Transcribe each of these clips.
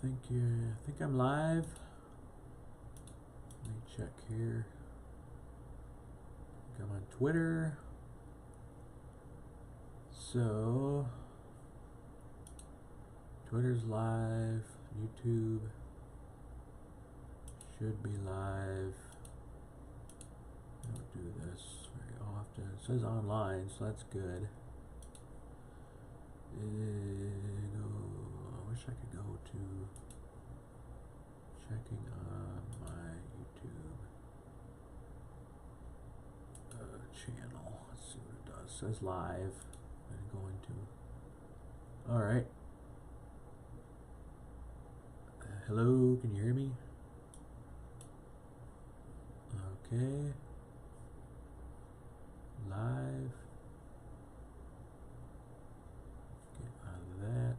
think I'm live. Let me check here. I'm on Twitter. So Twitter's live. YouTube should be live. I don't do this very often. It says online, so that's good. I wish I could go to checking on my YouTube channel. Let's see what it does. It says live. I'm going to. All right. Hello, can you hear me? Okay. Live. Get out of that.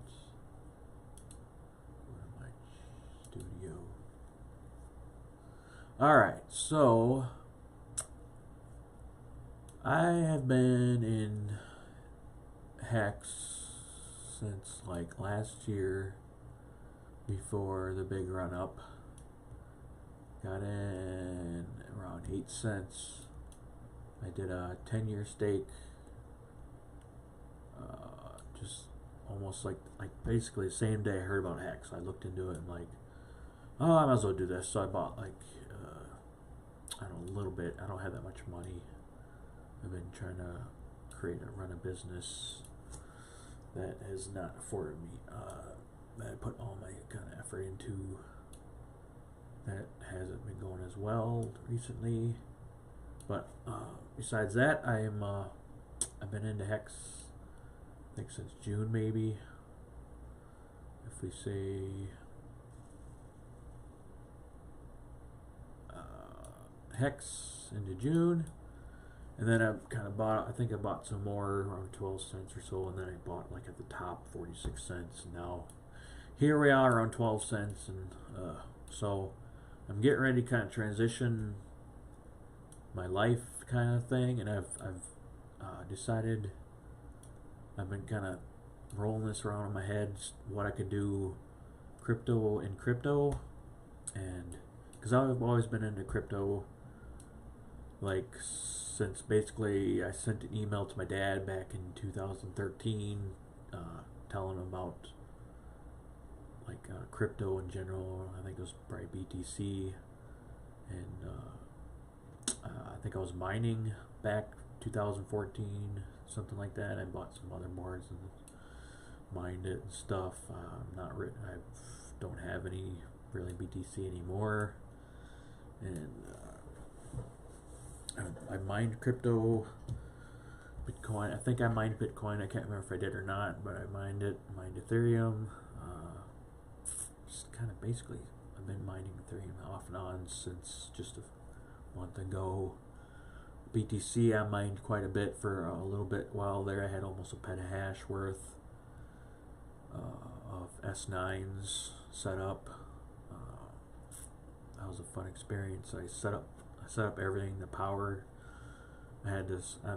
Go to my studio. Alright, so I have been in Hex since like last year before the big run up. Got in around 8 cents. I did a 10-year stake, just almost like basically the same day I heard about Hex. I looked into it and like, oh, I might as well do this. So I bought like, I don't know, a little bit. I don't have that much money. I've been trying to run a business that has not afforded me, that I put all my kind of effort into. That hasn't been going as well recently. But besides that, I've been into Hex, I think since June maybe. If we say Hex into June, and then I've kind of bought. I think I bought some more around 12 cents or so, and then I bought like at the top 46 cents, and now here we are around 12 cents, and so I'm getting ready to kind of transition my life kind of thing, and I've decided, I've been kind of rolling this around in my head, what I could do crypto, and because I've always been into crypto, like since basically I sent an email to my dad back in 2013, telling him about like crypto in general. I think it was probably BTC, and I think I was mining back 2014, something like that. I bought some other boards and mined it and stuff. I don't have any really BTC anymore, and I mined crypto, Bitcoin. I think I mined Bitcoin. I can't remember if I did or not, but I mined it. Mined Ethereum. Just kind of basically, I've been mining Ethereum off and on since just a month ago. BTC I mined quite a bit for a little bit while there. I had almost a petahash worth of S9s set up. That was a fun experience. I set up everything, the power. I've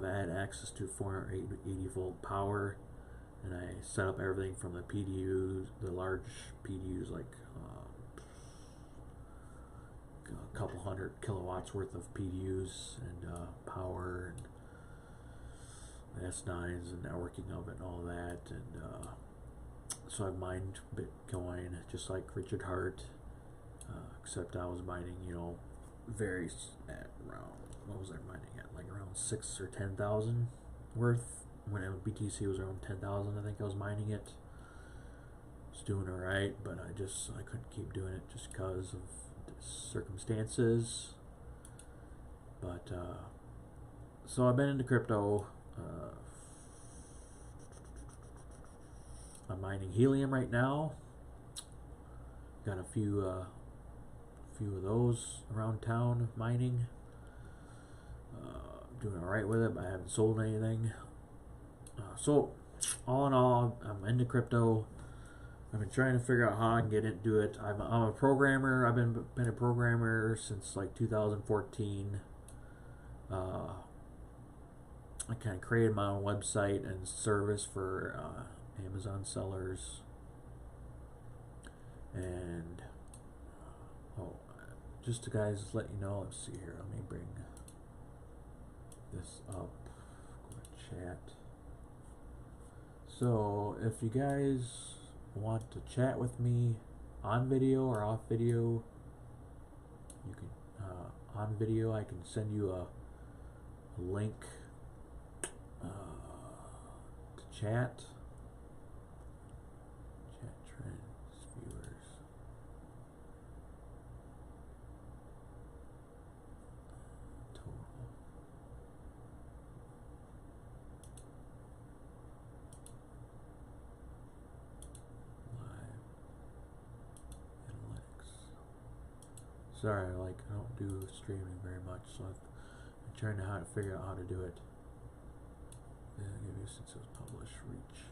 had access to 480 volt power, and I set up everything from the PDUs, the large PDUs, like a couple hundred kilowatts worth of PDUs and power, and the S9s and networking of it and all that. And so I've mined Bitcoin just like Richard Hart, except I was mining, at around, what was I mining at? Like around 6 or 10,000 worth. When BTC was around 10,000, I think I was mining it. Was doing alright, but I couldn't keep doing it just because of circumstances. But so I've been into crypto. I'm mining helium right now. Got a few of those around town mining. Doing alright with it, but I haven't sold anything. So all in all, I'm into crypto. I've been trying to figure out how I can get into it. I'm a programmer. I've been a programmer since like 2014. I kind of created my own website and service for Amazon sellers, And just to guys let you know, let's see here, let me bring this up, go to chat. So if you guys want to chat with me on video or off video, you can on video I can send you a link to chat trends, viewers, total. Live analytics. Sorry, I don't do streaming very much, so I'm trying to figure out how to do it. Yeah, give you since it was published reach.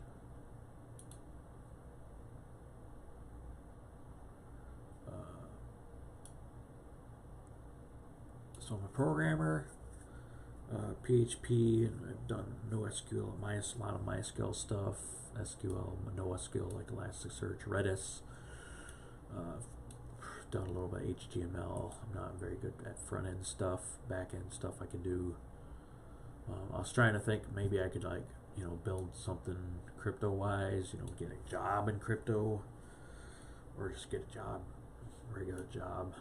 So I'm a programmer, PHP, and I've done NoSQL, a lot of MySQL stuff, SQL, NoSQL like Elasticsearch, Redis. Done a little bit of HTML. I'm not very good at front end stuff, back end stuff I can do. I was trying to think maybe I could build something crypto wise, get a job in crypto, or just get a job, regular job.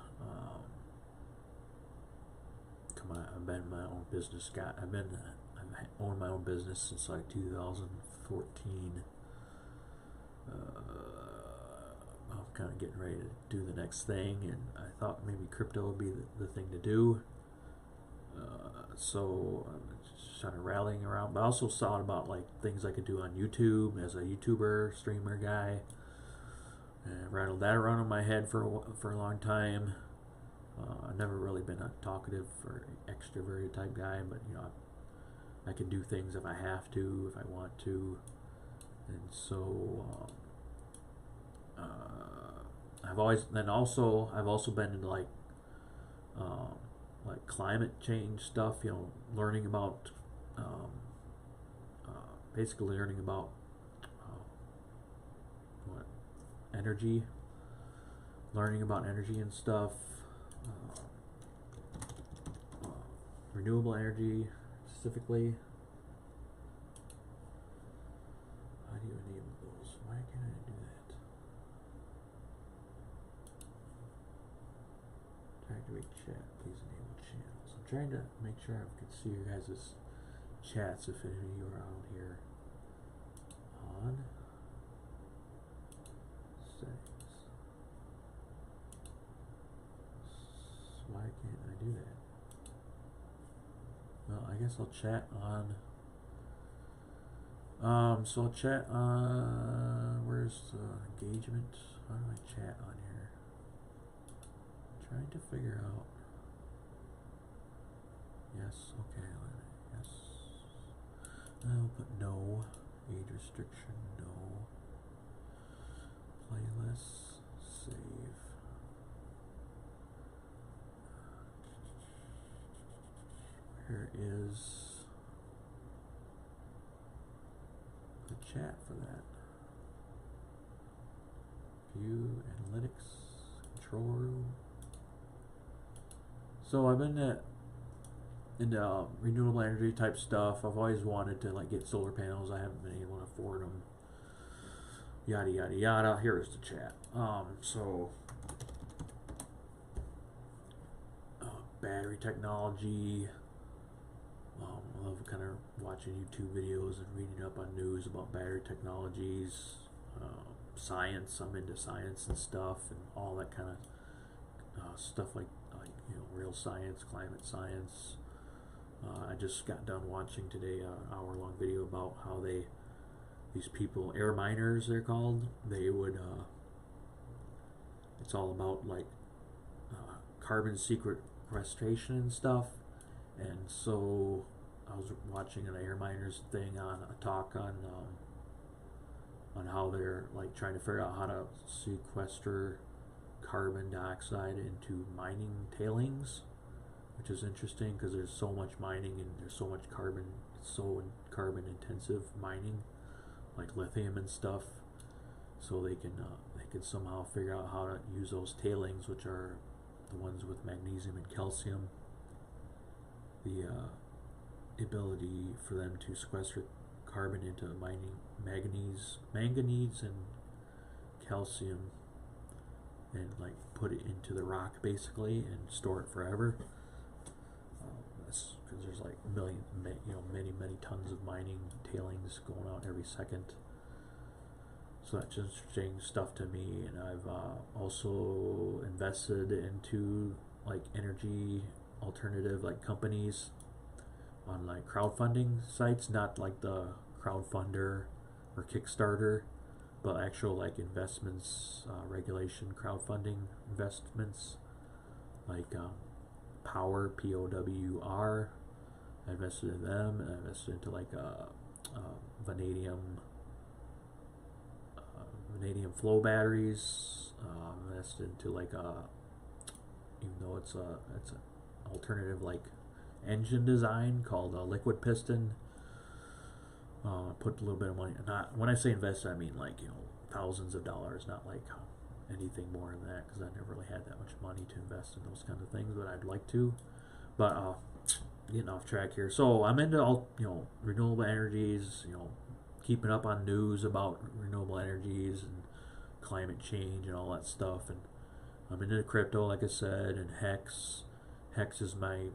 I've been my own business guy. I've owned my own business since like 2014. I'm kind of getting ready to do the next thing, and I thought maybe crypto would be the thing to do. So I'm just kind of rallying around, but I also thought about like things I could do on YouTube as a YouTuber, streamer guy, and rattled that around in my head for a long time. I've never really been a talkative or extroverted type guy, but I can do things if I have to, if I want to, and so I've also been into like climate change stuff, learning about basically learning about energy, and stuff. Renewable energy specifically. How do you enable those? Why can't I do that? Activate chat. Please enable channels. I'm trying to make sure I can see your guys' chats if any of you are out here. On settings. Why can't I do that? Well, I guess I'll chat on. So I'll chat on. Where's the engagement? How do I chat on here? I'm trying to figure out. Yes. Okay. Yes. I'll put no. Age restriction. No. Playlists. Save. Where is the chat for that? View analytics, control room. So I've been into renewable energy type stuff. I've always wanted to get solar panels. I haven't been able to afford them. Yada yada yada. Here is the chat. Battery technology. I love kind of watching YouTube videos and reading up on news about battery technologies, science. I'm into science and stuff, and all that kind of stuff like real science, climate science. I just got done watching today an hour-long video about how these people, air miners they're called, they would, it's all about carbon sequestration and stuff. And so I was watching an air miners thing on a talk on how they're trying to figure out how to sequester carbon dioxide into mining tailings, which is interesting because there's so much mining and there's so much carbon. It's so carbon intensive mining, like lithium and stuff. So they can I could somehow figure out how to use those tailings, which are the ones with magnesium and calcium, the ability for them to sequester carbon into mining manganese and calcium, and like put it into the rock basically and store it forever. That's because there's like many tons of mining tailings going out every second. So that's interesting stuff to me. And I've also invested into like energy alternative like companies on like crowdfunding sites, not like the crowdfunder or Kickstarter, but actual like investments, regulation crowdfunding investments, like Power, POWR. I invested in them, and I invested into like vanadium flow batteries. Invested into like even though it's an alternative like engine design called a liquid piston. Put a little bit of money. Not when I say invest, I mean like thousands of dollars, not like anything more than that, because I never really had that much money to invest in those kind of things, but I'd like to. But getting off track here. So I'm into all renewable energies. Keeping up on news about renewable energies and climate change and all that stuff. And I'm into crypto, like I said, and Hex. Hex is my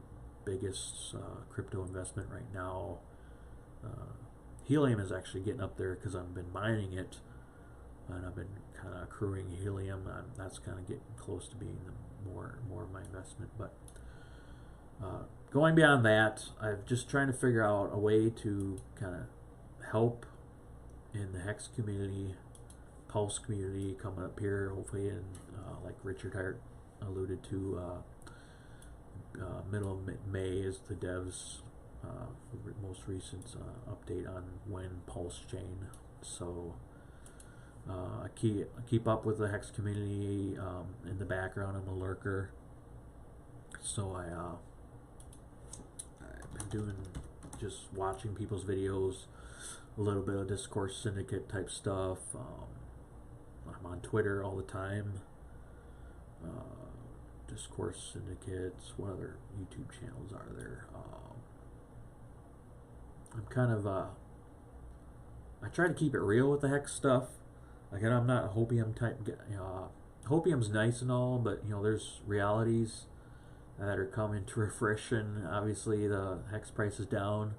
biggest crypto investment right now. Helium is actually getting up there because I've been mining it, and I've been kind of accruing helium. That's kind of getting close to being more of my investment. But going beyond that, I'm just trying to figure out a way to kind of help in the Hex community, Pulse community coming up here, hopefully, and like Richard Hart alluded to, middle of May is the devs most recent update on when Pulsechain. So I keep up with the Hex community in the background. I'm a lurker, so I've been doing just watching people's videos, a little bit of Discourse Syndicate type stuff. I'm on Twitter all the time. Discourse Syndicates. What other YouTube channels are there? I'm kind of I try to keep it real with the Hex stuff. Like, I'm not a hopium type. Hopium's nice and all, but there's realities that are coming to fruition. Obviously, the Hex price is down.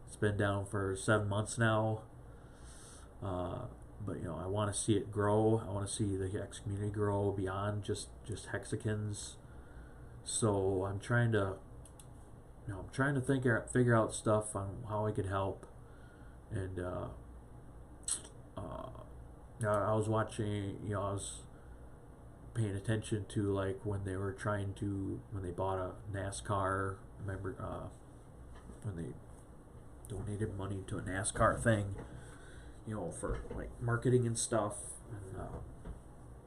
It's been down for 7 months now. But I want to see it grow. I want to see the Hex community grow beyond just Hexicans. So I'm trying to figure out stuff on how I could help. And I was watching, I was paying attention to like when they bought a NASCAR. Remember when they donated money to a NASCAR thing, for like marketing and stuff and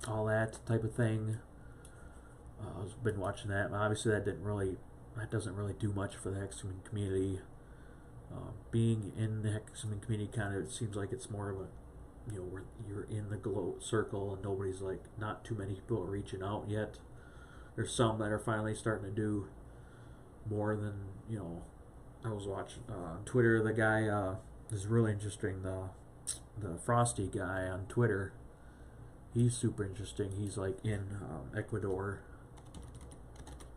all that type of thing. I've been watching that, and obviously that doesn't really do much for the Hexagon community. Being in the Hexagon community, kind of, it seems like it's more of a, where you're in the glow circle and nobody's like, not too many people are reaching out yet. There's some that are finally starting to do more than, I was watching on Twitter, the guy is really interesting, the Frosty guy on Twitter. He's super interesting. He's like in Ecuador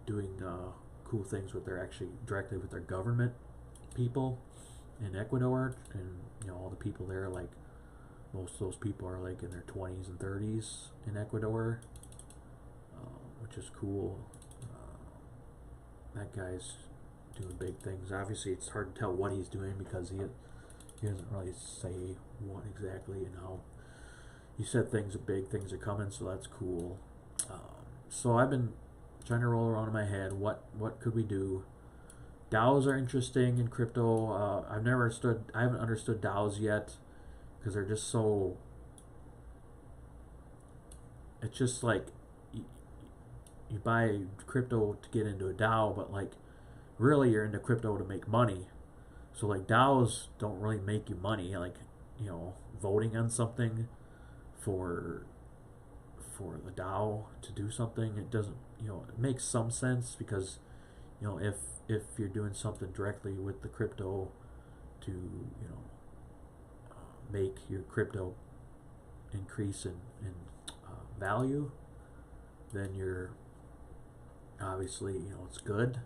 doing cool things with directly with their government people in Ecuador, and all the people there, like most of those people are like in their 20s and 30s in Ecuador, which is cool. That guy's doing big things. Obviously it's hard to tell what he's doing because he doesn't really say what exactly and how. He said big things are coming, so that's cool. So I've been trying to roll around in my head what could we do. DAOs are interesting in crypto. I haven't understood DAOs yet, because they're just so, it's just like you buy crypto to get into a DAO, but like really you're into crypto to make money. So like DAOs don't really make you money. Like voting on something for for the DAO to do something. It doesn't, it makes some sense because, if you're doing something directly with the crypto to, make your crypto increase in value, then you're obviously, it's good.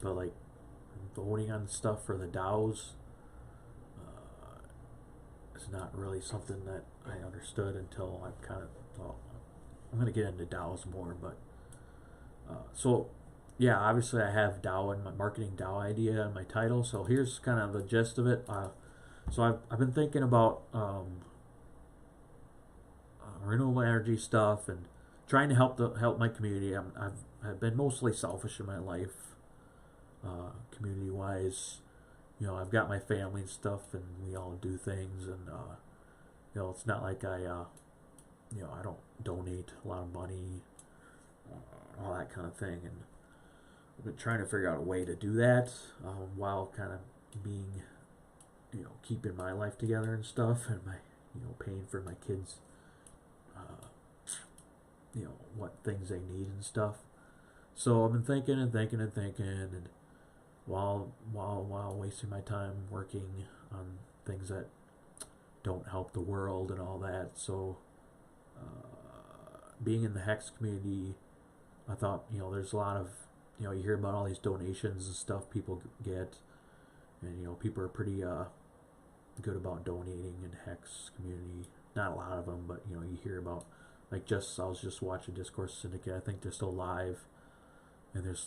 But like voting on stuff for the DAOs is not really something that I understood until I kind of thought I'm going to get into DAOs more. But so yeah, obviously I have DAO in my marketing DAO idea in my title. So here's kind of the gist of it. So I've been thinking about renewable energy stuff and trying to help my community. I've been mostly selfish in my life, community wise. I've got my family and stuff, and we all do things, and it's not like I don't donate a lot of money, all that kind of thing, and I've been trying to figure out a way to do that while kind of being, keeping my life together and stuff, and my, paying for my kids, what things they need and stuff. So I've been thinking and thinking and thinking, and while wasting my time working on things that don't help the world and all that. So being in the Hex community, I thought, there's a lot of, you hear about all these donations and stuff people get, and people are pretty good about donating in Hex community. Not a lot of them, but you hear about, like, I was just watching Discourse Syndicate. I think they're still live, and this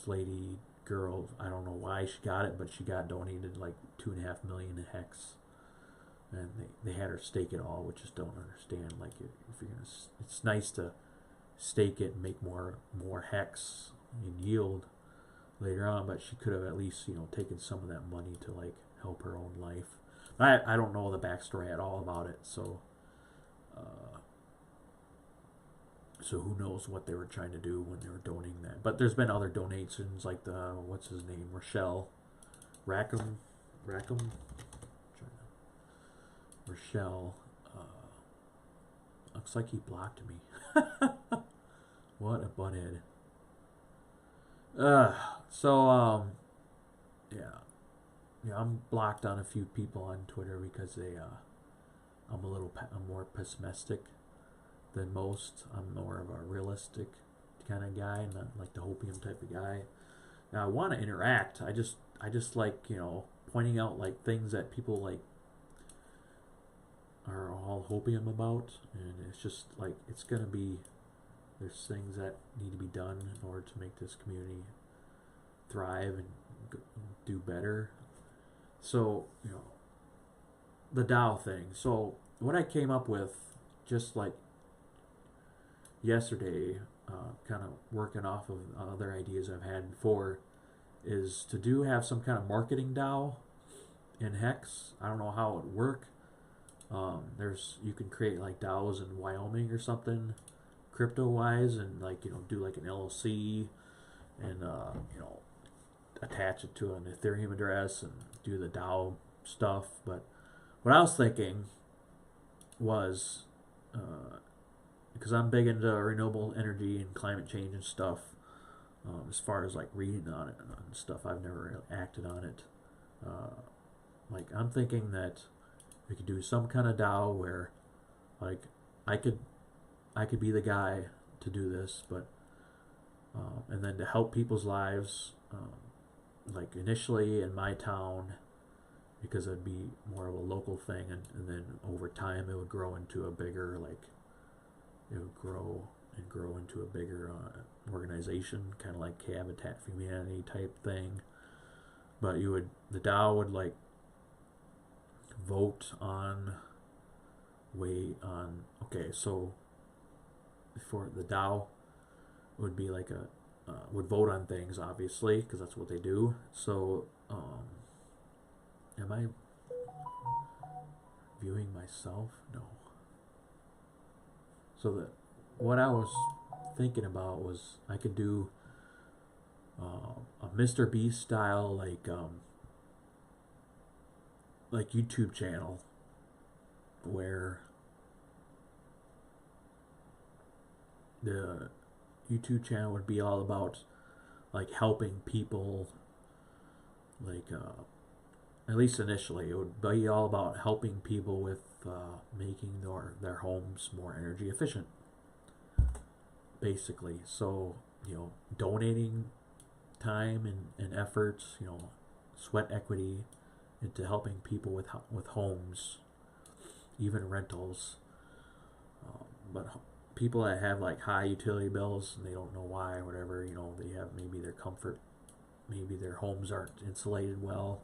girl, I don't know why she got it, but she got donated like $2.5 million in Hex, and they had her stake it all, which I just don't understand. Like, if you're gonna, it's nice to stake it and make more Hex and yield later on, but she could have at least taken some of that money to like help her own life. I don't know the backstory at all about it, so who knows what they were trying to do when they were donating that. But there's been other donations, like the, what's his name, Rackham, Rochelle, looks like he blocked me. What a butthead. Yeah, I'm blocked on a few people on Twitter because I'm more pessimistic than most. I'm more of a realistic kind of guy, not like the hopium type of guy. Now I want to interact. I just like, pointing out like things that people like are all hopium about, and it's just like, there's things that need to be done in order to make this community thrive and do better. So, the DAO thing. So what I came up with, just like yesterday, kind of working off of other ideas I've had before, is to have some kind of marketing DAO in Hex. I don't know how it would work. You can create like DAOs in Wyoming or something, crypto wise, and like do like an LLC, and attach it to an Ethereum address and do the DAO stuff. But what I was thinking was, because I'm big into renewable energy and climate change and stuff, as far as like reading on it and stuff, I've never really acted on it. Like, I'm thinking that we could do some kind of DAO where, like, I could be the guy to do this, but and then to help people's lives, like initially in my town, because it'd be more of a local thing, and then over time it would grow into a bigger, like, it would grow into a bigger organization, kind of like Habitat for Humanity type thing. But the DAO would like vote on okay, so for the DAO would be like would vote on things, obviously, because that's what they do. So am I viewing myself? No. So what I was thinking about was I could do a Mr. Beast style, like YouTube channel, where the YouTube channel would be all about like helping people, like at least initially, it would be all about helping people with making their homes more energy efficient, basically. So, donating time and efforts, sweat equity into helping people with homes, even rentals. But people that have like high utility bills and they don't know why, or whatever, they have maybe their comfort, maybe their homes aren't insulated well.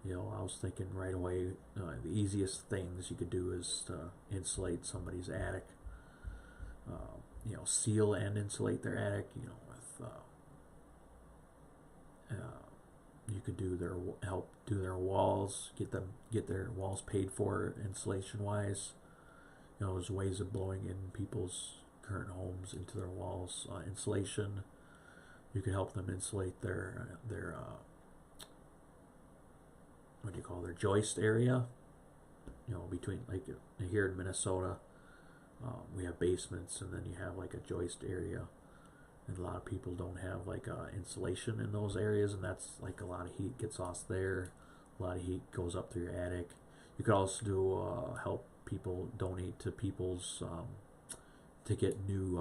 I was thinking right away, the easiest things you could do is to insulate somebody's attic. Seal and insulate their attic. With you could help do their walls, get their walls paid for insulation wise. There's ways of blowing in people's current homes into their walls. Insulation. You could help them insulate their their joist area. Between, like, here in Minnesota, we have basements, and then you have like a joist area, and a lot of people don't have like insulation in those areas, and that's like a lot of heat gets lost there. A lot of heat goes up through your attic. You could also do help people donate to people's to get new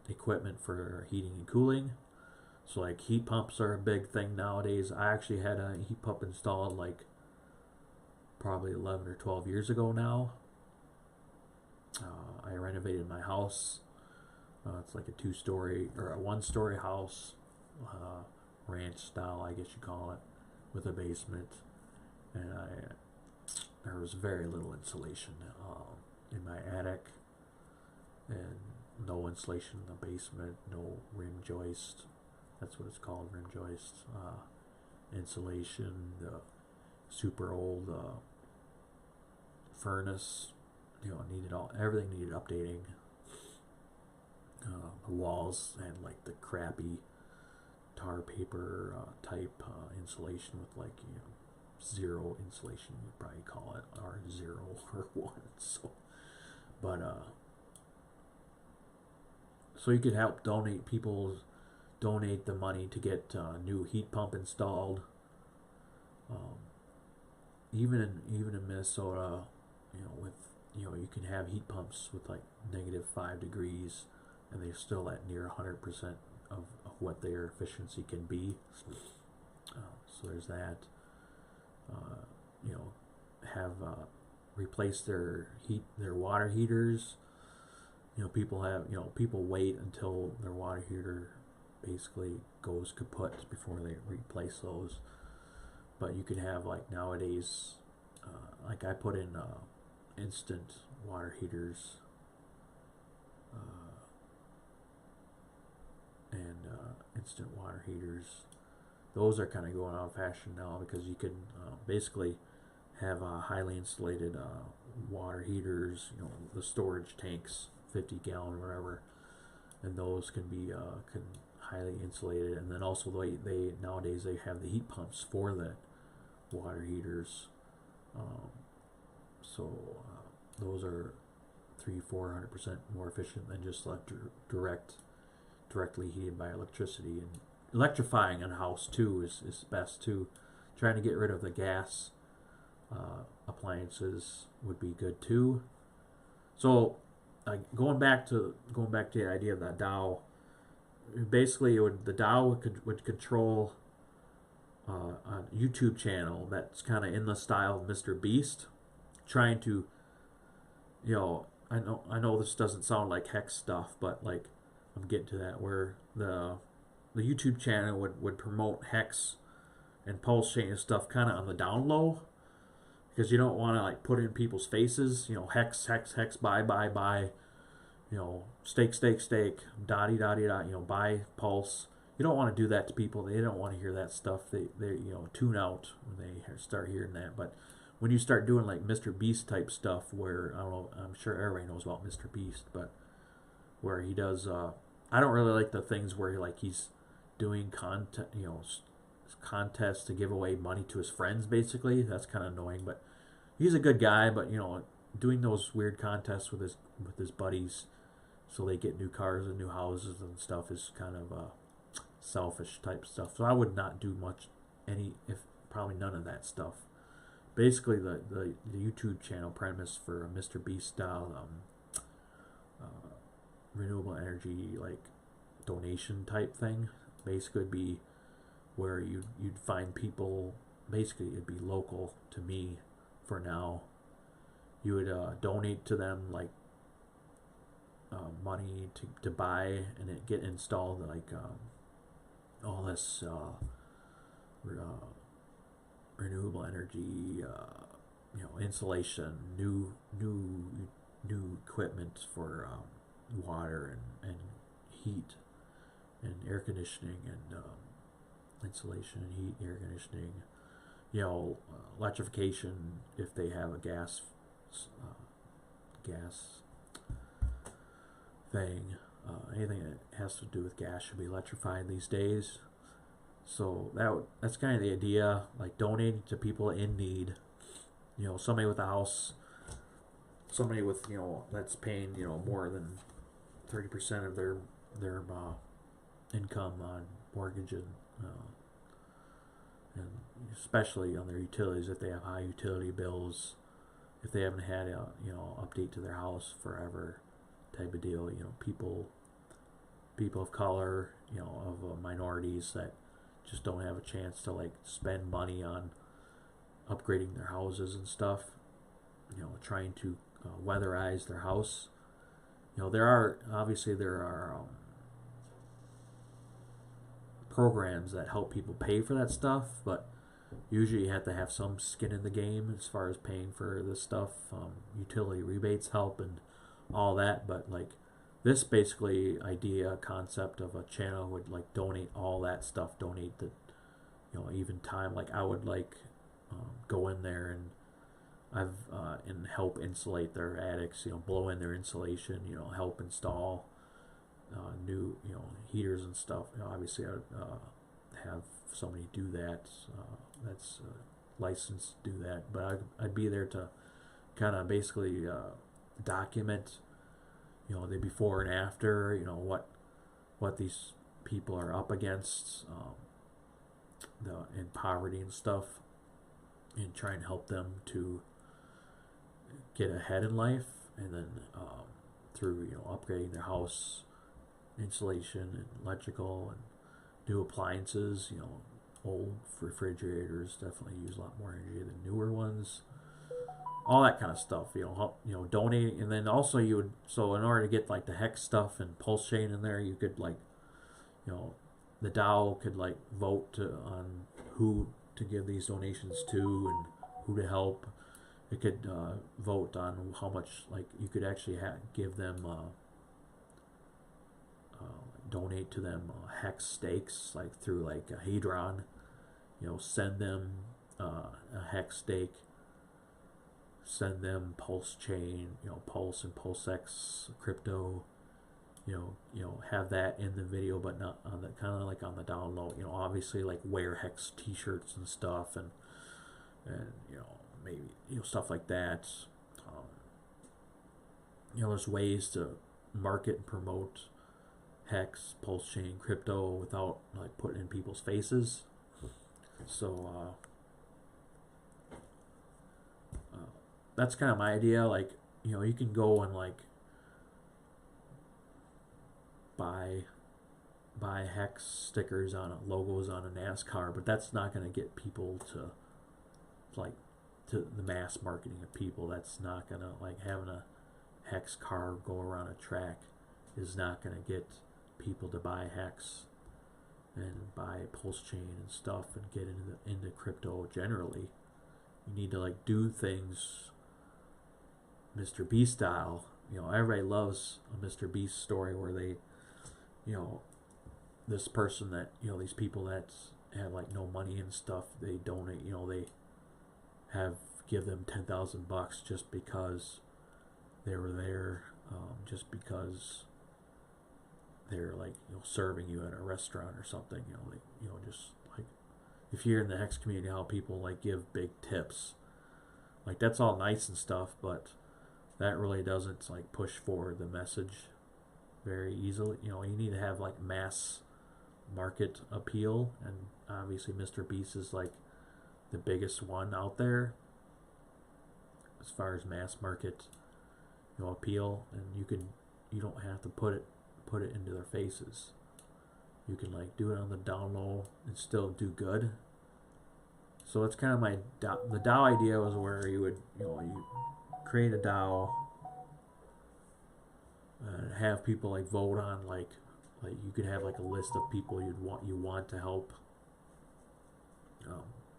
equipment for heating and cooling. So like heat pumps are a big thing nowadays. I actually had a heat pump installed like probably 11 or 12 years ago now. I renovated my house. It's like a 2-story or a 1-story house, ranch style, I guess you call it, with a basement. And there was very little insulation in my attic, and no insulation in the basement, no rim joist. That's what it's called, rim joist. Insulation, the super old furnace, everything needed updating. The walls had like the crappy tar paper type insulation with like zero insulation, you'd probably call it, or 0 or 1. So you could help donate the money to get a new heat pump installed. Even in Minnesota, with you can have heat pumps with like -5 degrees, and they're still at near 100% of what their efficiency can be. So there's that. Have replace their water heaters. People wait until their water heater basically goes kaput before they replace those. But you can have, like, nowadays, like I put in instant water heaters, instant water heaters. Those are kind of going out of fashion now, because you can basically have highly insulated water heaters, the storage tanks, 50-gallon or whatever, and those can be highly insulated. And then also they nowadays they have the heat pumps for the water heaters, so those are 300-400% more efficient than just directly heated by electricity. And electrifying a house too is best too. Trying to get rid of the gas appliances would be good too. So going back to the idea of that DAO, basically the DAO would control a YouTube channel that's kind of in the style of Mr. Beast, trying to, I know this doesn't sound like hex stuff, but like I'm getting to that, where the YouTube channel would promote hex and Pulsechain and stuff kind of on the down low, because you don't want to like put in people's faces, hex, buy, stake, dotty, buy Pulse. You don't want to do that to people. They don't want to hear that stuff. They tune out when they start hearing that. But when you start doing like Mr. Beast type stuff, where, I don't know, I'm sure everybody knows about Mr. Beast, but where he does, I don't really like the things where he's doing contests to give away money to his friends. Basically, that's kind of annoying. But he's a good guy. But doing those weird contests with his buddies, so they get new cars and new houses and stuff is kind of selfish type stuff. So I would not do much, probably none of that stuff. Basically, the YouTube channel premise for a Mr. Beast style renewable energy like donation type thing basically would be where you'd find people. Basically, it'd be local to me for now. You would donate to them like money to buy and it get installed like all this renewable energy, insulation, new equipment for water and heat and air conditioning and insulation and heat, air conditioning, electrification if they have a gas thing. Anything that has to do with gas should be electrified these days. So that's kind of the idea, like donating to people in need. Somebody with a house, somebody with that's paying more than 30% of their income on mortgage and especially on their utilities if they have high utility bills, if they haven't had a update to their house forever type of deal. People of color, of minorities that just don't have a chance to like spend money on upgrading their houses and stuff. Trying to weatherize their house. There are programs that help people pay for that stuff, but usually you have to have some skin in the game as far as paying for this stuff. Utility rebates help and all that, but like this basically concept of a channel would like donate all that stuff, donate the even time. Like I would like go in there and and help insulate their attics, blow in their insulation, help install new heaters and stuff. Obviously I would have somebody do that that's licensed to do that, but I'd be there to kind of basically document the before and after, what these people are up against in poverty and stuff, and try and help them to get ahead in life, and then through upgrading their house, insulation and electrical and new appliances. Old refrigerators definitely use a lot more energy than newer ones. All that kind of stuff, donating, and then also you would. So in order to get like the hex stuff and Pulsechain in there, you could like, the DAO could like vote on who to give these donations to and who to help. It could vote on how much, like you could actually give them, donate to them hex stakes, like through like a Hadron, send them a hex stake, send them Pulsechain, Pulse and PulseX crypto, have that in the video, but not on the kind of like on the download. Obviously like wear hex T-shirts and stuff, and maybe stuff like that. There's ways to market and promote hex, Pulsechain, crypto without like putting in people's faces. So that's kind of my idea. Like you can go and like buy hex stickers on logos on a NASCAR, but that's not going to get people to like to the mass marketing of people. That's not going to, like, having a hex car go around a track is not going to get people to buy hex and buy Pulsechain and stuff and get into crypto generally. You need to like do things Mr. Beast style. Everybody loves a Mr. Beast story where they, this person that, these people that have like no money and stuff, they donate, they give them $10,000 just because they were there, just because they're like, serving you at a restaurant or something, just like, if you're in the hex community, how people like give big tips, like that's all nice and stuff, but that really doesn't like push forward the message very easily. You know, you need to have like mass market appeal, and obviously Mr. Beast is like the biggest one out there as far as mass market, you know, appeal. And you don't have to put it into their faces. You can like do it on the down low and still do good. So it's kind of the DAO idea was where you create a DAO and have people like vote on like you could have like a list of people you want to help,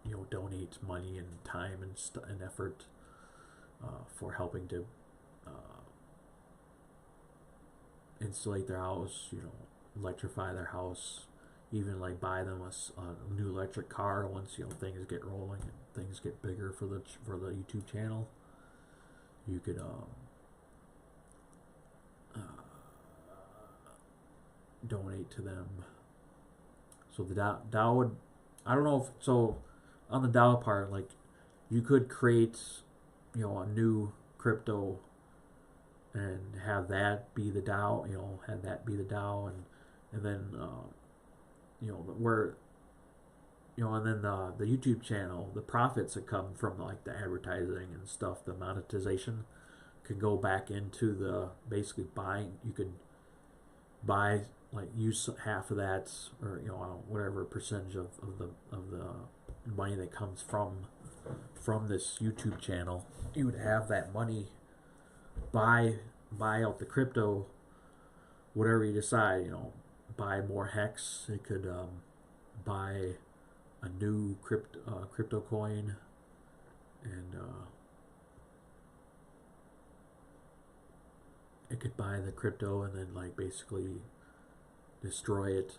you know, donate money and time and effort for helping to insulate their house, you know, electrify their house, even like buy them a new electric car once, you know, things get rolling and things get bigger for the YouTube channel. You could donate to them. So the DAO would, I don't know if, so on the DAO part, like you could create, you know, a new crypto and have that be the DAO, you know, and then you know, where, you know, and then the YouTube channel, the profits that come from like the advertising and stuff, the monetization could go back into the basically buying. You could buy, like, use half of that, or you know, whatever percentage of the money that comes from this YouTube channel. You would have that money buy out the crypto, whatever you decide. You know, buy more hex. It could buy a new crypto coin, and it could buy the crypto and then like basically destroy it.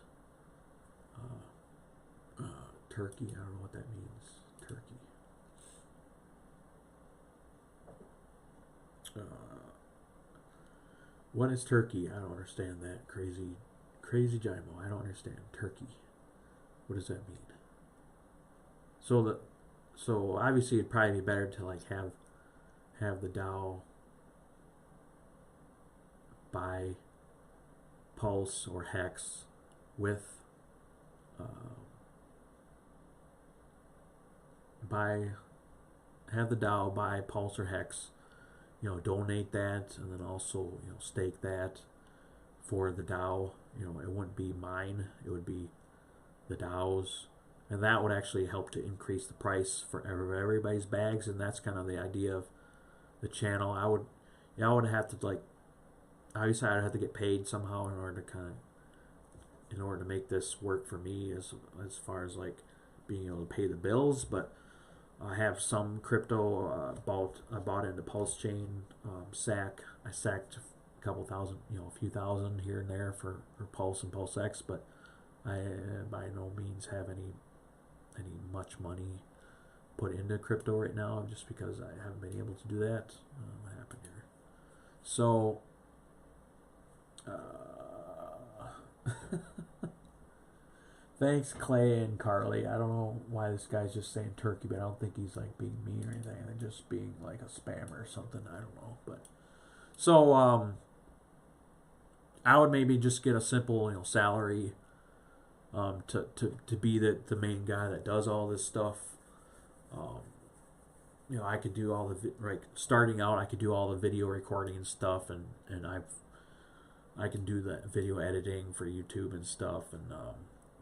Turkey, I don't know what that means. Turkey. What is Turkey? I don't understand that. Crazy Jimo. I don't understand. Turkey. What does that mean? So obviously it'd probably be better to like have the DAO buy Pulse or Hex with have the DAO buy Pulse or Hex, you know, donate that, and then also, you know, stake that for the DAO. You know, it wouldn't be mine, it would be the DAO's, and that would actually help to increase the price for everybody's bags. And that's kind of the idea of the channel. I would have to, like, obviously I'd have to get paid somehow in order to make this work for me as far as like being able to pay the bills. But I have some crypto. I bought into Pulsechain, I sacked a couple thousand, you know, a few thousand here and there for Pulse and PulseX, but I by no means have any much money put into crypto right now, just because I haven't been able to do that. What happened here? So thanks, Clay and Carly. I don't know why this guy's just saying Turkey, but I don't think he's like being mean or anything. They're just being like a spammer or something. I don't know. But so I would maybe just get a simple, you know, salary to be the main guy that does all this stuff. You know, I could do all the starting out. I could do all the video recording and stuff, and I can do the video editing for YouTube and stuff,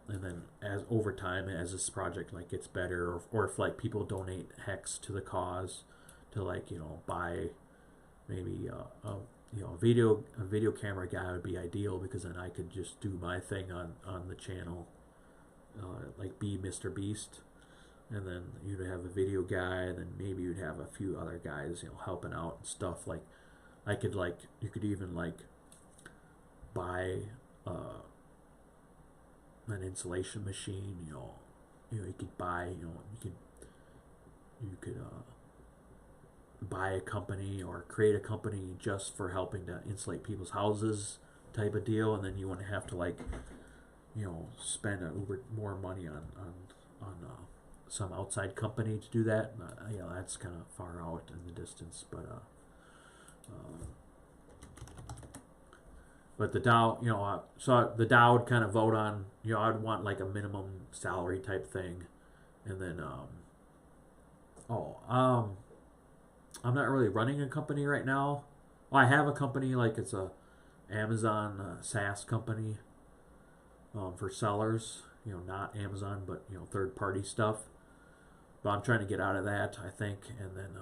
and then as over time, as this project like gets better, or if like people donate Hex to the cause, to like, you know, buy maybe a video camera guy would be ideal, because then I could just do my thing on the channel, like be Mr. Beast, and then you'd have a video guy, and then maybe you'd have a few other guys, you know, helping out and stuff. Like you could even like buy an insulation machine. You could buy, you could buy a company or create a company just for helping to insulate people's houses, type of deal, and then you wouldn't have to like, you know, spend more money on some outside company to do that. You know, that's kind of far out in the distance, but But the DAO, so the DAO would kind of vote on, I'd want like a minimum salary type thing, and then I'm not really running a company right now. Well, I have a company, like it's a Amazon SaaS company for sellers, not Amazon, but third party stuff. But I'm trying to get out of that, I think, and then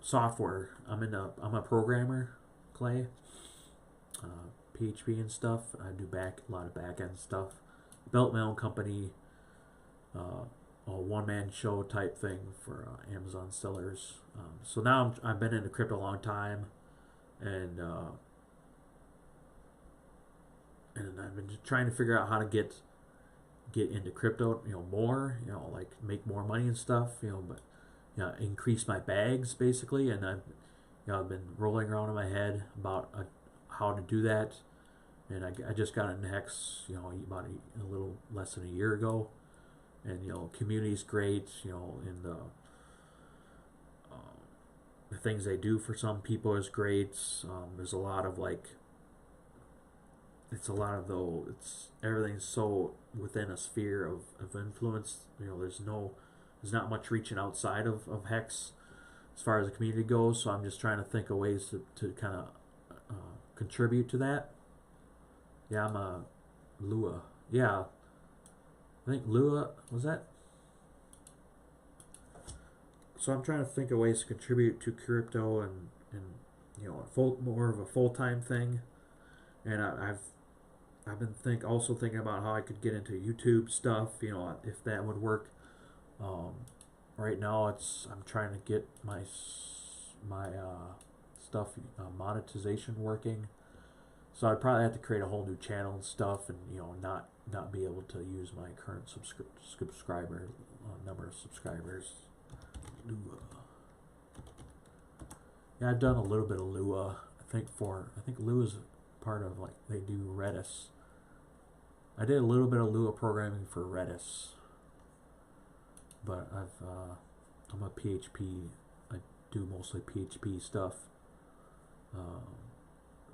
software. I'm a programmer, Clay, PHP and stuff. I do a lot of back end stuff. Built my own company, a one man show type thing for Amazon sellers. So now I've been into crypto a long time, and I've been just trying to figure out how to get into crypto, more, like make more money and stuff, but increase my bags basically. And I've been rolling around in my head about how to do that. And I just got into Hex, about a little less than a year ago. And community's great, and the things they do for some people is great. There's a lot of everything's so within a sphere of influence. There's not much reaching outside of Hex as far as the community goes. So I'm just trying to think of ways to kind of contribute to that. Yeah, I'm a Lua. Yeah, I think Lua was that. So I'm trying to think of ways to contribute to crypto and more of a full-time thing. And I've been thinking about how I could get into YouTube stuff, if that would work. Right now I'm trying to get my stuff monetization working. So I'd probably have to create a whole new channel and stuff, and not be able to use my current subscriber number of subscribers. Lua. Yeah, I've done a little bit of Lua. I think Lua's part of they do Redis. I did a little bit of Lua programming for Redis, but I'm a PHP. I do mostly PHP stuff,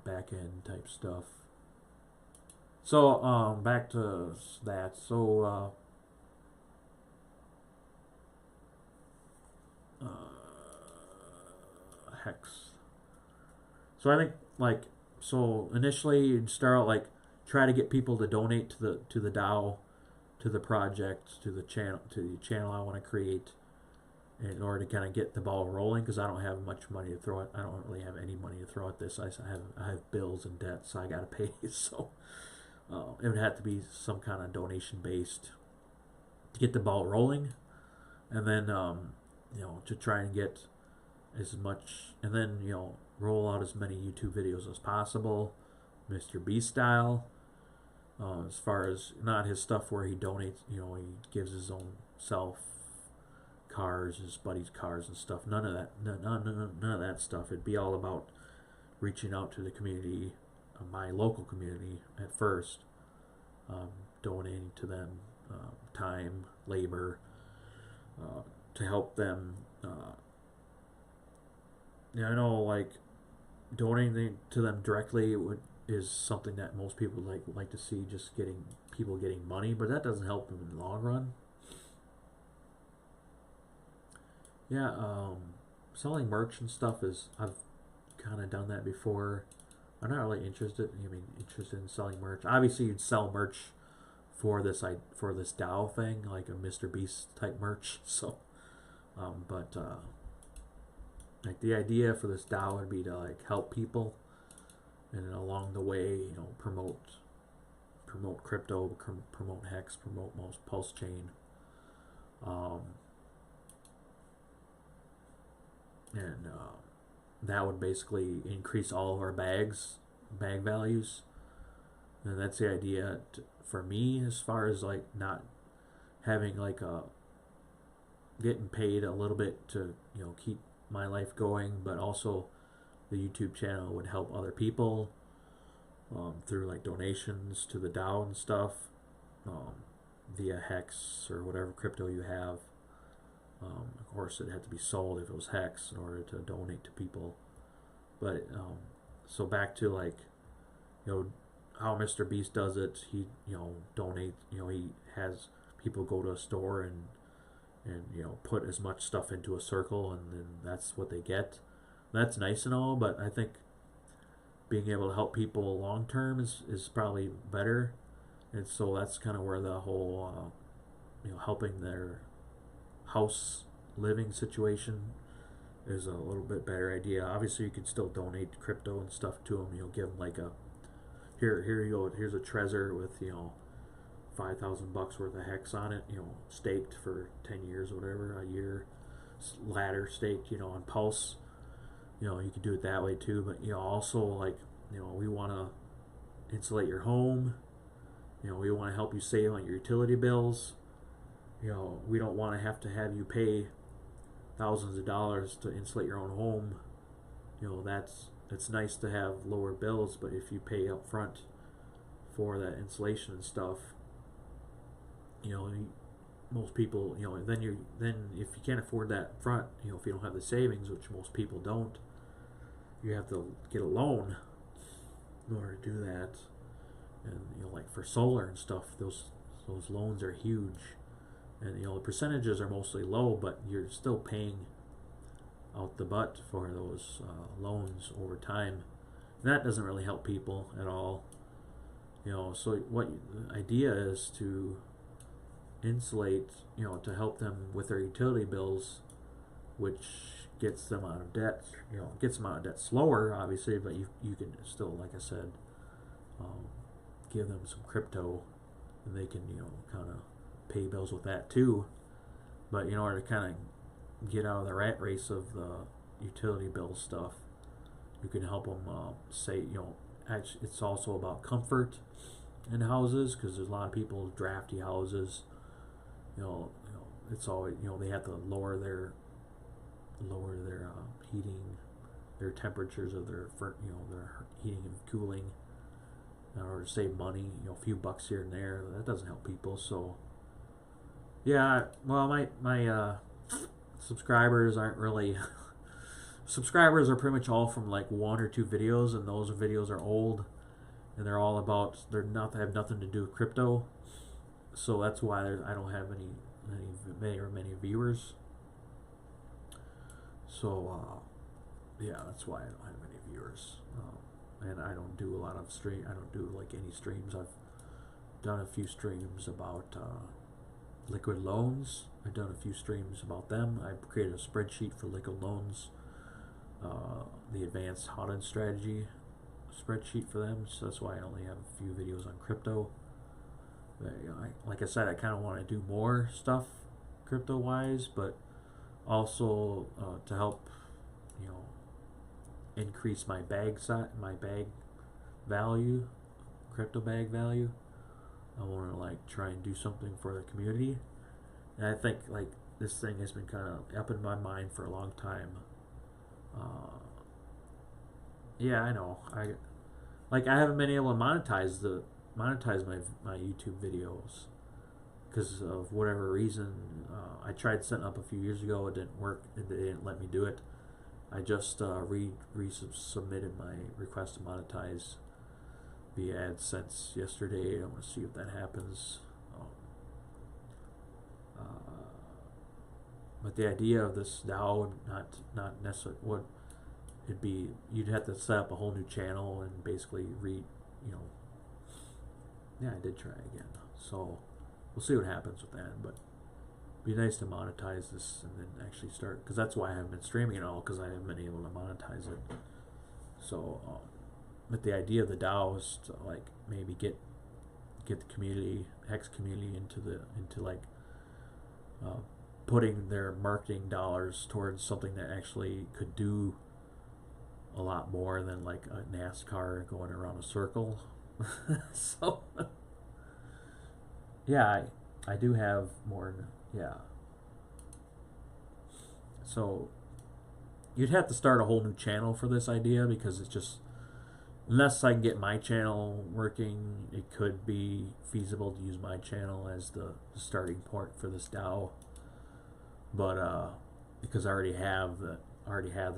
back end type stuff. So back to that. So Hex. So I think so initially you'd start out try to get people to donate to the DAO, to the project, to the channel I want to create, in order to kind of get the ball rolling, because I don't have much money to throw at. I don't really have any money to throw at this. I have bills and debt, so I got to pay. So it would have to be some kind of donation based to get the ball rolling, and then to try and get as much, and then roll out as many YouTube videos as possible, Mr. Beast style. As far as not his stuff where he donates, he gives his own self cars, his buddies' cars and stuff. None of that. None of that stuff. It'd be all about reaching out to the community, my local community at first, donating to them time, labor, to help them. I know donating to them directly is something that most people like to see, just people getting money, but that doesn't help them in the long run. Yeah, selling merch and stuff I've kind of done that before. I'm not really interested in selling merch. Obviously, you'd sell merch for this DAO thing, like a Mr. Beast type merch. So, but the idea for this DAO would be to help people, and along the way, promote crypto, promote Hex, promote most Pulsechain, and that would basically increase all of our bag values. And that's the idea for me, as far as not having getting paid a little bit to keep my life going, but also the YouTube channel would help other people through donations to the DAO and stuff, via Hex or whatever crypto you have. Of course, it had to be sold if it was Hex in order to donate to people. But So back to like, how Mr. Beast does it. He donate. He has people go to a store and put as much stuff into a circle, and then that's what they get. That's nice and all, but I think being able to help people long term is probably better. And so that's kind of where the whole helping their house living situation is a little bit better idea. Obviously, you can still donate crypto and stuff to them. Give them like here you go. Here's a treasure with $5,000 worth of hex on it. Staked for 10 years or whatever, a year, ladder staked. On Pulse. You can do it that way too. But also like we want to insulate your home. We want to help you save on your utility bills. We don't want to have you pay thousands of dollars to insulate your own home. It's nice to have lower bills, but if you pay up front for that insulation and stuff, most people, then if you can't afford that front, if you don't have the savings, which most people don't, you have to get a loan in order to do that. And like for solar and stuff, those loans are huge, and the percentages are mostly low, but you're still paying out the butt for those loans over time. And that doesn't really help people at all. So what the idea is to insulate, to help them with their utility bills, which gets them out of debt. Gets them out of debt slower, obviously, but you can still, like I said, give them some crypto, and they can kind of pay bills with that too. But in order to kind of get out of the rat race of the utility bill stuff, you can help them say actually it's also about comfort in houses, because there's a lot of people drafty houses. It's always they have to lower their heating, their temperatures of their heating and cooling in order to save money. A few bucks here and there, that doesn't help people. So yeah, well, my subscribers aren't really subscribers are pretty much all from like 1 or 2 videos, and those videos are old, and they're all about they have nothing to do with crypto. So that's why I don't have many viewers. So yeah, that's why I don't have any viewers. And I don't do a lot of I don't do like any streams. I've done a few streams about liquid loans. I've done a few streams about them. I created a spreadsheet for liquid loans, the advanced hodl strategy spreadsheet for them. So that's why I only have a few videos on crypto. But, like I said, I kind of want to do more stuff crypto wise, but also to help increase my bag value, crypto bag value. I want to like try and do something for the community, and I think like this thing has been kind of up in my mind for a long time. Yeah, I know. I haven't been able to monetize my YouTube videos because of whatever reason. I tried setting up a few years ago. It didn't work. They didn't let me do it. I just resubmitted my request to monetize via AdSense yesterday. I want to see if that happens. But the idea of this DAO, not necessarily what it'd be, you'd have to set up a whole new channel and basically yeah, I did try again. So we'll see what happens with that. But it'd be nice to monetize this and then actually start, because that's why I haven't been streaming at all, because I haven't been able to monetize it. So but the idea of the DAO is to like maybe get the community, Hex community, into like putting their marketing dollars towards something that actually could do a lot more than like a NASCAR going around a circle. So yeah, I do have more. Yeah. So you'd have to start a whole new channel for this idea, because it's just, unless I can get my channel working, it could be feasible to use my channel as the starting point for this DAO. But because I already have the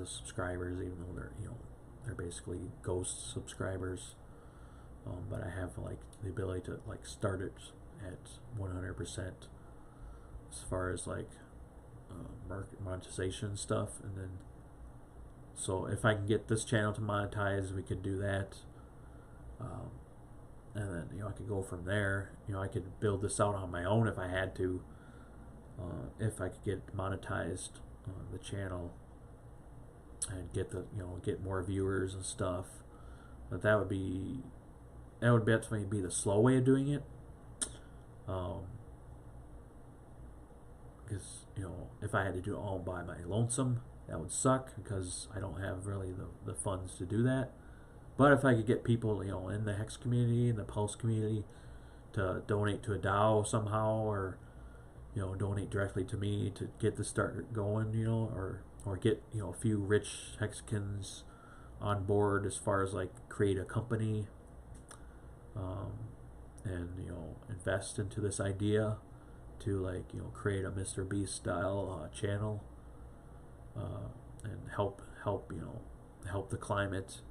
subscribers, even though they're basically ghost subscribers. But I have like the ability to like start it at 100% as far as like market monetization stuff, and then so if I can get this channel to monetize, we could do that, and then I could go from there. I could build this out on my own if I had to, if I could get monetized the channel and get the get more viewers and stuff. But that would definitely be the slow way of doing it. Because if I had to do it all by my lonesome, that would suck because I don't have really the funds to do that. But if I could get people in the Hex community and the Pulse community to donate to a DAO somehow, or donate directly to me to get the start going, or get a few rich Hexicans on board as far as like create a company, and invest into this idea to like create a Mr. Beast style channel, and help the climate,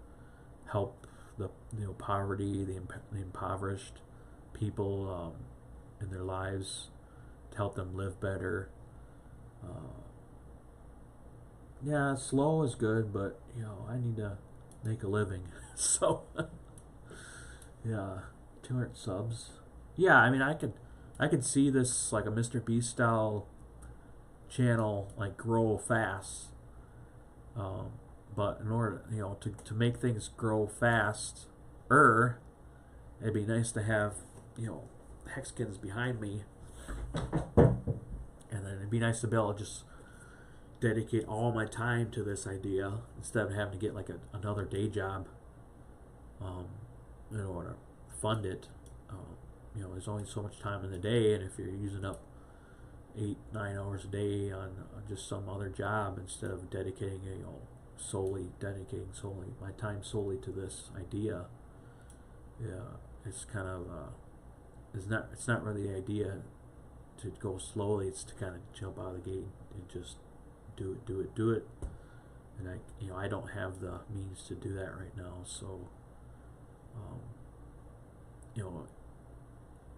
help the poverty, the impoverished people in their lives, to help them live better. Yeah, slow is good, but I need to make a living. So yeah, 200 subs. Yeah, I mean, I could see this like a Mr. Beast style channel like grow fast. But in order to make things grow fast, it'd be nice to have Hexkins behind me, and then it'd be nice to be able to just dedicate all my time to this idea instead of having to get like another day job in order to fund it. There's only so much time in the day, and if you're using up 8-9 hours a day on just some other job instead of dedicating dedicating my time solely to this idea, it's kind of it's not really the idea to go slowly. It's to kind of jump out of the gate and just do it. And I don't have the means to do that right now, so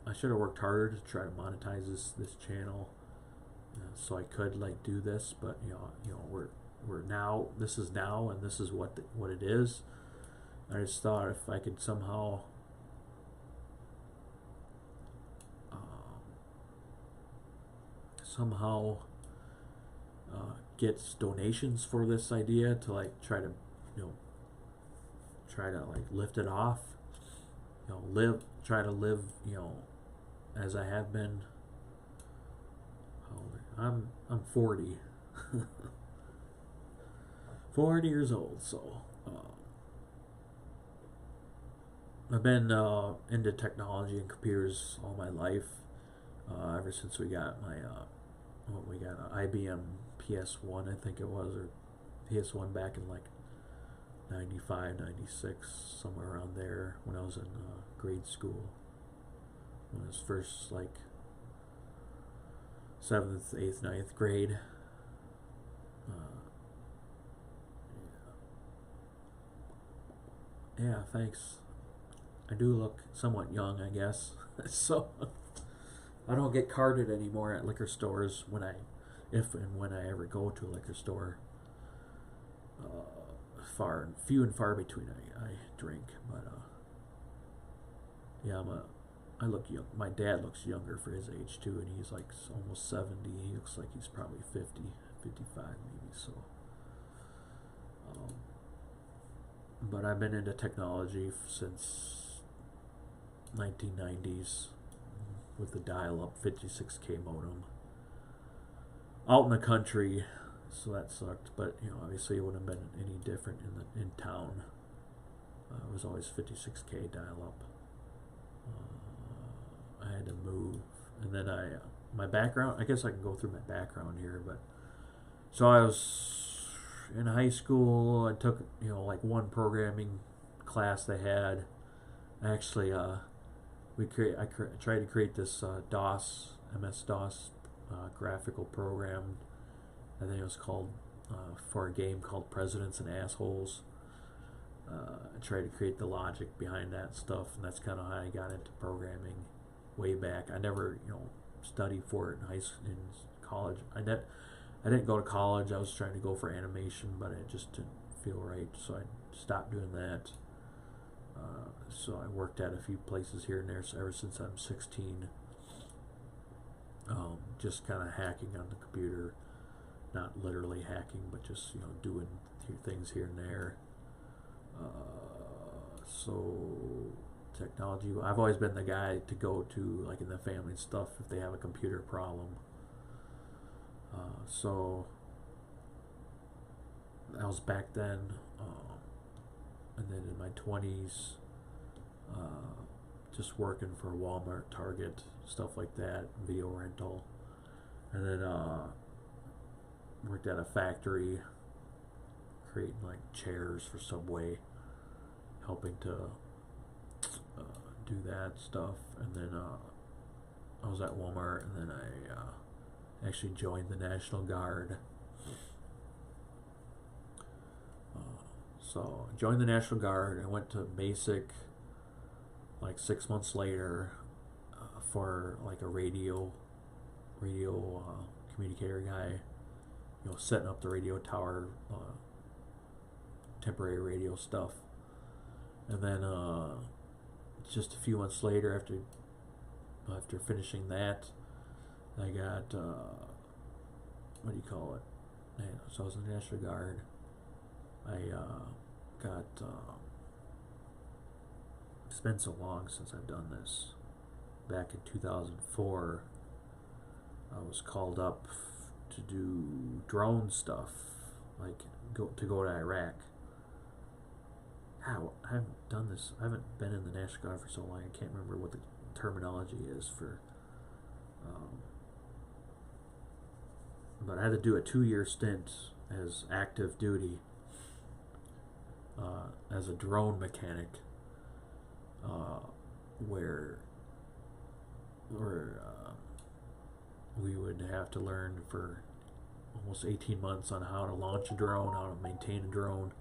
I should have worked harder to try to monetize this channel, so I could like do this. But we're now, this is now, and this is what it is. I just thought if I could somehow get donations for this idea to like try to like lift it off, try to live as I have been. I'm 40 40 years old, so I've been into technology and computers all my life, ever since we got my we got an IBM PS1, I think it was, or PS1 back in like 95, 96, somewhere around there, when I was in grade school, when I was first like 7th, 8th, 9th grade. Yeah, thanks. I do look somewhat young, I guess. So I don't get carded anymore at liquor stores if and when I ever go to a liquor store. Few and far between I drink, but yeah, I look young. My dad looks younger for his age too, and he's like almost 70. He looks like he's probably 50, 55 maybe. So, but I've been into technology since 1990s with the dial-up 56K modem out in the country. So that sucked, but obviously it wouldn't have been any different in town. It was always 56K dial-up. I had to move, and then my background. I guess I can go through my background here, but so I was in high school. I took like one programming class they had. Actually, I tried to create this MS-DOS graphical program. I think it was called for a game called Presidents and Assholes, try to create the logic behind that stuff, and that's kind of how I got into programming way back. I never, studied for it in college. I didn't go to college. I was trying to go for animation, but it just didn't feel right, so I stopped doing that. So I worked at a few places here and there ever since I'm 16. Just kind of hacking on the computer, not literally hacking, but just doing things here and there. So technology, I've always been the guy to go to, like in the family and stuff, if they have a computer problem. So that was back then, and then in my 20s, just working for Walmart, Target, stuff like that, video rental, and then worked at a factory creating like chairs for Subway, helping to do that stuff. And then I was at Walmart, and then I actually joined the National Guard. So I joined the National Guard. I went to basic like 6 months later for like a radio communicator guy, setting up the radio tower, temporary radio stuff. And then just a few months later, after finishing that, I got what do you call it? So I was in the National Guard. I got it's been so long since I've done this. Back in 2004, I was called up to do drone stuff, like go to Iraq. I haven't done this. I haven't been in the National Guard for so long. I can't remember what the terminology is for. But I had to do a 2-year stint as active duty as a drone mechanic, where we would have to learn for almost 18 months on how to launch a drone, how to maintain a drone.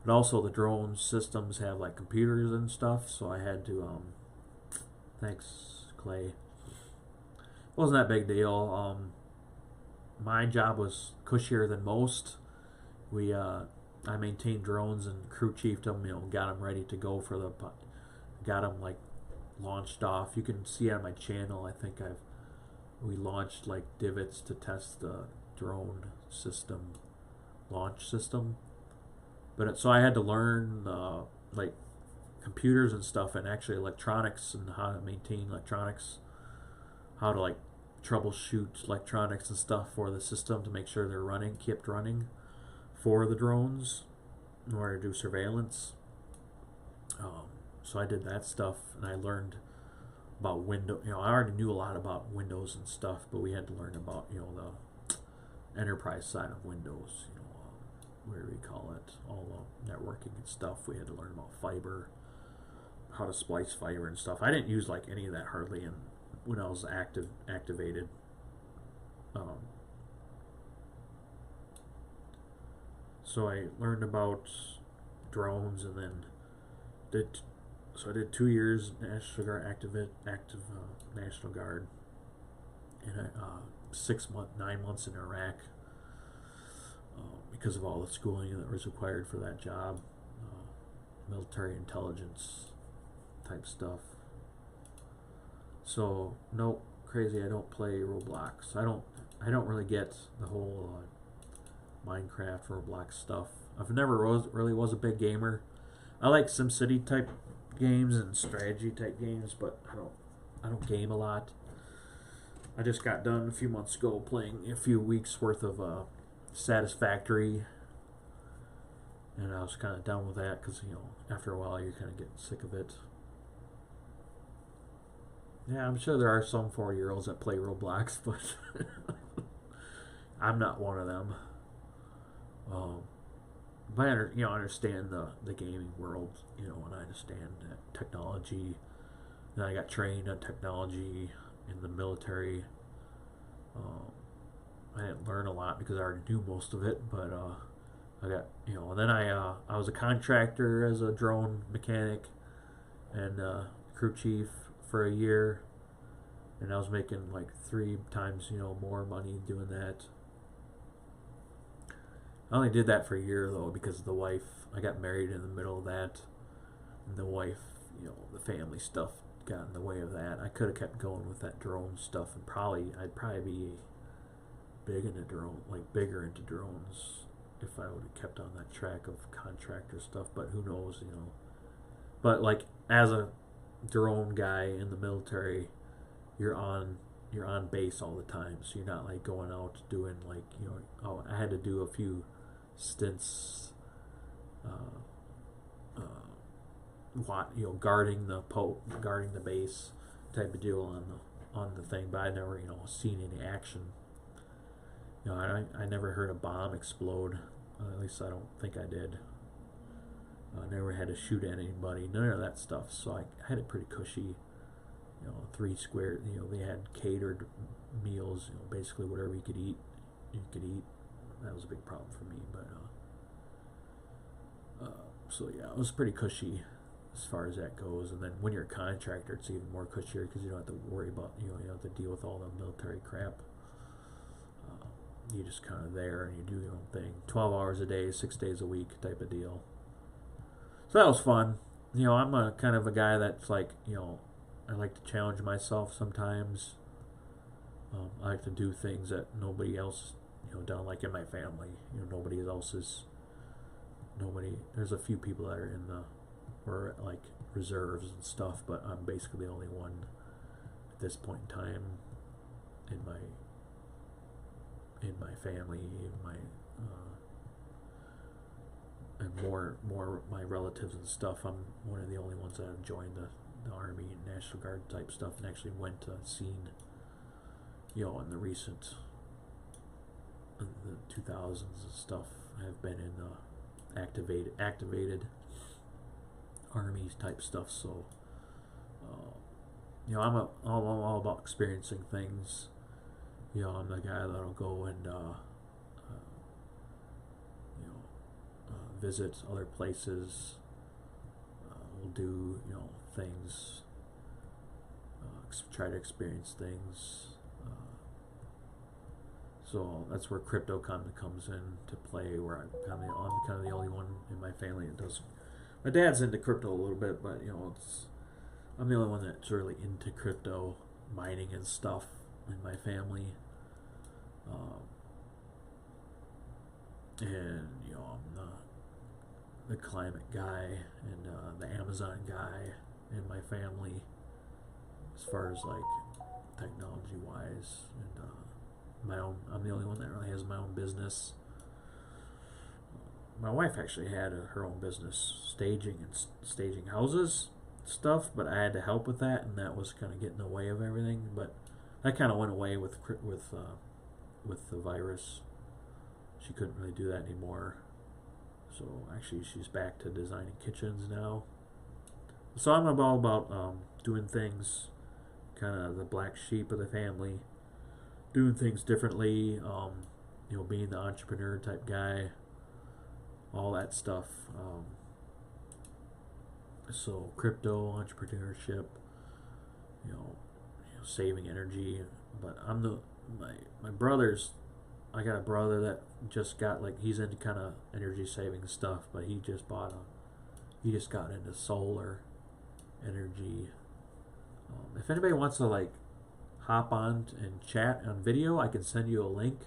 But also the drone systems have like computers and stuff, so I had to, thanks Clay. It wasn't that big deal. My job was cushier than most. I maintained drones and crew chiefed them, got them ready to go got them like launched off. You can see on my channel, I think we launched like divots to test the drone system, launch system. But so I had to learn like computers and stuff, and actually electronics, and how to maintain electronics, how to like troubleshoot electronics and stuff for the system to make sure they're kept running for the drones in order to do surveillance. So I did that stuff, and I learned about Windows. I already knew a lot about Windows and stuff, but we had to learn about the enterprise side of Windows. What do we call it? All the networking and stuff. We had to learn about fiber, how to splice fiber and stuff. I didn't use like any of that hardly when I was activated. So I learned about drones, and then I did 2 years National Guard active National Guard, and 9 months in Iraq, because of all the schooling that was required for that job, military intelligence type stuff. So no, crazy. I don't play Roblox. I don't really get the whole Minecraft, Roblox stuff. I've never really was a big gamer. I like SimCity type games and strategy type games, but I don't game a lot. I just got done a few months ago playing a few weeks worth of Satisfactory, and I was kind of done with that because after a while you're kind of getting sick of it. Yeah, I'm sure there are some 40-year-olds that play Roblox, but I'm not one of them. But I understand the gaming world, and I understand technology. And I got trained on technology in the military. I didn't learn a lot because I already knew most of it, but I got, you know, and then I was a contractor as a drone mechanic and crew chief for a year, and I was making like 3 times, you know, more money doing that. I only did that for a year though because the wife, I got married in the middle of that, and the wife, you know, the family stuff got in the way of that. I could have kept going with that drone stuff, and I'd probably be bigger into drones if I would have kept on that track of contractor stuff. But who knows, you know. But like as a drone guy in the military, you're on base all the time, so you're not like going out doing like, you know. Oh, I had to do a few stints, you know, guarding the base type of deal on the thing. But I never, you know, seen any action. You know, I never heard a bomb explode. At least I don't think I did. I never had to shoot at anybody. None of that stuff. So I had it pretty cushy. You know, 3 square. You know, they had catered meals. You know, basically whatever you could eat. That was a big problem for me. But so yeah, it was pretty cushy as far as that goes. And then when you're a contractor, it's even more cushier because you don't have to worry about, you know, you don't have to deal with all the military crap. You're just kind of there and you do your own thing. 12 hours a day, 6 days a week type of deal. So that was fun. You know, I'm a kind of a guy that's like, you know, I like to challenge myself sometimes. I like to do things that nobody else, you know, done, like in my family. You know, there's a few people that are or like reserves and stuff, but I'm basically the only one at this point in time in my family, and more my relatives and stuff. I'm one of the only ones that have joined the Army and National Guard type stuff, and actually went to scene, you know, in the 2000s and stuff. I've been in the activated Army type stuff. So you know, I'm all about experiencing things. You know, I'm the guy that'll go and visit other places. We'll do, you know, things, try to experience things. So that's where crypto kind of comes into play. Where I'm kind of the only one in my family that does. My dad's into crypto a little bit, but you know, I'm the only one that's really into crypto mining and stuff in my family. And you know, I'm the climate guy and the Amazon guy in my family, as far as like technology wise, and I'm the only one that really has my own business. My wife actually had her own business, staging houses stuff, but I had to help with that, and that was kind of getting in the way of everything. But that kind of went away with the virus. She couldn't really do that anymore. So actually, she's back to designing kitchens now. So I'm all about doing things, kind of the black sheep of the family, doing things differently. You know, being the entrepreneur type guy, all that stuff. So crypto, entrepreneurship, you know, saving energy. But my brother's. I got a brother that just got, like, he's into kind of energy saving stuff, but he just got into solar energy. If anybody wants to like hop on and chat on video, I can send you a link.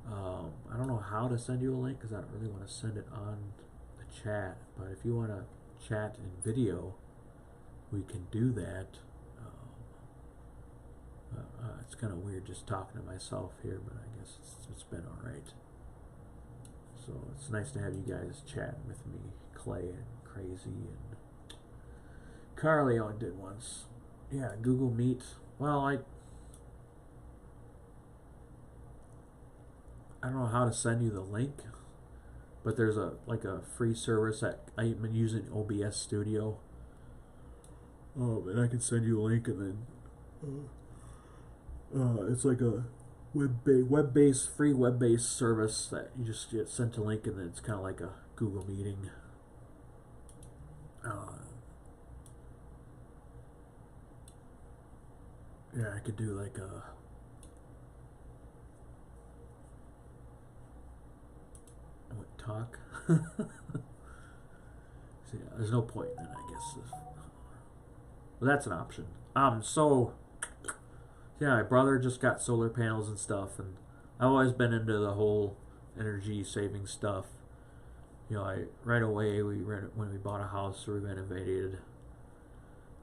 I don't know how to send you a link because I don't really want to send it on the chat, but if you want to chat in video, we can do that. It's kind of weird just talking to myself here, but I guess it's been alright. So it's nice to have you guys chatting with me, Clay and Crazy and Carly. I did once. Yeah, Google Meet. Well, I don't know how to send you the link, but there's a free service that I've been using, OBS Studio. And I can send you a link, and then it's like web-based free web-based service that you just get sent a link, and then it's kind of like a Google meeting. Yeah, I could do like a talk. So yeah, there's no point then, I guess. But that's an option. So yeah, my brother just got solar panels and stuff, and I've always been into the whole energy saving stuff. You know, right away when we bought a house, we renovated,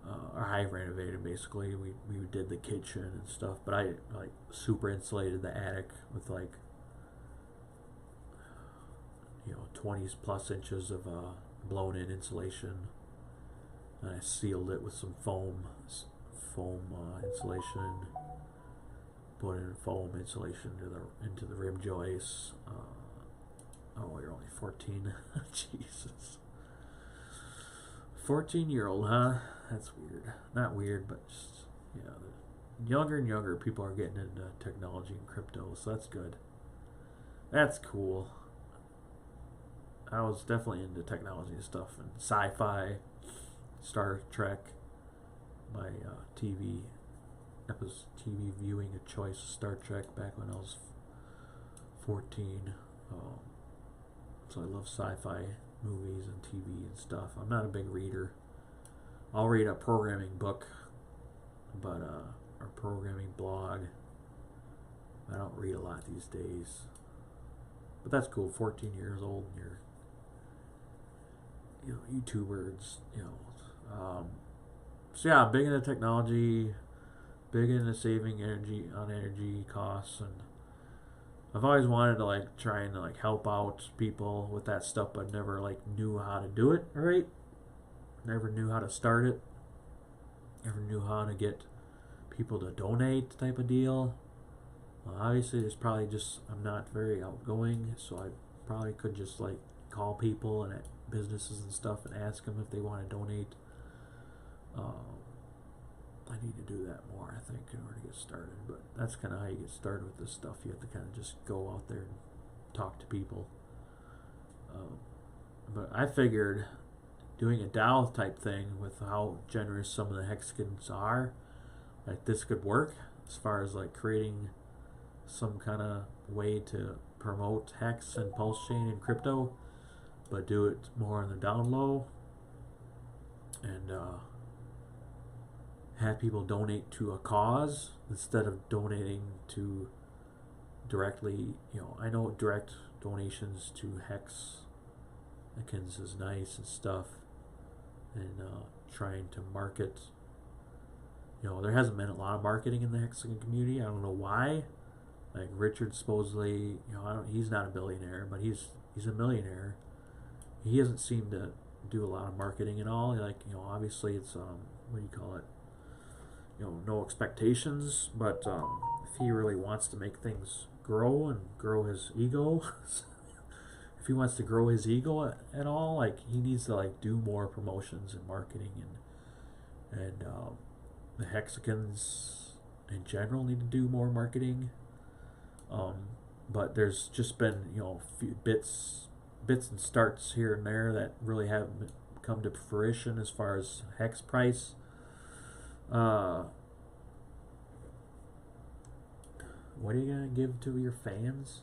or I renovated basically. We did the kitchen and stuff, but I like super insulated the attic with like 20 plus inches of blown in insulation, and I sealed it with some foam insulation. Put in foam insulation into the rim joists. Oh, you're only 14. Jesus. 14-year-old, huh? That's weird. Not weird, but just, younger and younger people are getting into technology and crypto, so that's good. That's cool. I was definitely into technology and stuff, and sci-fi, Star Trek. My TV viewing of choice, Star Trek, back when I was 14. So I love sci-fi movies and TV and stuff. I'm not a big reader. I'll read a programming book, but or programming blog. I don't read a lot these days. But that's cool. 14 years old, and you're YouTubers. So yeah, I'm big into technology, big into saving energy costs, and I've always wanted to try and help out people with that stuff, but never knew how to do it right. Never knew how to start it. Never knew how to get people to donate type of deal. Well, obviously, it's probably just I'm not very outgoing, so I probably could just call people and at businesses and stuff and ask them if they want to donate. I need to do that more, I think, in order to get started. But that's kind of how you get started with this stuff. You have to kind of just go out there and talk to people. But I figured doing a DAO type thing with how generous some of the hexagons are, this could work as far as creating some kind of way to promote Hex and Pulsechain and crypto, but do it more on the down low, and have people donate to a cause instead of donating to directly. I know direct donations to Hexagons is nice and stuff, and trying to market. There hasn't been a lot of marketing in the Hexagon community. I don't know why. Richard supposedly, he's not a billionaire, but he's a millionaire. He hasn't seemed to do a lot of marketing at all. Obviously it's what do you call it? No expectations, but if he really wants to make things grow and grow his ego, if he wants to grow his ego at all, he needs to do more promotions and marketing, and the Hexagons in general need to do more marketing. But there's just been few bits and starts here and there that really haven't come to fruition as far as Hex price. What are you gonna give to your fans?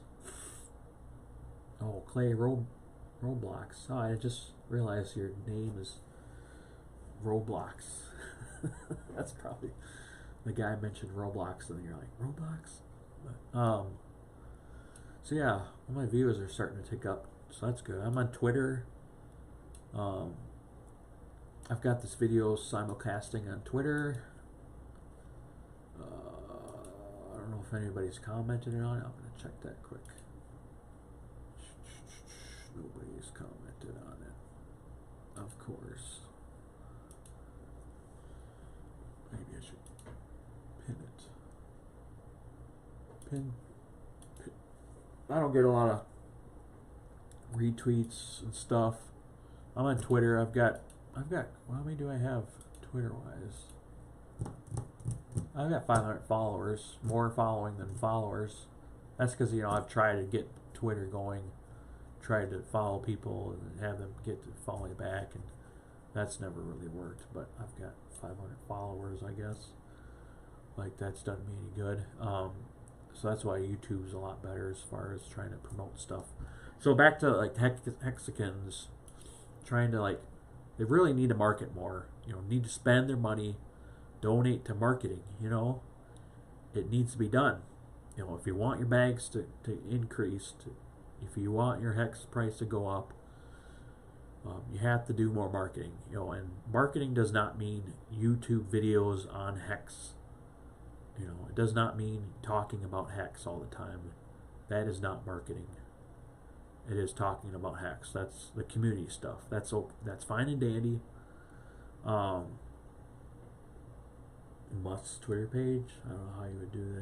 Oh, Clay Roblox. Oh, I just realized your name is Roblox. That's probably the guy mentioned Roblox, and then you're like, Roblox? So yeah, all my viewers are starting to tick up, so that's good. I'm on Twitter. I've got this video simulcasting on Twitter. I don't know if anybody's commented on it. I'm going to check that quick. Nobody's commented on it, of course. Maybe I should pin it. Pin. I don't get a lot of retweets and stuff. I'm on Twitter. I've got how many do I have Twitter wise? I've got 500 followers, more following than followers. That's because, you know, I've tried to get Twitter going, tried to follow people and have them get to follow me back, and that's never really worked. But I've got 500 followers, I guess. Like, that's done me any good. So that's why YouTube's a lot better as far as trying to promote stuff. So back to like Hexicans, trying to like, they really need to market more. You know, need to spend their money, donate to marketing. You know, it needs to be done. You know, if you want your bags to increase, if you want your hex price to go up, you have to do more marketing. You know, and marketing does not mean YouTube videos on hex. You know, it does not mean talking about hex all the time. That is not marketing. It is talking about hex. That's the community stuff. That's fine and dandy. Musk's Twitter page. I don't know how you would do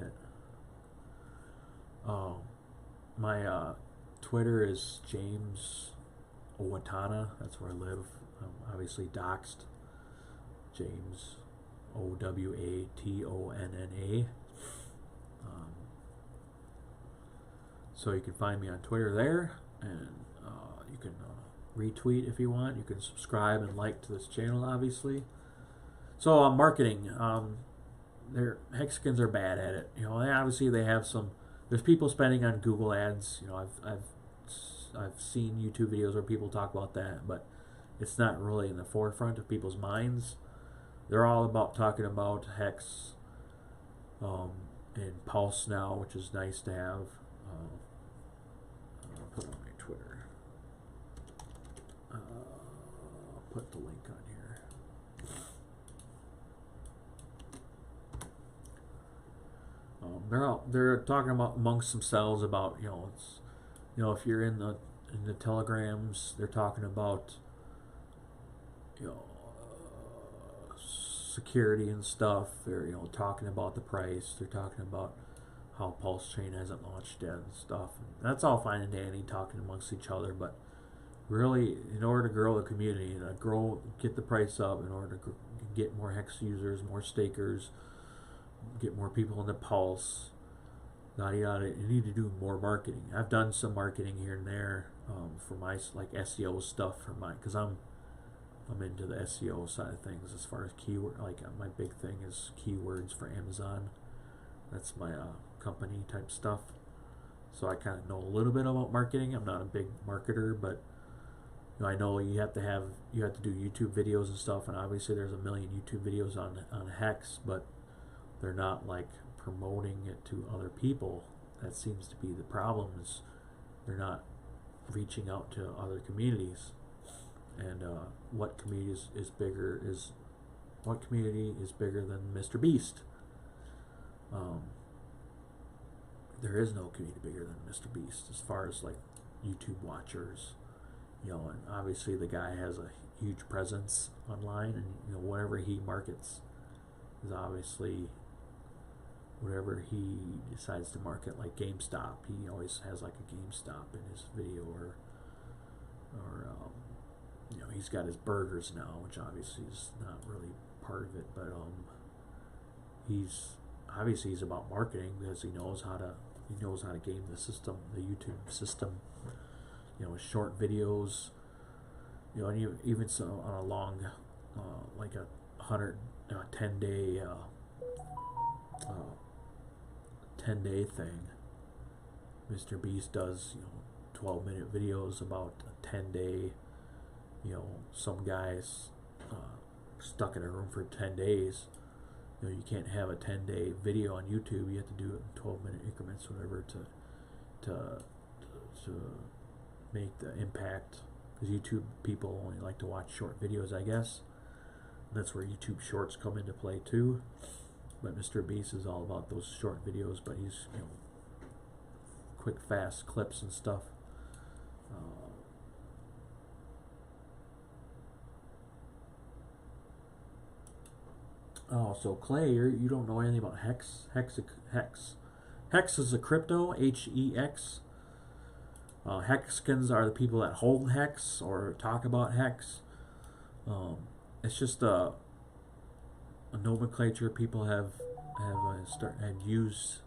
that. My Twitter is James Owatonna. That's where I live. I'm obviously doxed. James Owatonna. So you can find me on Twitter there, and you can retweet if you want. You can subscribe and like to this channel, obviously. So marketing, their Hexicans are bad at it. You know, obviously they have some. There's people spending on Google ads. You know, I've seen YouTube videos where people talk about that, but it's not really in the forefront of people's minds. They're all about talking about hex and Pulse now, which is nice to have. I'll put on my Twitter. I'll put the link on here. They're talking about amongst themselves about, you know, if you're in the telegrams, they're talking about, you know, security and stuff. They're, you know, talking about the price. They're talking about how Pulsechain hasn't launched yet and stuff. And that's all fine and dandy, talking amongst each other, but really, in order to grow the community, get the price up, in order to get more hex users, more stakers, get more people in the Pulse, yada yada, you need to do more marketing. I've done some marketing here and there for my like SEO stuff for my, because I'm into the SEO side of things as far as keyword. Like my big thing is keywords for Amazon. That's my company type stuff. So I kind of know a little bit about marketing. I'm not a big marketer, but you know, I know you have to do YouTube videos and stuff. And obviously there's a million YouTube videos on hex, but they're not like promoting it to other people. That seems to be the problem, is they're not reaching out to other communities. And what community is bigger than Mr. Beast? There is no community bigger than Mr. Beast as far as like YouTube watchers. You know, and obviously the guy has a huge presence online, and you know, whatever he markets is obviously whatever he decides to market. Like GameStop, he always has like a GameStop in his video, or you know, he's got his burgers now, which obviously is not really part of it, but he's about marketing, because he knows how to game the system, the YouTube system. You know, with short videos, you know, and even so on a long, like a 10-day thing, Mr. Beast does, you know, 12-minute videos about a 10-day. You know, some guys stuck in a room for 10 days. You know, you can't have a 10-day video on YouTube. You have to do it in 12-minute increments, whatever, to make the impact. Because YouTube people only like to watch short videos, I guess. And that's where YouTube Shorts come into play too. But Mr. Beast is all about those short videos, but he's, you know, quick, fast clips and stuff. Oh, so Clay, you don't know anything about Hex. Hex is a crypto, Hex. Hexicans are the people that hold Hex or talk about Hex. It's just a nomenclature people have had used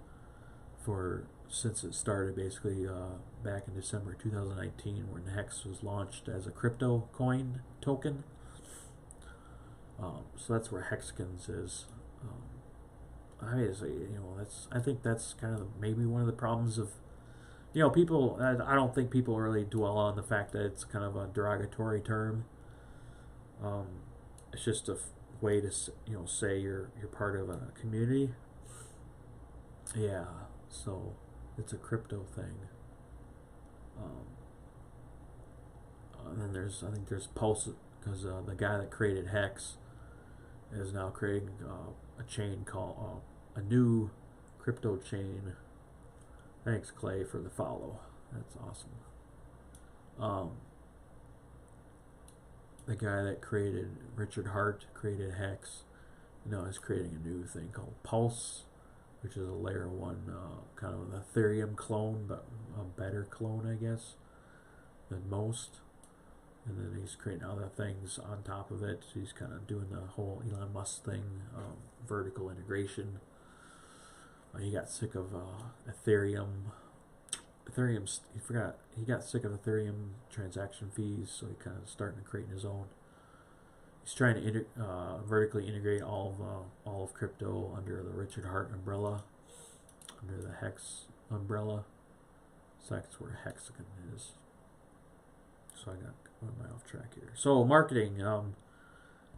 for since it started basically back in December 2019 when Hex was launched as a crypto coin token. So that's where Hexkins is. Obviously, I think that's kind of maybe one of the problems of, people. I don't think people really dwell on the fact that it's kind of a derogatory term. It's just a way to say you're part of a community. Yeah, so it's a crypto thing. And then I think there's Pulse, because the guy that created Hex is now creating a chain called a new crypto chain. Thanks, Clay, for the follow. That's awesome. The guy that created Richard Hart created Hex. Is creating a new thing called Pulse, which is a layer 1 kind of an Ethereum clone, but a better clone, I guess, than most. And then he's creating other things on top of it. He's kind of doing the whole Elon Musk thing, vertical integration. He got sick of Ethereum. He got sick of Ethereum transaction fees, so he kind of starting to create his own. He's trying to vertically integrate all of crypto under the Richard Hart umbrella, under the Hex umbrella. So that's where Hexagon is. So what am I off track here? So marketing,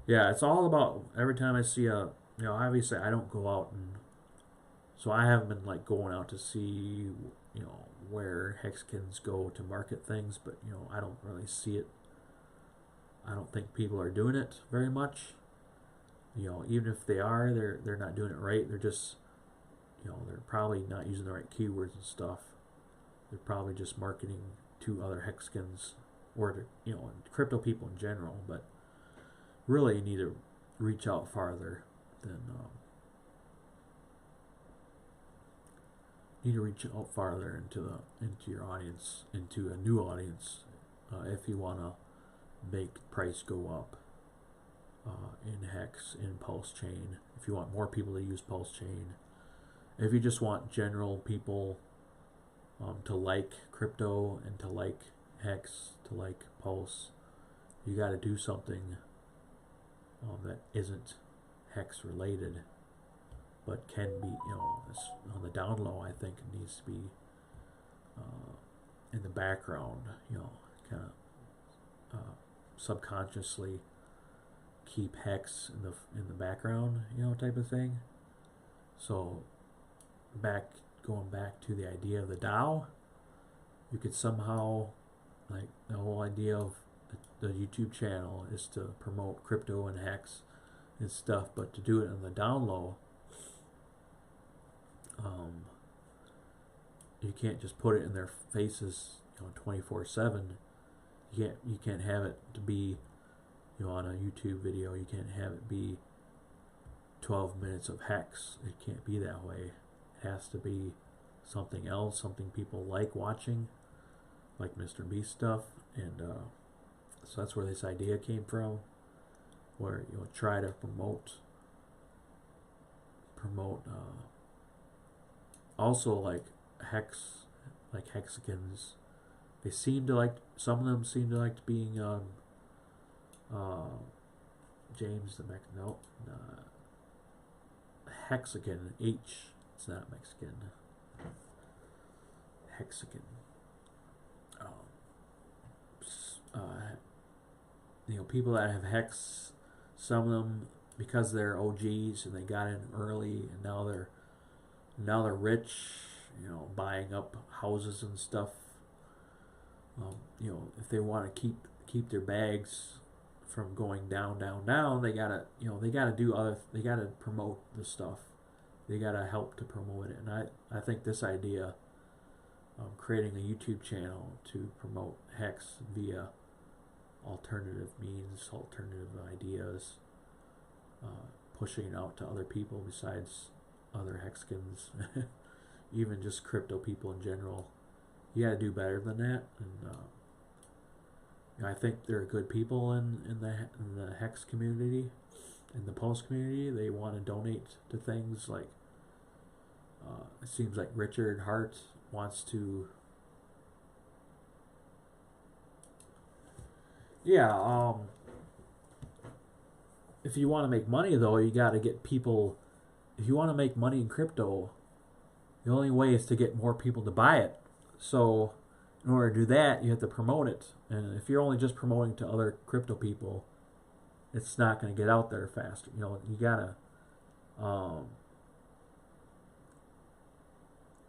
yeah, it's all about, every time I see obviously I don't go out, and so I haven't been like going out to see, where Hexkins go to market things, but I don't really see it. I don't think people are doing it very much. Even if they are, they're not doing it right. They're just, they're probably not using the right keywords and stuff. They're probably just marketing to other Hexkins, or to, crypto people in general, but really you need to reach out farther than into your audience, into a new audience, if you want to make price go up in Hex, in Pulsechain. If you want more people to use Pulsechain, if you just want general people to like crypto and to like Hex, to like Pulse, you got to do something that isn't Hex related, but can be, on the down low. I think it needs to be in the background, kind of subconsciously keep Hex in the background, type of thing. So going back to the idea of the DAO, you could somehow, like, the whole idea of the YouTube channel is to promote crypto and Hex and stuff, but to do it on the down low, you can't just put it in their faces 24/7. You can't have it to be on a YouTube video. You can't have it be 12 minutes of Hex. It can't be that way. It has to be something else, something people like watching, like Mr. Beast stuff. And so that's where this idea came from, where try to promote also like Hex, like Hexagons. They seem to like, some of them seem to like being James the Hexagon H. It's not Mexican. Hexagon. People that have Hex, some of them, because they're OGs and they got in early, and now they're rich, buying up houses and stuff. If they want to keep their bags from going down, they gotta promote the stuff. They gotta help to promote it. And I think this idea of creating a YouTube channel to promote Hex via alternative means, alternative ideas, pushing it out to other people besides other Hexkins, even just crypto people in general. You got to do better than that, and I think there are good people in the Hex community. in the Pulse community. They want to donate to things like, it seems like Richard Hart wants to, yeah, if you want to make money though, you got to get people, if you want to make money in crypto, the only way is to get more people to buy it. So in order to do that, you have to promote it. And if you're only just promoting to other crypto people, it's not going to get out there faster. You know, you got to,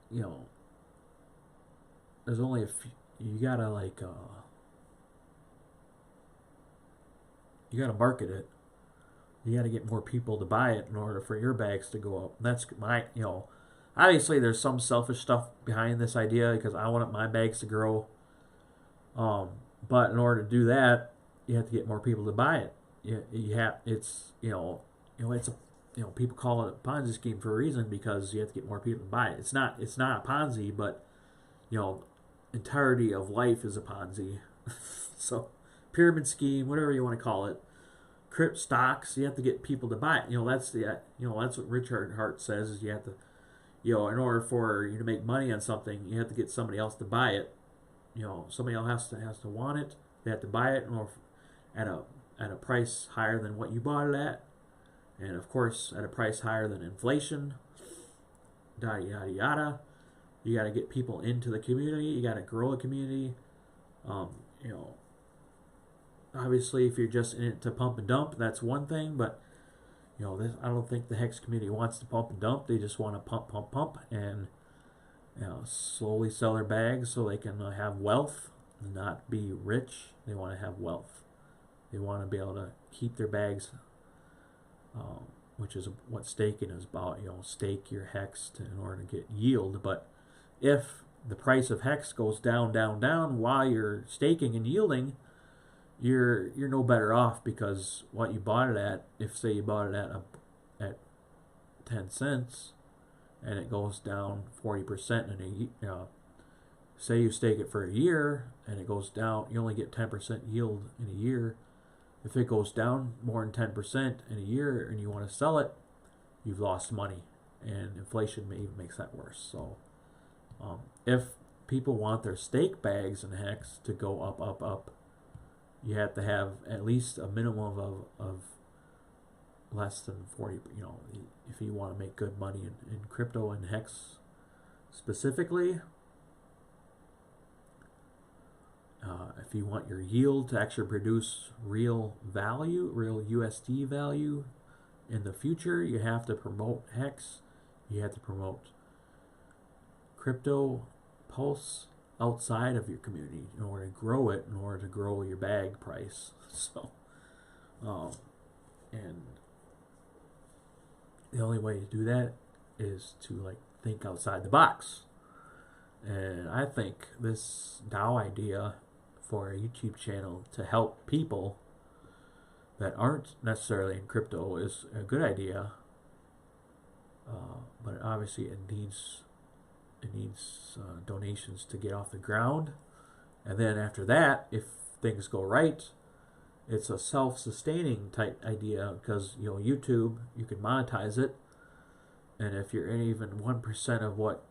you know, there's only a few, you got to like, you got to market it. You got to get more people to buy it in order for your bags to go up. And that's my, you know, obviously there's some selfish stuff behind this idea because I want my bags to grow. But in order to do that, you have to get more people to buy it. You have, it's, it's a, people call it a Ponzi scheme for a reason because you have to get more people to buy it. It's not a Ponzi, but, entirety of life is a Ponzi. So, pyramid scheme, whatever you want to call it. Crypt stocks, you have to get people to buy it. That's that's what Richard Hart says is you have to, in order for you to make money on something, you have to get somebody else to buy it. Somebody else has to want it. They have to buy it at a price higher than what you bought it at, and of course at a price higher than inflation. Yada yada yada. You got to get people into the community. You got to grow a community. Obviously, if you're just in it to pump and dump, that's one thing. But I don't think the Hex community wants to pump and dump. They just want to pump, pump, pump, and slowly sell their bags so they can have wealth, and not be rich. They want to have wealth. They want to be able to keep their bags, which is what staking is about. Stake your Hex in order to get yield. But if the price of Hex goes down, down, down while you're staking and yielding, you're no better off, because what you bought it at, if say you bought it at 10 cents and it goes down 40% in say you stake it for a year and it goes down, you only get 10% yield in a year. If it goes down more than 10% in a year and you want to sell it, you've lost money, and inflation even makes that worse. So if people want their stake bags and Hex to go up, up, up, you have to have at least a minimum of less than 40. If you want to make good money in crypto and Hex specifically, if you want your yield to actually produce real value, real USD value in the future, you have to promote Hex. You have to promote crypto Pulse outside of your community in order to grow it, in order to grow your bag price. So, and the only way to do that is to think outside the box. And I think this DAO idea for a YouTube channel to help people that aren't necessarily in crypto is a good idea. But obviously it needs donations to get off the ground, and then after that, if things go right, it's a self-sustaining type idea, because YouTube, you can monetize it, and if you're in even 1% of what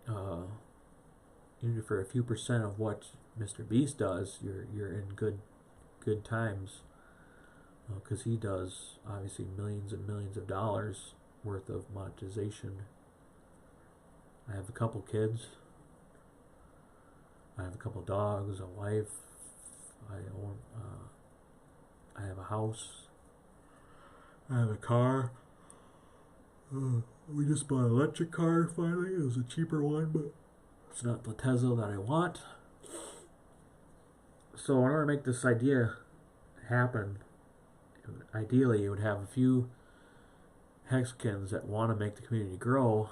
even for a few percent of what Mr. Beast does, you're in good times, because he does obviously millions and millions of dollars worth of monetization. I have a couple kids. I have a couple dogs, a wife. I have a house. I have a car. We just bought an electric car finally. It was a cheaper one, but it's not the Tesla that I want. So in order to make this idea happen, ideally you would have a few Hexkins that want to make the community grow,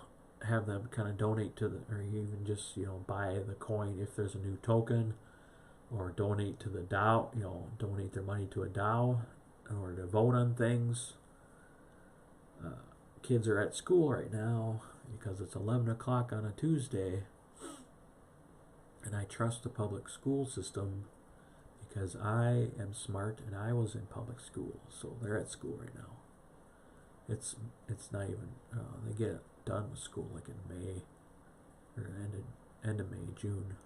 have them kind of donate to or even just buy the coin if there's a new token, or donate to the DAO, donate their money to a DAO in order to vote on things. Kids are at school right now because it's 11 o'clock on a Tuesday, and I trust the public school system because I am smart and I was in public school, so they're at school right now. it's not even they get done with school like in May or end of May, June.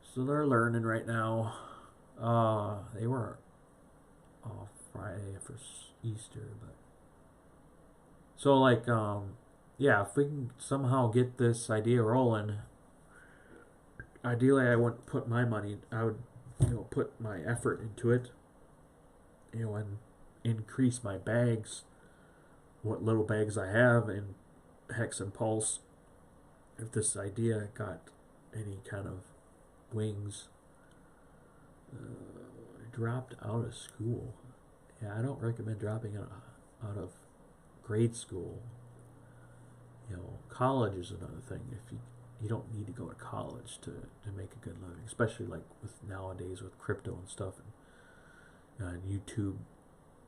So they're learning right now. They were off Friday for Easter, but so like yeah, if we can somehow get this idea rolling, ideally I wouldn't put my money. I would put my effort into it, and increase my bags, what little bags I have in Hex and Pulse. If this idea got any kind of wings. Dropped out of school. Yeah, I don't recommend dropping out of grade school. College is another thing. If you don't need to go to college to make a good living, especially like with nowadays with crypto and stuff, and YouTube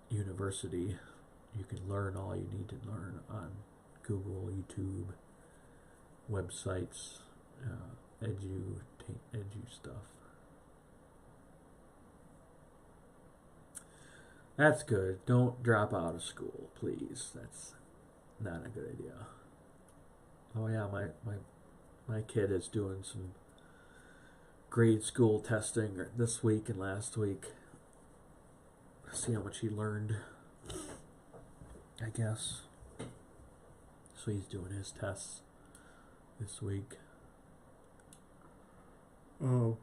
University, you can learn all you need to learn on Google, YouTube, websites, edu stuff. That's good. Don't drop out of school, please. That's not a good idea. Oh yeah, my kid is doing some grade school testing this week and last week. See how much he learned, I guess. So he's doing his tests this week. Oh.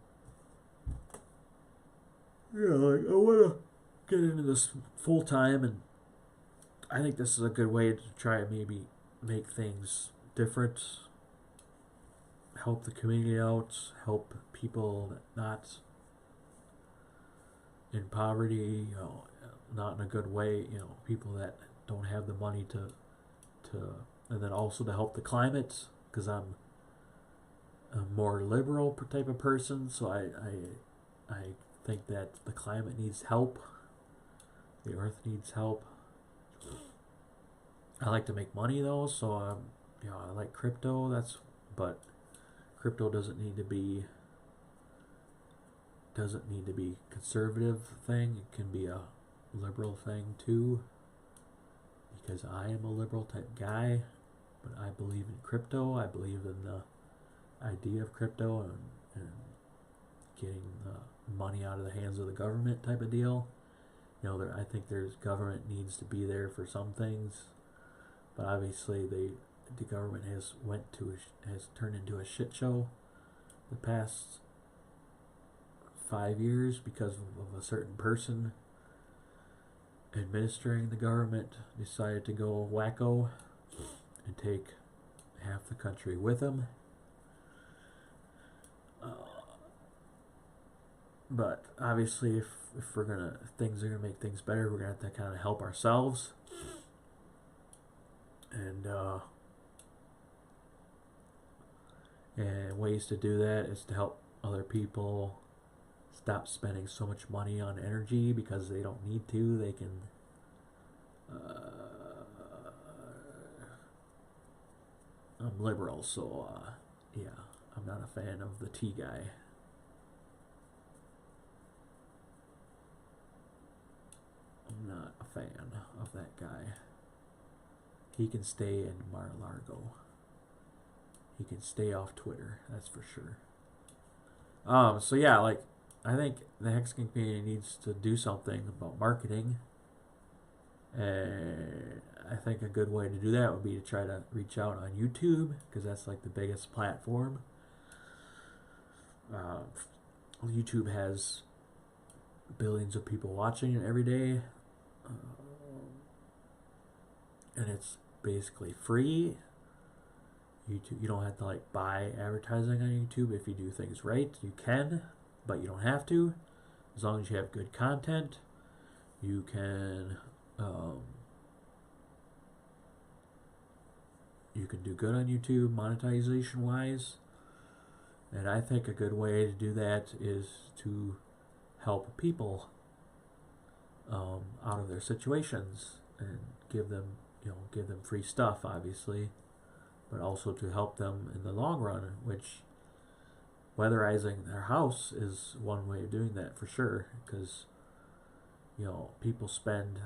Yeah, like I want to get into this full time, and I think this is a good way to try and maybe make things different, help the community out, help people not in poverty, not in a good way, people that don't have the money to and then also to help the climate, because I'm a more liberal type of person, so I think that the climate needs help, the earth needs help. I like to make money though, so I like crypto. But crypto doesn't need to be conservative thing. It can be a liberal thing too, because I am a liberal type guy, but I believe in crypto. I believe in the idea of crypto and getting the money out of the hands of the government type of deal. I think government needs to be there for some things, but obviously the government has turned into a shit show the past 5 years because of a certain person administering the government decided to go wacko and take half the country with him. But obviously, if things are gonna make things better, we're gonna have to kind of help ourselves. And ways to do that is to help other people stop spending so much money on energy because they don't need to. They can I'm liberal, so yeah, I'm not a fan of the tea guy. I'm not a fan of that guy. He can stay in Mar-a-Lago. He can stay off Twitter, that's for sure. So yeah, like, I think the Hexagon community needs to do something about marketing. And I think a good way to do that would be to try to reach out on YouTube, because that's like the biggest platform. YouTube has billions of people watching it every day. And it's basically free. YouTube, you don't have to like buy advertising on YouTube. If you do things right, you can, but you don't have to. As long as you have good content, you can do good on YouTube monetization wise. And I think a good way to do that is to help people out of their situations and give them free stuff, obviously, but also to help them in the long run, which weatherizing their house is one way of doing that for sure, because people spend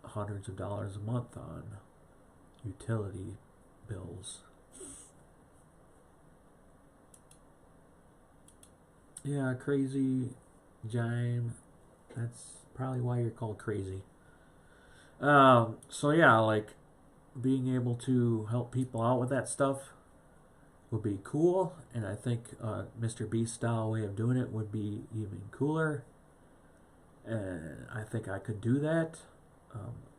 hundreds of dollars a month on utility bills. Yeah, crazy Jime. That's probably why you're called crazy. So yeah, like being able to help people out with that stuff would be cool, and I think Mr. Beast style way of doing it would be even cooler. And I think I could do that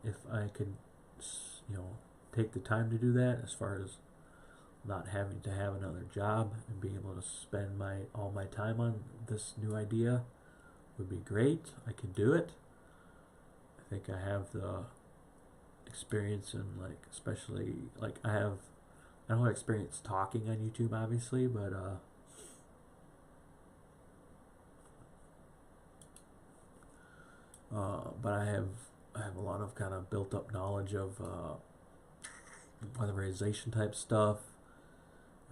if I could, take the time to do that. As far as not having to have another job and being able to spend all my time on this new idea would be great. I could do it. I think I have the experience in especially I don't have experience talking on YouTube, obviously, but I have a lot of kind of built up knowledge of weatherization type stuff.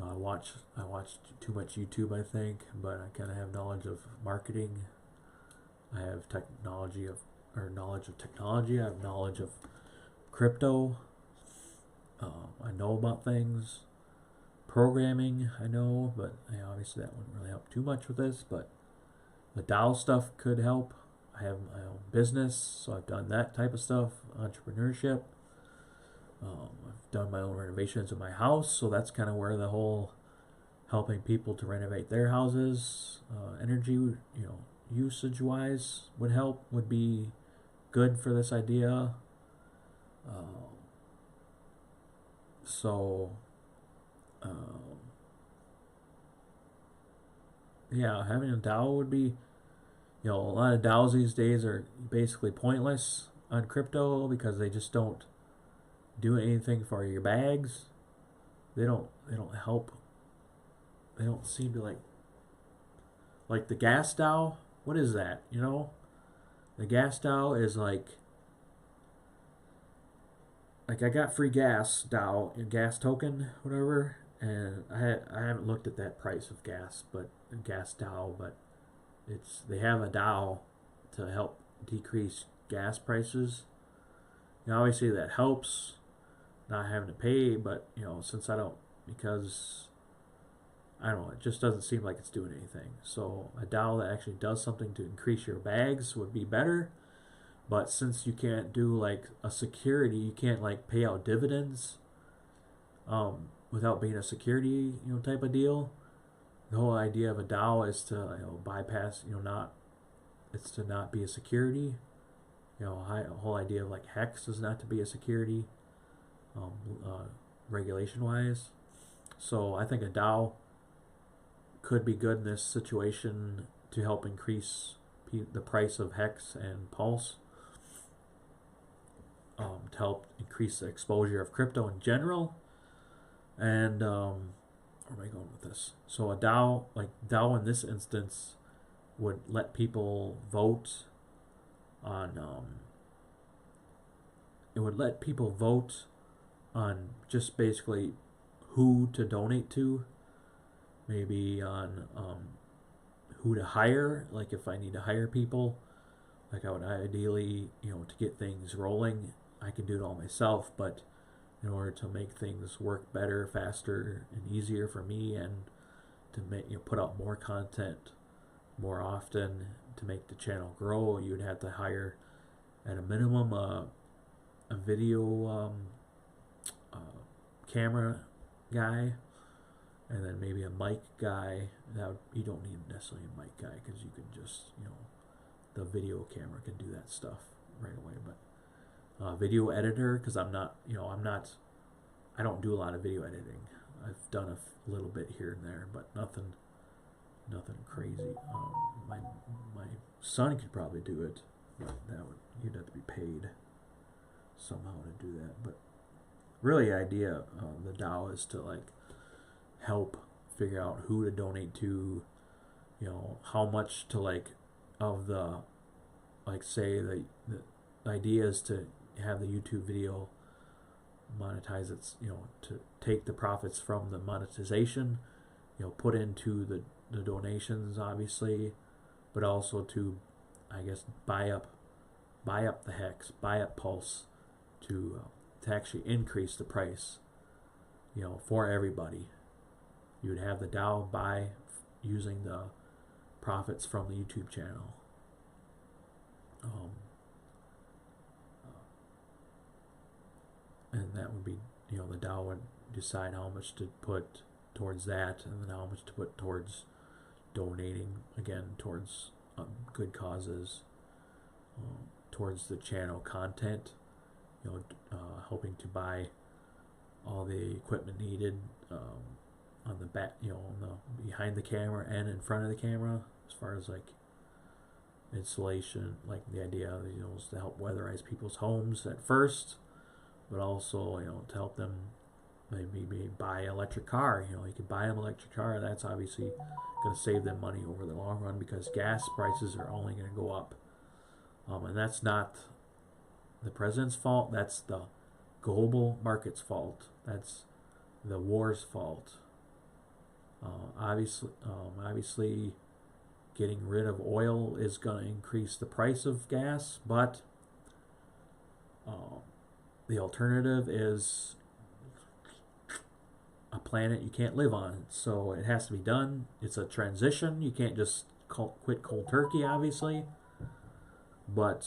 I watch too much YouTube, I think, but I kind of have knowledge of marketing. I have knowledge of technology. I have knowledge of crypto. I know about things. Programming, I know, but obviously that wouldn't really help too much with this. But the DAO stuff could help. I have my own business, so I've done that type of stuff, entrepreneurship. I've done my own renovations in my house, so that's kind of where the whole helping people to renovate their houses, energy, usage-wise would be good for this idea. Yeah, having a DAO would be, a lot of DAOs these days are basically pointless on crypto because they just don't do anything for your bags. They don't help. They don't seem to like the gas DAO. What is that? The gas DAO is like I got free gas DAO, gas token, whatever, and I haven't looked at that price of gas, but gas DAO, but they have a DAO to help decrease gas prices. Obviously that helps not having to pay, but since because I don't know, it just doesn't seem like it's doing anything. So a DAO that actually does something to increase your bags would be better. But since you can't do a security, you can't pay out dividends without being a security type of deal. The whole idea of a DAO is to bypass it's to not be a security. The whole idea of Hex is not to be a security regulation wise. So I think a DAO could be good in this situation to help increase the price of Hex and Pulse. To help increase the exposure of crypto in general. And where am I going with this? So a DAO in this instance would let people vote on it would let people vote on just basically who to donate to, maybe on who to hire. If I need to hire people, I would ideally, to get things rolling, I can do it all myself, but in order to make things work better, faster, and easier for me, and to put out more content more often to make the channel grow, you would have to hire at a minimum a video camera guy, and then maybe a mic guy. You don't need necessarily a mic guy because you can just the video camera can do that stuff right away. But video editor, because I don't do a lot of video editing. I've done a little bit here and there, but nothing crazy. My son could probably do it, but he'd have to be paid somehow to do that. But really, the idea of the DAO is to help figure out who to donate to, how much to of the say the idea is to have the YouTube video monetize its to take the profits from the monetization, put into the donations, obviously, but also to buy up buy up the Hex, buy up Pulse to actually increase the price, for everybody. You would have the DAO buy using the profits from the YouTube channel. And that would be, the DAO would decide how much to put towards that, and then how much to put towards donating, again, towards good causes, towards the channel content, helping to buy all the equipment needed on the back, on the behind the camera and in front of the camera, as far as like installation, like the idea, is to help weatherize people's homes at first, but also, to help them maybe buy an electric car. You could buy them an electric car. That's obviously going to save them money over the long run, because gas prices are only going to go up. And that's not the president's fault. That's the global market's fault. That's the war's fault. Obviously, getting rid of oil is going to increase the price of gas, but the alternative is a planet you can't live on. So it has to be done. It's a transition. You can't just quit cold turkey, obviously, but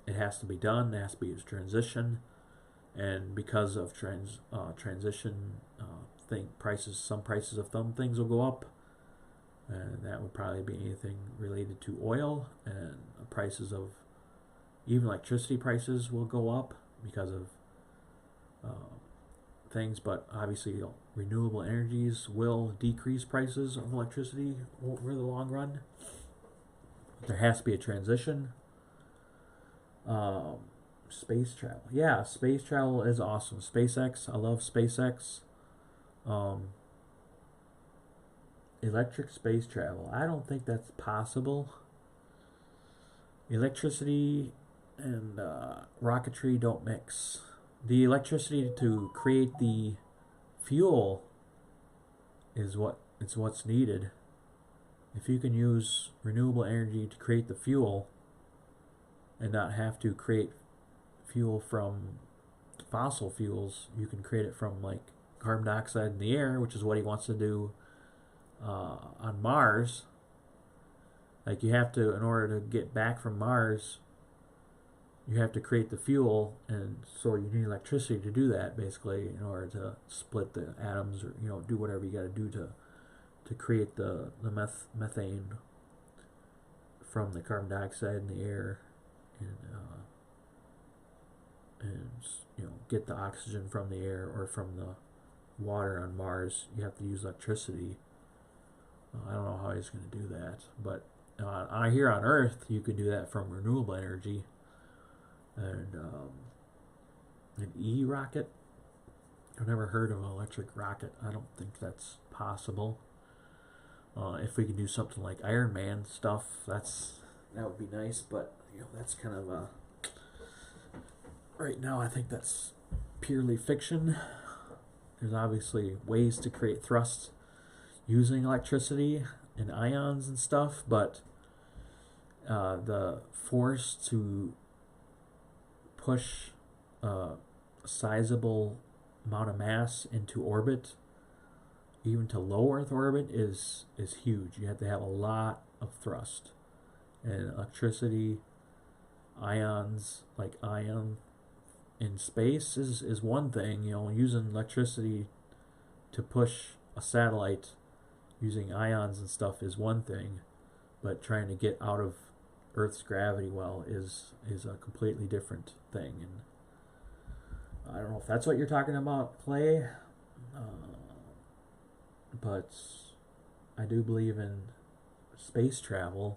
it has to be done. It has to be a transition, and because of transition, some prices of some things will go up, and that would probably be anything related to oil, and prices of even electricity prices will go up because of things. But obviously, renewable energies will decrease prices of electricity over the long run. There has to be a transition. Space travel. Yeah, space travel is awesome. SpaceX, I love SpaceX. Electric space travel, I don't think that's possible. Electricity and rocketry don't mix. The electricity to create the fuel is what's needed. If you can use renewable energy to create the fuel and not have to create fuel from fossil fuels, you can create it from like carbon dioxide in the air, which is what he wants to do on Mars. Like, you have to, in order to get back from Mars, you have to create the fuel, and so you need electricity to do that, basically, in order to split the atoms, or do whatever you got to do to create the methane from the carbon dioxide in the air, and get the oxygen from the air or from the water on Mars. You have to use electricity. I don't know how he's going to do that, but here on Earth, you could do that from renewable energy. And an E-rocket, I've never heard of an electric rocket. I don't think that's possible. If we could do something like Iron Man stuff, that would be nice, but that's kind of right now I think that's purely fiction. There's obviously ways to create thrust using electricity and ions and stuff, but the force to push a sizable amount of mass into orbit, even to low Earth orbit, is huge. You have to have a lot of thrust, and electricity, ions, like ion in space is one thing. Using electricity to push a satellite using ions and stuff is one thing, but trying to get out of Earth's gravity well is a completely different thing. And I don't know if that's what you're talking about, Clay, but I do believe in space travel.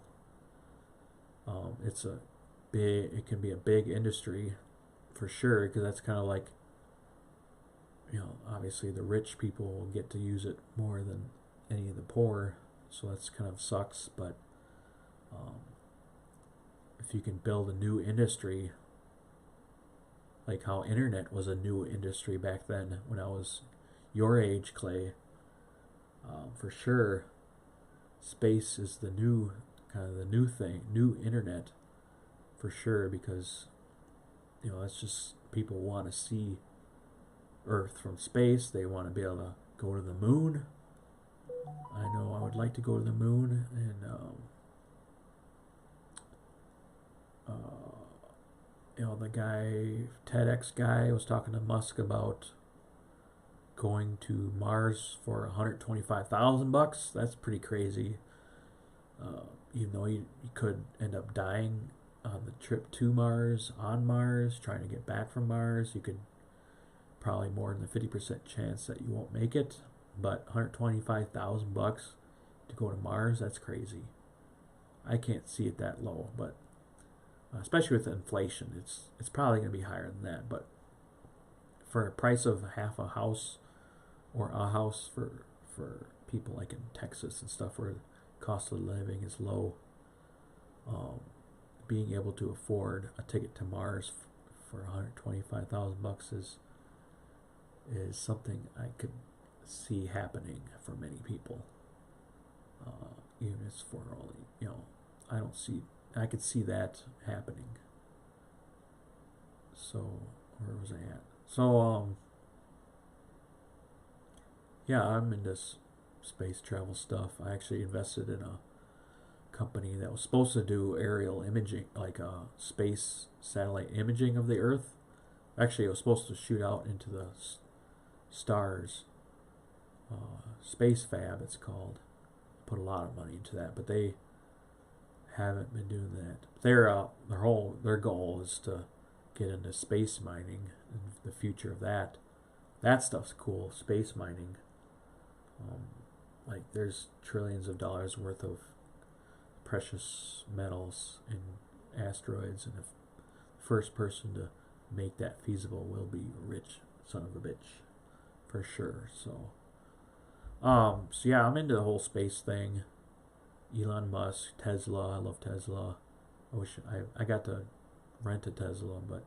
It can be a big industry for sure, because that's kind of like, obviously the rich people will get to use it more than any of the poor, so that's kind of sucks. But if you can build a new industry, like how internet was a new industry back then when I was your age, Clay, for sure space is the new thing, new internet. for sure, because that's just, people want to see Earth from space. They want to be able to go to the moon. I know I would like to go to the moon, and the guy, TEDx guy, was talking to Musk about going to Mars for $125,000. That's pretty crazy. Even though you could end up dying on the trip to Mars, on Mars, trying to get back from Mars, you could probably more than a 50% chance that you won't make it. But $125,000 to go to Mars, that's crazy. I can't see it that low, but especially with inflation, it's probably going to be higher than that. But for a price of half a house, or a house for people like in Texas and stuff, where the cost of living is low, being able to afford a ticket to Mars for $125,000 is something I could see happening for many people. Even if it's for only, I could see that happening. So, where was I at? So, yeah, I'm into space travel stuff. I actually invested in a company that was supposed to do aerial imaging, like space satellite imaging of the Earth. Actually, it was supposed to shoot out into the stars. Space Fab, it's called. Put a lot of money into that, but they haven't been doing that. Their goal is to get into space mining and the future of that. That stuff's cool. Space mining. Like, there's trillions of dollars worth of precious metals in asteroids, and the first person to make that feasible will be a rich son of a bitch, for sure. So yeah, I'm into the whole space thing. Elon Musk, Tesla. I love Tesla. I wish I got to rent a Tesla, but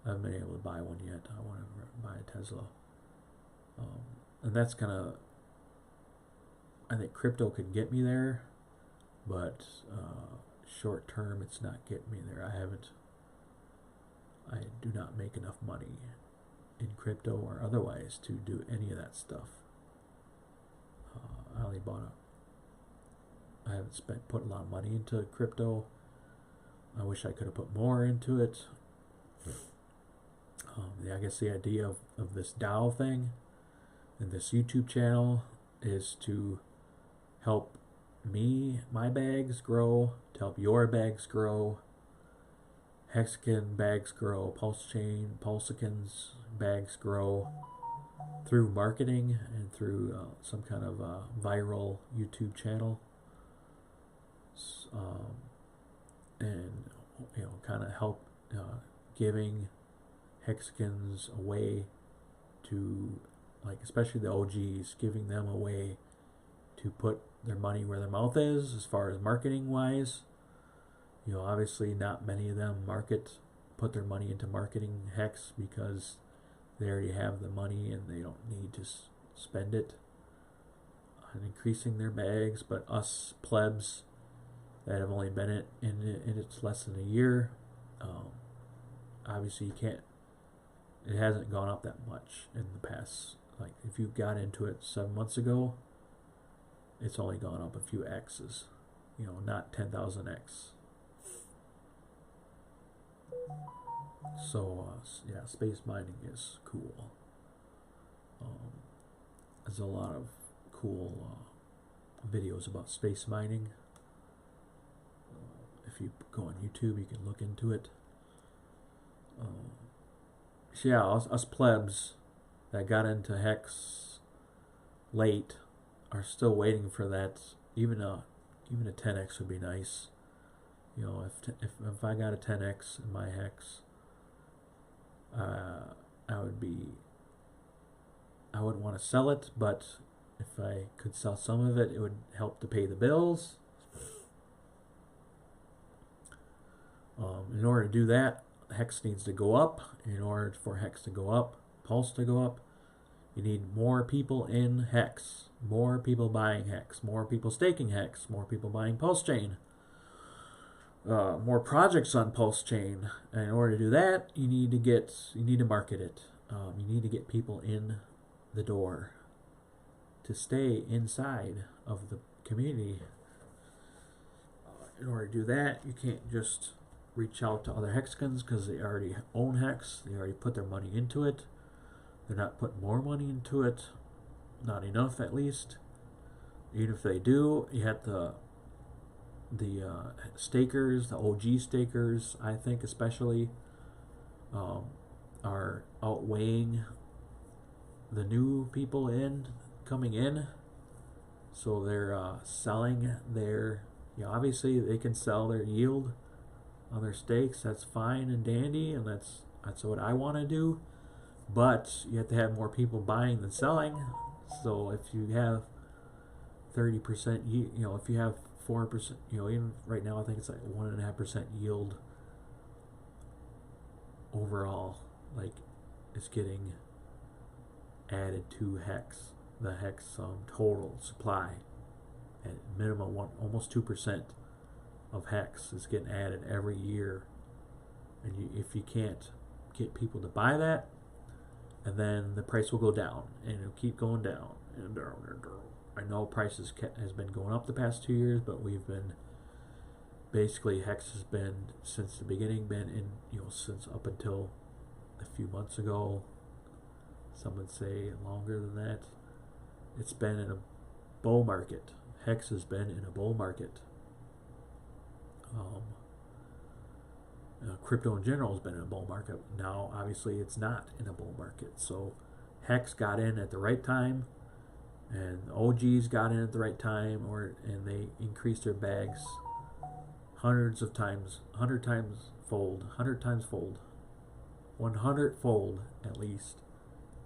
I haven't been able to buy one yet. I want to buy a Tesla. And that's kind of, I think crypto could get me there, but short term it's not getting me there. I do not make enough money in crypto or otherwise to do any of that stuff. I only I haven't put a lot of money into crypto. I wish I could have put more into it. I guess the idea of this DAO thing and this YouTube channel is to help my bags grow, to help your bags grow, Hexagon bags grow, Pulsechain's bags grow through marketing and through some kind of viral YouTube channel, and kind of help giving Hexagons a way to, like, especially the OGs, giving them a way to put their money where their mouth is as far as marketing wise. Obviously not many of them put their money into marketing Hex because they already have the money and they don't need to spend it on increasing their bags. But us plebs that have only been in it less than a year, obviously it hasn't gone up that much in the past. Like, if you got into it 7 months ago, it's only gone up a few X's, not 10,000X. So, yeah, space mining is cool. There's a lot of cool videos about space mining. If you go on YouTube, you can look into it. So yeah, us plebs that got into Hex late are still waiting for that. Even a 10x would be nice. If I got a 10x in my Hex, I wouldn't want to sell it, but if I could sell some of it, it would help to pay the bills. In order to do that, Hex needs to go up. In order for Hex to go up, Pulse to go up, you need more people in Hex, more people buying Hex, more people staking Hex, more people buying Pulsechain. more projects on Pulsechain. And in order to do that, you need to market it. You need to get people in the door to stay inside of the community. In order to do that, you can't just reach out to other Hexicans because they already own Hex. They already put their money into it. They're not putting more money into it. Not enough, at least. Even if they do, you have the stakers, the OG stakers, I think especially, are outweighing the new people coming in. So they're selling their, obviously they can sell their yield on their stakes. That's fine and dandy, and that's what I want to do. But you have to have more people buying than selling. So if you have 30%, if you have 4%, even right now I think it's like 1.5% yield overall, like it's getting added to Hex, the Hex total supply at minimum almost 2% of Hex is getting added every year, and if you can't get people to buy that, and then the price will go down, and it'll keep going down and down and down. I know prices has been going up the past 2 years, but we've been basically Hex has been since the beginning been in since up until a few months ago. Some would say longer than that. It's been in a bull market. Hex has been in a bull market. Crypto in general has been in a bull market. Now, obviously, it's not in a bull market. So, Hex got in at the right time, and the OGs got in at the right time, and they increased their bags 100 times fold, 100-fold at least,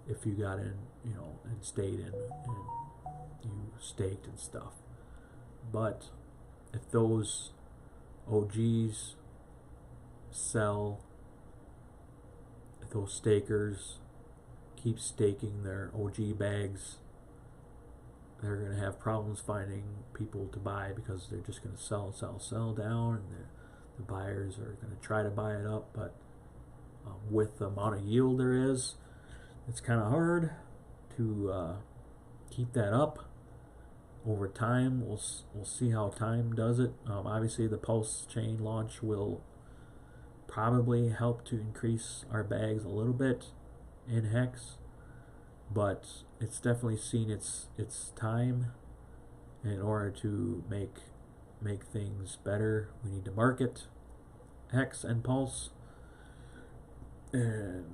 if you got in, and stayed in, and you staked and stuff. But if those OGs sell, if those stakers keep staking their OG bags, they're going to have problems finding people to buy, because they're just going to sell down, and the buyers are going to try to buy it up. But with the amount of yield there is, it's kind of hard to keep that up over time. We'll see how time does it. Obviously, the Pulsechain launch will probably help to increase our bags a little bit in Hex, but it's definitely seen its time. In order to make things better, we need to market Hex and Pulse, and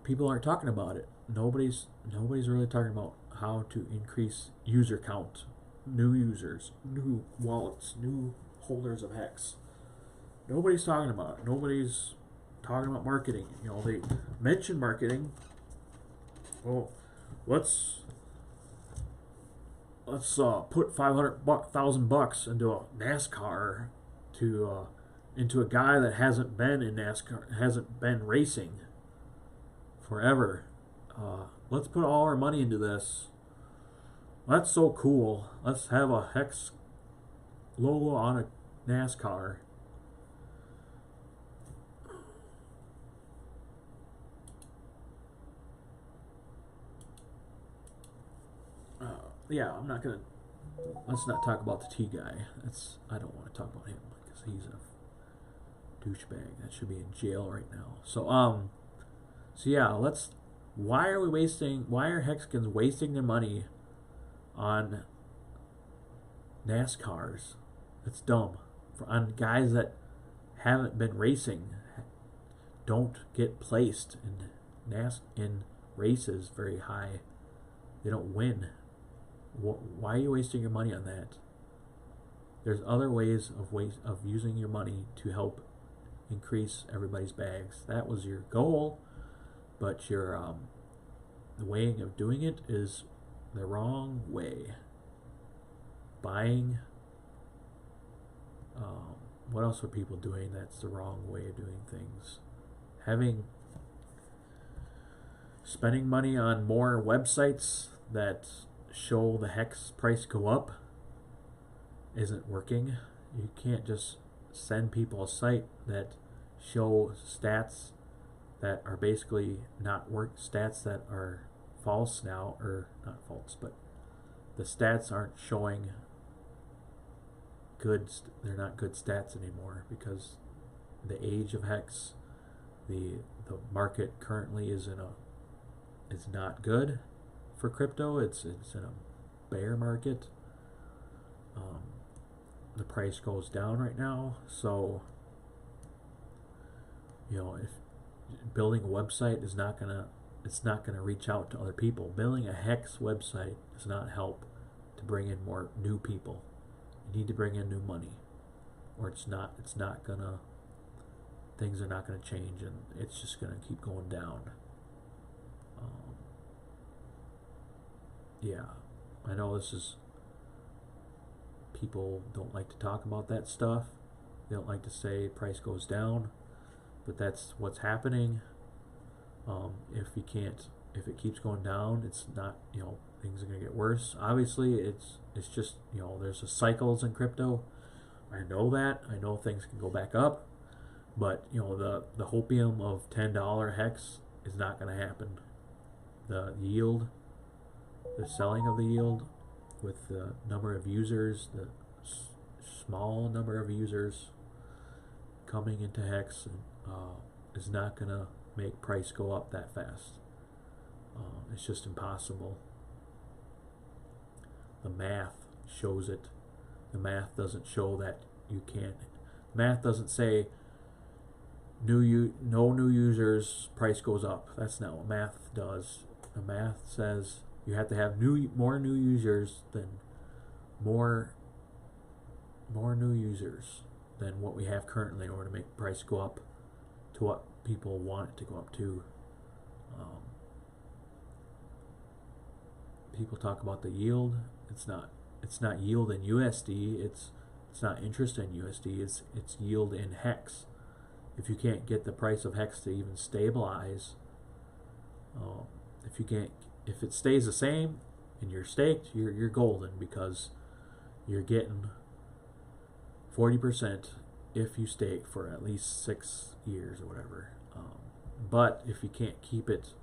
people aren't talking about it. Nobody's really talking about how to increase user count, new users, new wallets, new holders of Hex. Nobody's talking about it. Nobody's talking about marketing. They mention marketing. Well, let's put $500,000 into a NASCAR into a guy that hasn't been in NASCAR, hasn't been racing forever. Let's put all our money into this. That's so cool. Let's have a Hex logo on a NASCAR. I'm not gonna. Let's not talk about the T guy. I don't want to talk about him because he's a douchebag that should be in jail right now. Why are Hexicans wasting their money on NASCARs? That's dumb. On guys that haven't been racing, don't get placed in races very high. They don't win. Why are you wasting your money on that? There's other ways of using your money to help increase everybody's bags. That was your goal, but your the way of doing it is the wrong way. Buying. What else are people doing that's the wrong way of doing things? Spending money on more websites that show the Hex price go up isn't working. You can't just send people a site that show stats that are basically not stats that are false now, or not false, but the stats aren't showing good. They're not good stats anymore because the age of hex, the market currently is not good for crypto. It's in a bear market. The price goes down right now, so if building a website is not gonna reach out to other people. Building a hex website does not help to bring in more new people. You need to bring in new money, or it's not gonna, things are not gonna change, and it's just gonna keep going down. Yeah, I know people don't like to talk about that stuff. They don't like to say price goes down, but that's what's happening. If it keeps going down, it's not, things are going to get worse. Obviously, it's just, there's cycles in crypto. I know that. I know things can go back up, but the hopium of $10 hex is not going to happen. The yield, the selling of the yield with the number of users, the small number of users coming into hex, is not going to make price go up that fast. It's just impossible. The math shows it. The math doesn't show that you can't. Math doesn't say no new users, price goes up. That's not what math does. The math says you have to have more new users than more new users than what we have currently in order to make price go up to what people want it to go up to. People talk about the yield. It's not yield in USD. It's not interest in USD. It's yield in hex. If you can't get the price of hex to even stabilize, if it stays the same and you're staked, you're golden, because you're getting 40% if you stake for at least 6 years or whatever. But if you can't keep it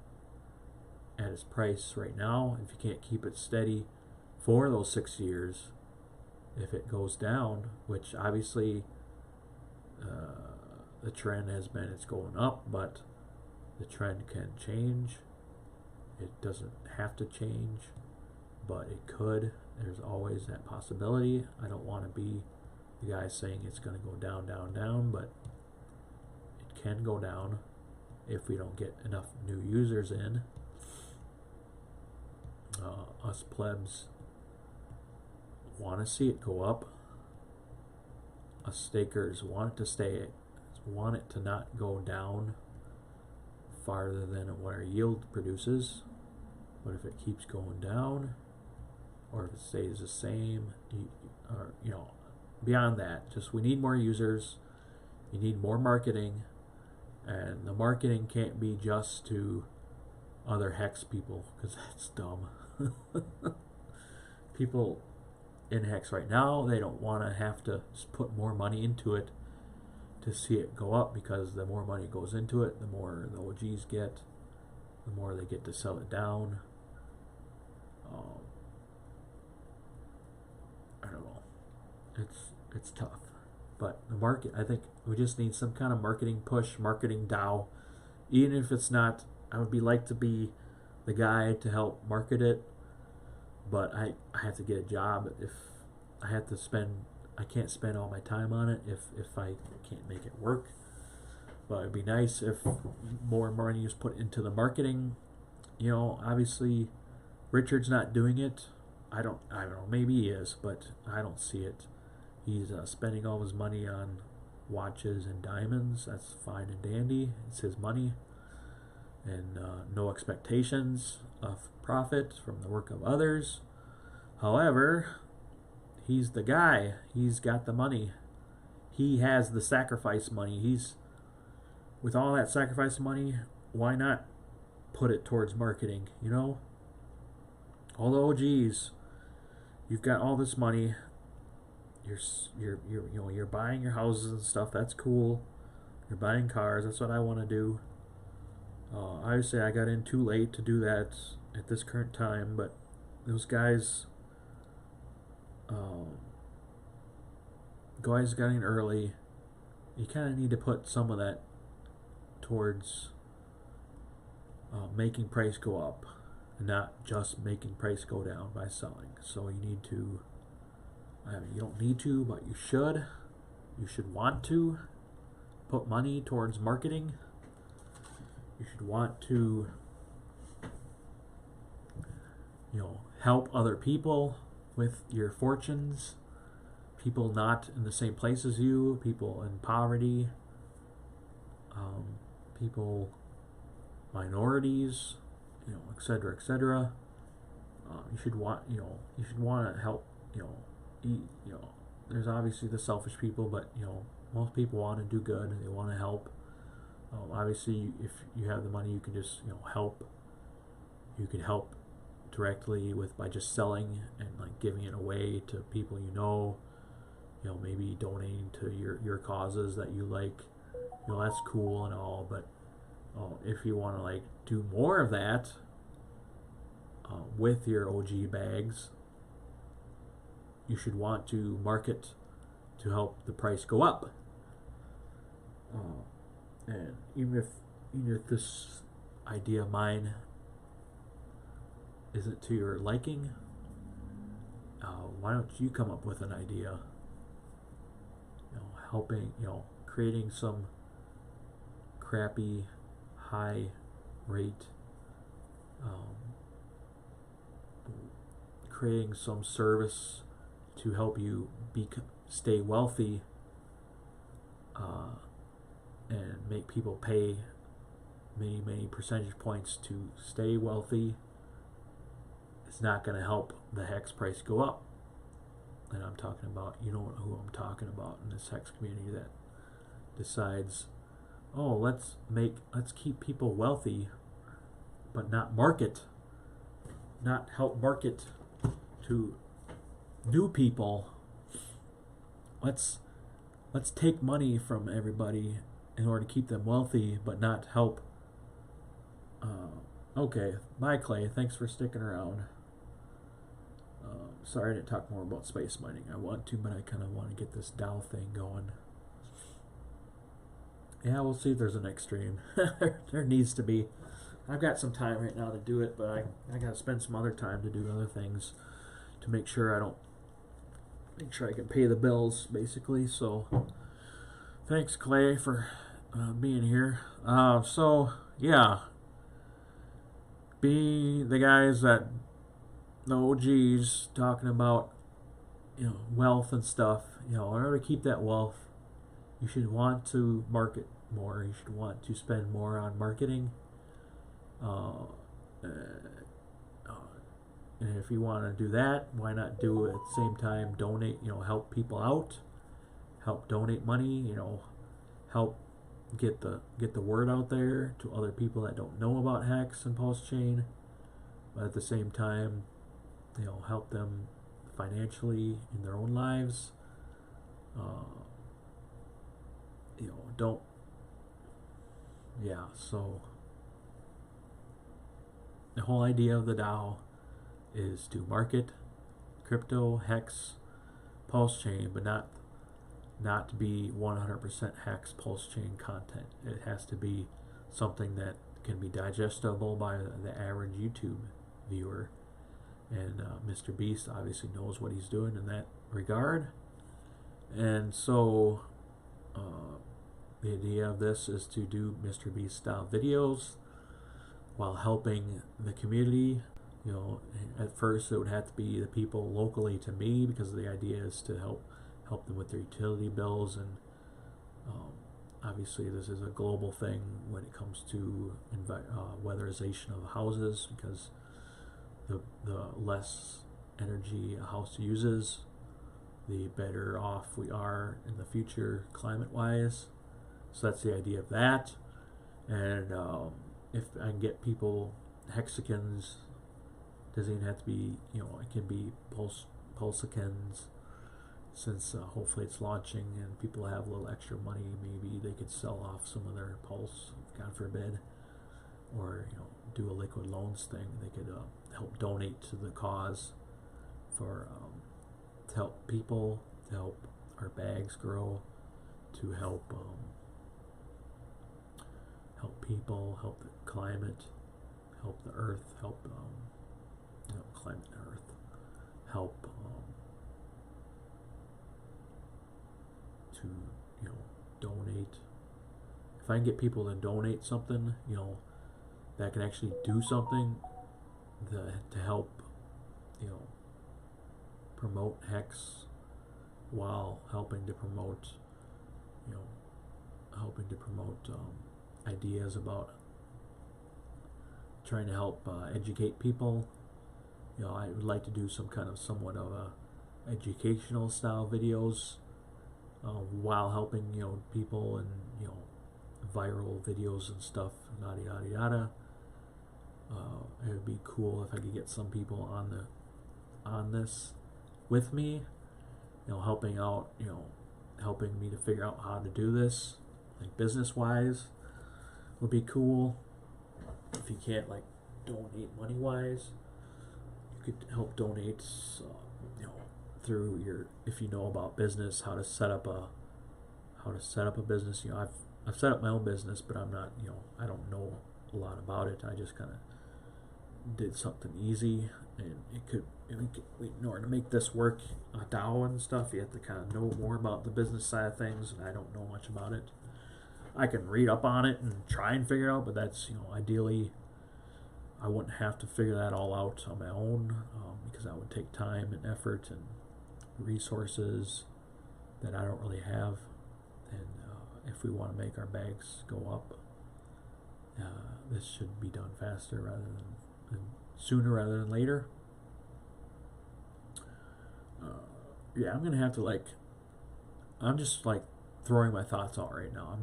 at its price right now, if you can't keep it steady for those 6 years, if it goes down, which obviously the trend has been it's going up, but the trend can change. It doesn't have to change, but it could. There's always that possibility. I don't want to be the guy saying it's going to go down, down, down, but it can go down if we don't get enough new users in. Us plebs want to see it go up. Us stakers want it to not go down farther than what our yield produces. But if it keeps going down, or if it stays the same, or beyond that, just we need more users. You need more marketing, and the marketing can't be just to other hex people, because that's dumb. People in hex right now, they don't want to have to put more money into it to see it go up, because the more money goes into it, the more the OGs get, the more they get to sell it down. I don't know. It's tough, but the market, I think we just need some kind of marketing push, marketing DAO. Even if it's not, I would like to be the guy to help market it, but I have to get a job. If I have to spend, I can't spend all my time on it if I can't make it work. But it'd be nice if more money is put into the marketing. Obviously Richard's not doing it. I don't know, maybe he is, but I don't see it. He's spending all his money on watches and diamonds. That's fine and dandy. It's his money, and no expectations of profit from the work of others. However, he's the guy. He's got the money. He has the sacrifice money. With all that sacrifice money, why not put it towards marketing? All the OGs, you've got all this money. you're buying your houses and stuff. That's cool. You're buying cars. That's what I want to do. Obviously, I got in too late to do that at this current time, but those guys got in early. You kind of need to put some of that towards making price go up, and not just making price go down by selling. So you need to, you don't need to, but you should. You should want to put money towards marketing. You should want to, help other people with your fortunes. People not in the same place as you, people in poverty, people, minorities, etc., etc. You should want, to help, there's obviously the selfish people, but, most people want to do good and they want to help. Obviously, if you have the money, you can just, help. You can help directly by just selling and like giving it away to people maybe donating to your causes that you like. That's cool and all, but if you want to like do more of that with your OG bags, you should want to market to help the price go up. And even if this idea of mine isn't to your liking, why don't you come up with an idea? Helping, creating some crappy high rate, creating some service to help you stay wealthy, and make people pay many percentage points to stay wealthy. It's not going to help the hex price go up. And I'm talking about, who I'm talking about in this hex community that decides, let's keep people wealthy, but not help market to new people. Let's take money from everybody in order to keep them wealthy, but not help. Okay, bye Clay. Thanks for sticking around. Sorry I didn't talk more about space mining. I want to, but I kind of want to get this DAO thing going. Yeah, we'll see if there's a next stream. There needs to be. I've got some time right now to do it, but I got to spend some other time to do other things to make sure I can pay the bills, basically. So thanks, Clay, for being here. So yeah, be the guys that the OGs talking about wealth and stuff. In order to keep that wealth, you should want to market more. You should want to spend more on marketing. And if you want to do that, why not do it at the same time? Donate, help people out, help donate money, help get the word out there to other people that don't know about Hex and Pulsechain, but at the same time, help them financially in their own lives. Don't. Yeah. So the whole idea of the DAO is to market crypto, Hex, Pulsechain, but not to be 100% Hex Pulsechain content. It has to be something that can be digestible by the average YouTube viewer. And Mr. Beast obviously knows what he's doing in that regard. And so the idea of this is to do Mr. Beast style videos while helping the community. At first it would have to be the people locally to me, because the idea is to help them with their utility bills, and obviously this is a global thing when it comes to weatherization of houses, because the less energy a house uses, the better off we are in the future climate-wise. So that's the idea of that. And if I can get people hexagons, doesn't even have to be, it can be pulsecans, since hopefully it's launching and people have a little extra money, maybe they could sell off some of their Pulse, God forbid, or do a liquid loans thing. They could help donate to the cause for to help people, to help our bags grow, to help help people, help the climate, help the earth, help climate and earth, help to donate. If I can get people to donate something, that can actually do something to help promote Hex, while helping to promote ideas about trying to help educate people. I would like to do some kind of somewhat of a educational style videos while helping people, and viral videos and stuff, yada yada yada. It would be cool if I could get some people on this with me, helping out, helping me to figure out how to do this, like business wise, would be cool. If you can't like donate money wise, you could help donate, through your, if you know about business, how to set up a business. I've set up my own business, but I'm not, I don't know a lot about it. I just kind of did something easy, and in order to make this work, a DAO and stuff, you have to kind of know more about the business side of things, and I don't know much about it. I can read up on it and try and figure it out, but that's, ideally, I wouldn't have to figure that all out on my own, because that would take time and effort and resources that I don't really have. And if we want to make our bags go up, this should be done faster rather than sooner rather than later. Yeah, I'm gonna have to I'm just throwing my thoughts out right now.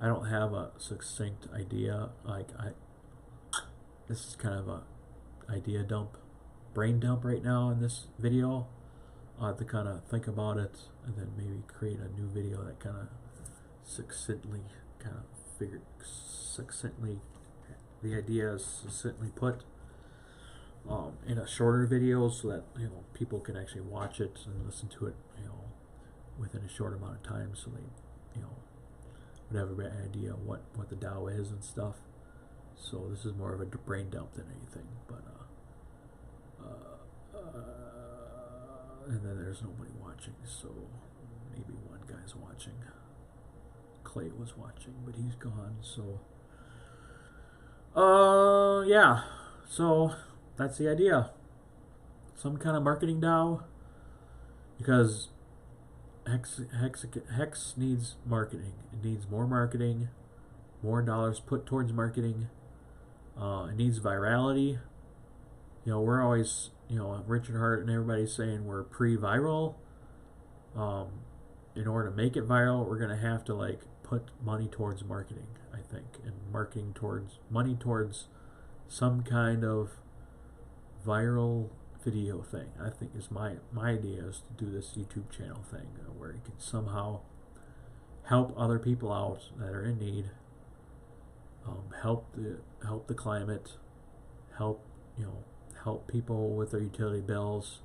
I don't have a succinct idea. This is kind of a idea dump, brain dump right now in this video. I'll have to kind of think about it, and then maybe create a new video that kind of succinctly the idea is succinctly put in a shorter video, so that people can actually watch it and listen to it within a short amount of time, so they would have a idea what the DAO is and stuff. So this is more of a brain dump than anything, but and then there's nobody watching, so maybe one guy's watching. Clay was watching, but he's gone. So yeah, so that's the idea. Some kind of marketing DAO, because Hex needs marketing. It needs more marketing, more dollars put towards marketing. It needs virality. We're always, Richard Hart and everybody's saying we're pre-viral. In order to make it viral, we're gonna have to put money towards marketing, I think, and money towards some kind of viral video thing. I think is my idea is to do this YouTube channel thing where you can somehow help other people out that are in need, help the climate, help people with their utility bills.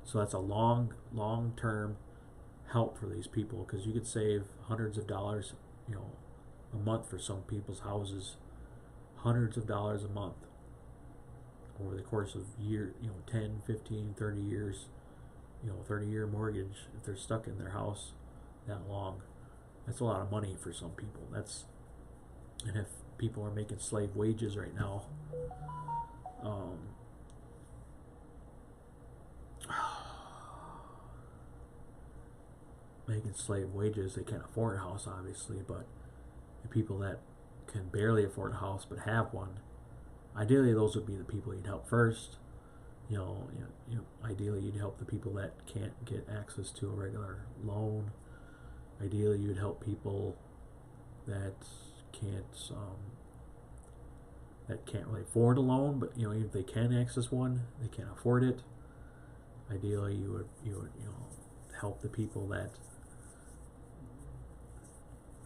So that's a long-term help for these people, because you could save hundreds of dollars a month for some people's houses, hundreds of dollars a month over the course of 10, 15, 30 years, 30-year mortgage if they're stuck in their house that long. That's a lot of money for some people. And if people are making slave wages right now, making slave wages, they can't afford a house, obviously, but the people that can barely afford a house but have one, ideally those would be the people you'd help first. Ideally you'd help the people that can't get access to a regular loan. Ideally you'd help people that can't really afford a loan, but even if they can access one, they can't afford it. Ideally you would help the people that,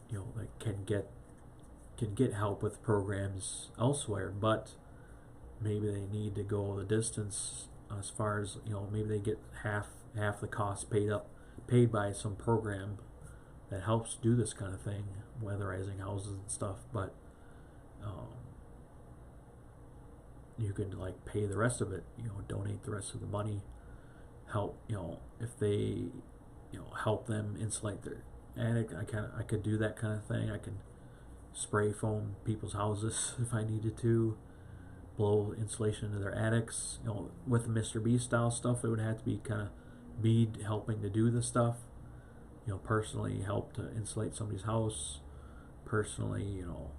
you know, that can get help with programs elsewhere, but maybe they need to go the distance as far as, you know, maybe they get half the cost paid by some program that helps do this kind of thing, weatherizing houses and stuff, but you could like pay the rest of it, you know, donate the rest of the money, help, you know, if they, you know, help them insulate their attic. I could do that kind of thing. I can spray foam people's houses if I needed to, blow insulation into their attics. You know, with Mr. B style stuff, it would have to be kind of me helping to do the stuff. You know, personally help to insulate somebody's house, personally, you know,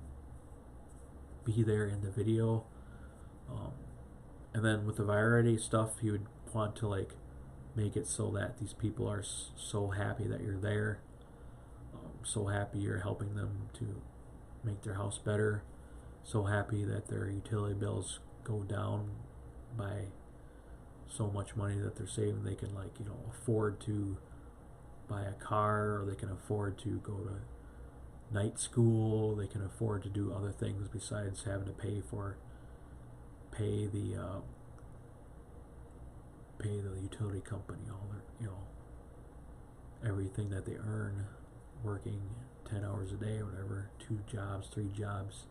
be there in the video. And then with the virality stuff, you would want to like make it so that these people are so happy that you're there, so happy you're helping them to make their house better, so happy that their utility bills go down by so much money that they're saving. They can, like, you know, afford to buy a car, or they can afford to go to night school, they can afford to do other things besides having to pay the utility company all their, you know, everything that they earn working 10 hours a day or whatever, 2 jobs, 3 jobs.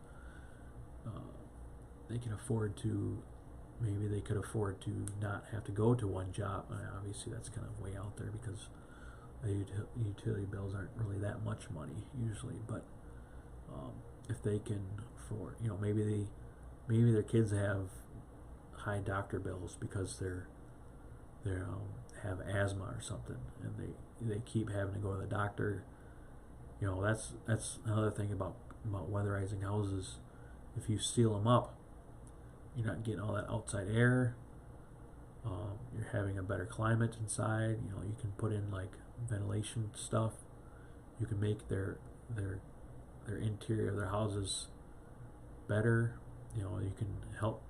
They can afford to, maybe they could afford to not have to go to one job. Obviously that's kind of way out there because the utility bills aren't really that much money usually, but if they can afford, you know, maybe their kids have high doctor bills because they have asthma or something, and they keep having to go to the doctor. You know, that's another thing about weatherizing houses. If you seal them up, you're not getting all that outside air. You're having a better climate inside. You know, you can put in like ventilation stuff. You can make their interior of their houses better. You know,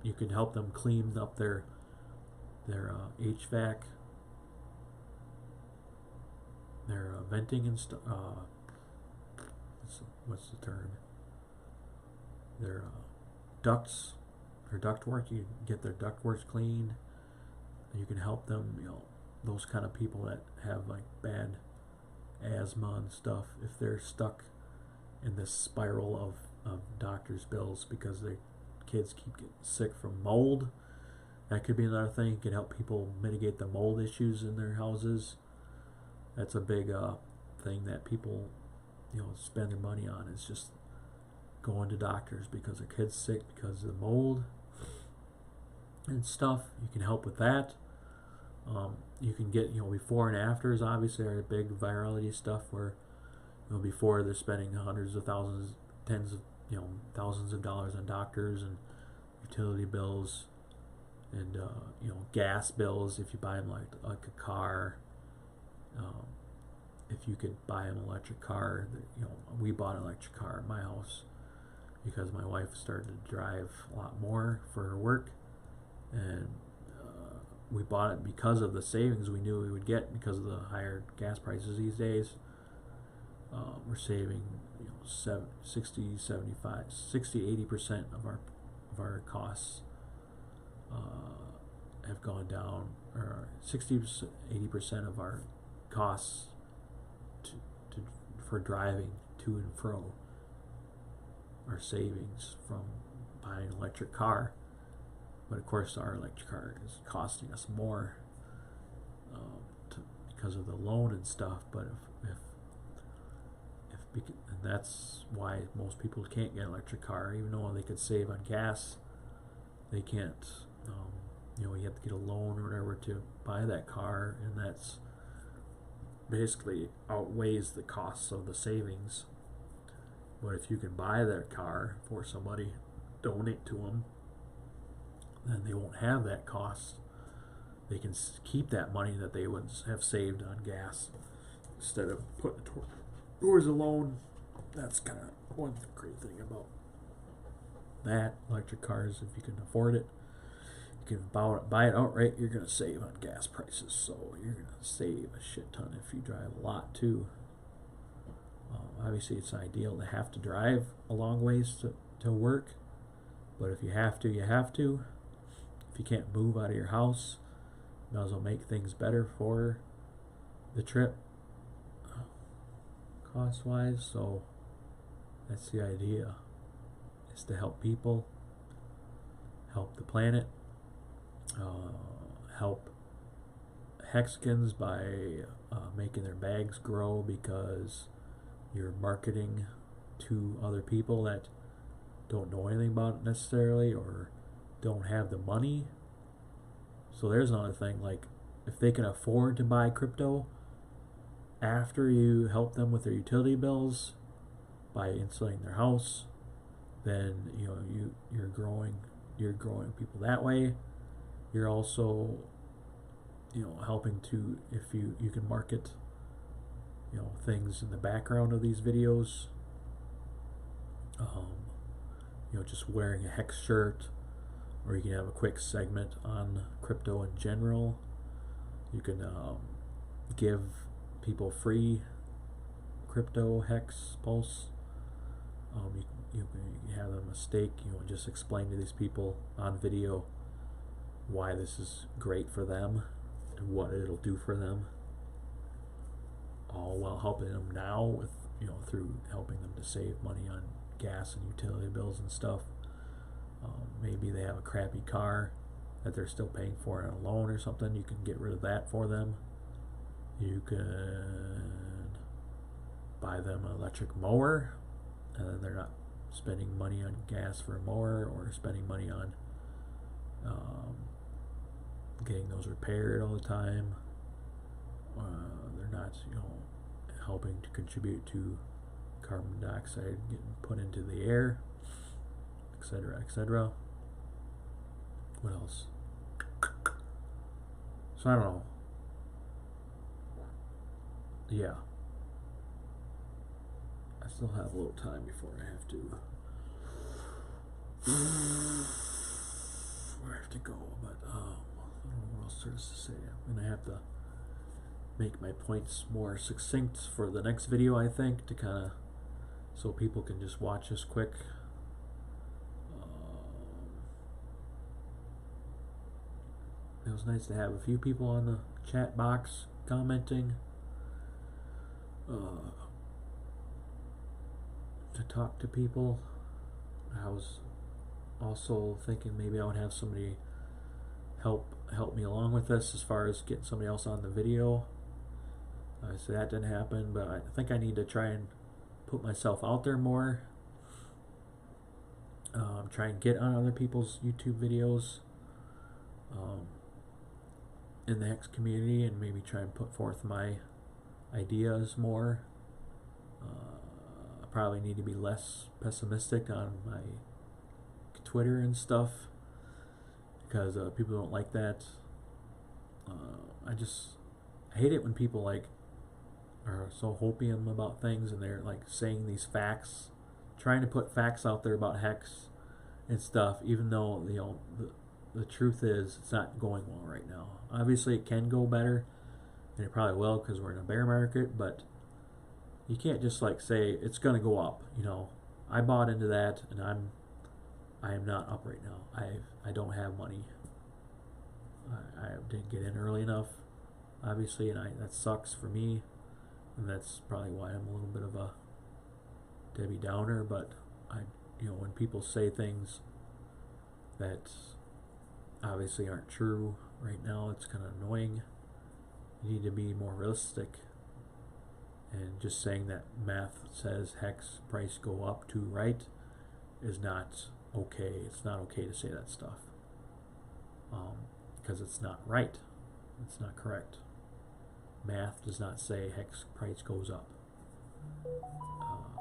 you can help them clean up their HVAC, their venting and stuff. What's the term? Their ducts, their ductwork. You get their ductwork cleaned. You can help them. You know, those kind of people that have like bad asthma and stuff, if they're stuck in this spiral of doctor's bills because their kids keep getting sick from mold. That could be another thing. You can help people mitigate the mold issues in their houses. That's a big thing that people, you know, spend their money on, is just going to doctors because their kid's sick because of the mold and stuff. You can help with that. You can get, you know, before and afters obviously are big virality stuff where, you know, before they're spending hundreds of thousands, tens of, you know, thousands of dollars on doctors and utility bills and you know, gas bills if you buy them like a car. If you could buy an electric car, you know, we bought an electric car at my house because my wife started to drive a lot more for her work, and we bought it because of the savings we knew we would get because of the higher gas prices these days. We're saving, you know, 60, 75, 60, 80% of our costs have gone down, or 60, 80% of our costs for driving to and fro are savings from buying an electric car. But of course our electric car is costing us more because of the loan and stuff. But and that's why most people can't get an electric car, even though they could save on gas. They can't. You know, you have to get a loan or whatever to buy that car, and that's basically outweighs the costs of the savings. But if you can buy that car for somebody, donate to them, then they won't have that cost. They can keep that money that they would have saved on gas instead of putting it towards a loan. That's kind of one great thing about that. Electric cars, if you can afford it, can buy it outright, you're going to save on gas prices. So you're going to save a shit ton if you drive a lot too. Obviously, it's ideal to have to drive a long ways to work. But if you have to, you have to. If you can't move out of your house, you might as well make things better for the trip, cost-wise. So that's the idea, is to help people, help the planet, help Hexicans by making their bags grow, because you're marketing to other people that don't know anything about it necessarily, or don't have the money. So there's another thing, like if they can afford to buy crypto after you help them with their utility bills by insulating their house, then you're growing people that way. You're also helping to, if you can market things in the background of these videos, just wearing a Hex shirt, or you can have a quick segment on crypto in general. You can give people free crypto Hex Pulse. You have them a stake, and just explain to these people on video why this is great for them and what it'll do for them, all while helping them now with through helping them to save money on gas and utility bills and stuff. Maybe they have a crappy car that they're still paying for on a loan or something. You can get rid of that for them. You can buy them an electric mower, and then they're not spending money on gas for a mower, or spending money on getting those repaired all the time. They're not helping to contribute to carbon dioxide getting put into the air, etc., etc. What else? So I don't know. Yeah, I still have a little time before I have to go, but I don't know what else there is to say. I'm gonna have to make my points more succinct for the next video, I think, to kind of, so people can just watch this quick. It was nice to have a few people on the chat box commenting, to talk to people. I was also thinking maybe I would have somebody help me along with this, as far as getting somebody else on the video. So that didn't happen, but I think I need to try and put myself out there more. Try and get on other people's YouTube videos in the Hex community, and maybe try and put forth my ideas more. I probably need to be less pessimistic on my Twitter and stuff, because people don't like that. I hate it when people are so hopium about things, and they're saying these facts, trying to put facts out there about Hex and stuff, even though the truth is it's not going well right now. Obviously it can go better, and it probably will, because we're in a bear market, but you can't just say it's going to go up. I bought into that, and I am not up right now. I don't have money. I didn't get in early enough, obviously, and that sucks for me, and that's probably why I'm a little bit of a Debbie Downer. But when people say things that obviously aren't true right now, it's kind of annoying. You need to be more realistic, and just saying that math says Hex price go up to right is not okay. It's not okay to say that stuff, because it's not right. It's not correct. Math does not say Hex price goes up.